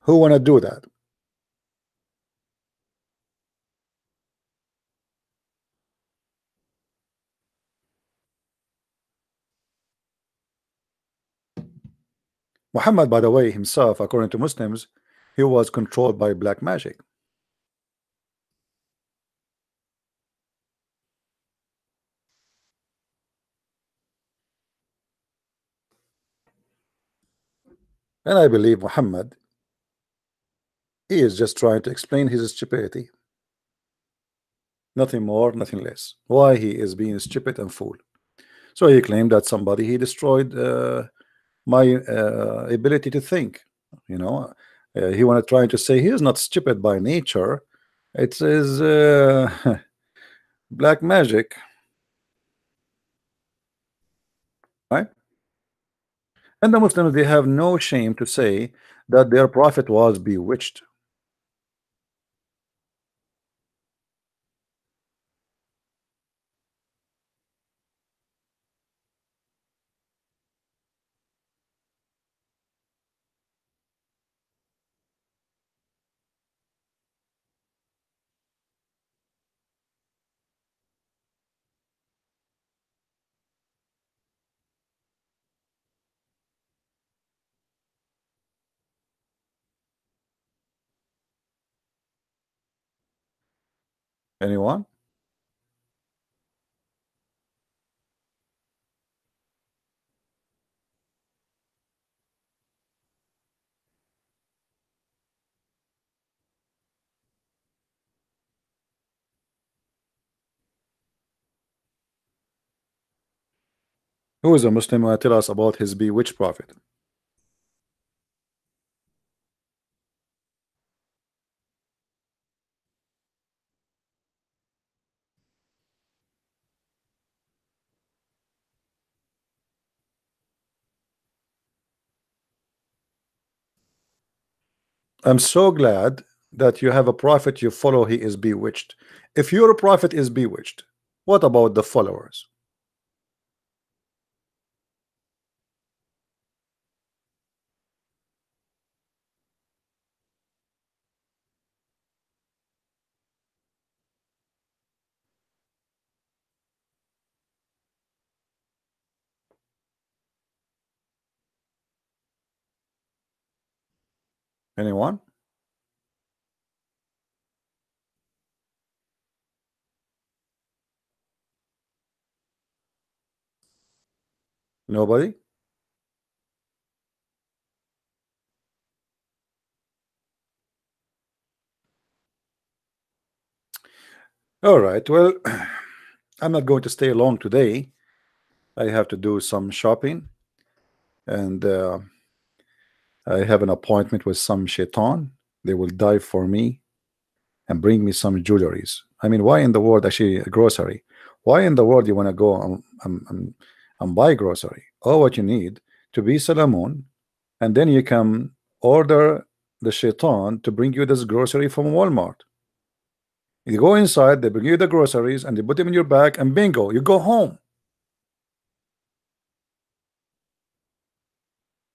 Who wanna do that? Muhammad, by the way, himself, according to Muslims, he was controlled by black magic. And I believe Muhammad, he is just trying to explain his stupidity. Nothing more, nothing less. Why he is being stupid and fool. So he claimed that somebody he destroyed my ability to think. You know, he wanted trying to say he is not stupid by nature. It is black magic, right? And the Muslims, they have no shame to say that their prophet was bewitched. Anyone? Who is a Muslim who tell us about his bewitched prophet? I'm so glad that you have a prophet you follow, he is bewitched. If your prophet is bewitched, what about the followers? Anyone? Nobody? All right, well, I'm not going to stay long today. I have to do some shopping, and I have an appointment with some shaitan. They will die for me and bring me some jewelries. I mean, why in the world, actually, a grocery? Why in the world you want to go and buy grocery? All what you need to be Salamun, and then you can order the shaitan to bring you this grocery from Walmart. You go inside, they bring you the groceries, and they put them in your bag, and bingo, you go home.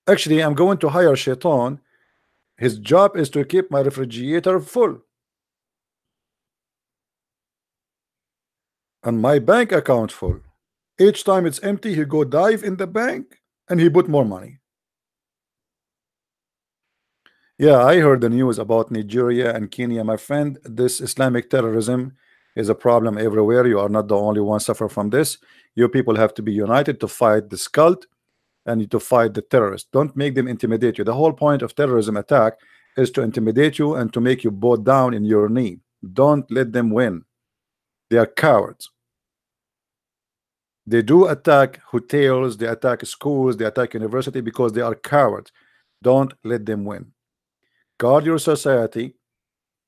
Actually, I'm going to hire shaitan. His job is to keep my refrigerator full and my bank account full. Each time it's empty, he go dive in the bank and he put more money. Yeah, I heard the news about Nigeria and Kenya, my friend. This Islamic terrorism is a problem everywhere. You are not the only one suffer from this. You people have to be united to fight this cult and to fight the terrorists. Don't make them intimidate you. The whole point of terrorism attack is to intimidate you and to make you bow down in your knee. Don't let them win. They are cowards. They do attack hotels, they attack schools, they attack university because they are cowards. Don't let them win. Guard your society.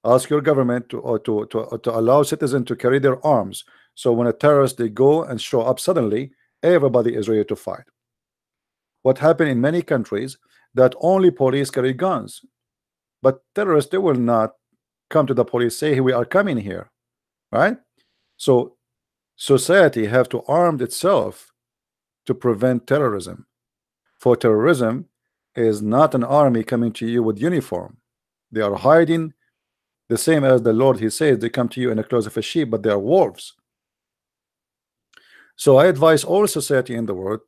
Ask your government to allow citizens to carry their arms. So when a terrorist they go and show up suddenly, everybody is ready to fight. What happened in many countries that only police carry guns, but terrorists they will not come to the police say, hey, we are coming here, right? So society have to arm itself to prevent terrorism. For terrorism is not an army coming to you with uniform. They are hiding, the same as the Lord, he says, they come to you in the clothes of a sheep, but they are wolves. So I advise all society in the world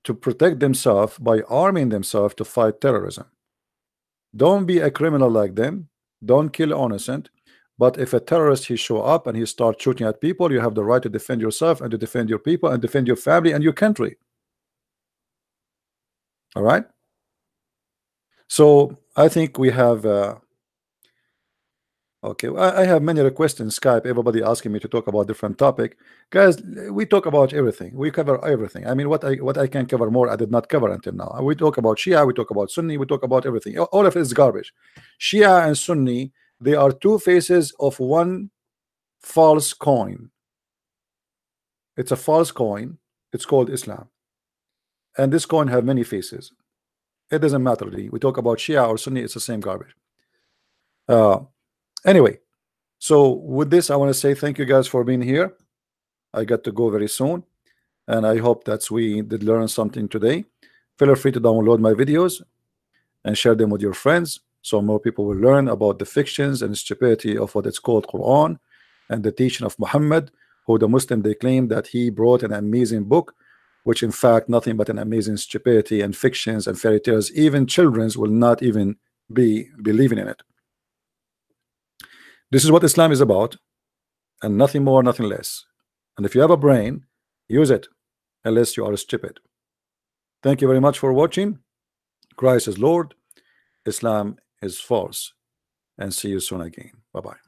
to protect themselves by arming themselves to fight terrorism. Don't be a criminal like them. Don't kill innocent. But if a terrorist he show up and he start shooting at people, you have the right to defend yourself and to defend your people and defend your family and your country. All right. So I think we have okay, I have many requests in Skype, everybody asking me to talk about different topic. Guys, we talk about everything, we cover everything. I mean, what I can cover more I did not cover until now. We talk about Shia, we talk about Sunni, we talk about everything. All of it is garbage. Shia and Sunni, they are two faces of one false coin. It's a false coin. It's called Islam, and this coin have many faces. It doesn't matter really. We talk about Shia or Sunni, it's the same garbage. Anyway, so with this I want to say thank you guys for being here. I got to go very soon, and I hope that we did learn something today. Feel free to download my videos and share them with your friends so more people will learn about the fictions and stupidity of what it's called Quran and the teaching of Muhammad, who the Muslim they claim that he brought an amazing book, which in fact nothing but an amazing stupidity and fictions and fairy tales. Even children will not even be believing in it. This is what Islam is about, and nothing more, nothing less. And if you have a brain, use it, unless you are stupid. Thank you very much for watching. Christ is Lord, Islam is false, and see you soon again. Bye-bye.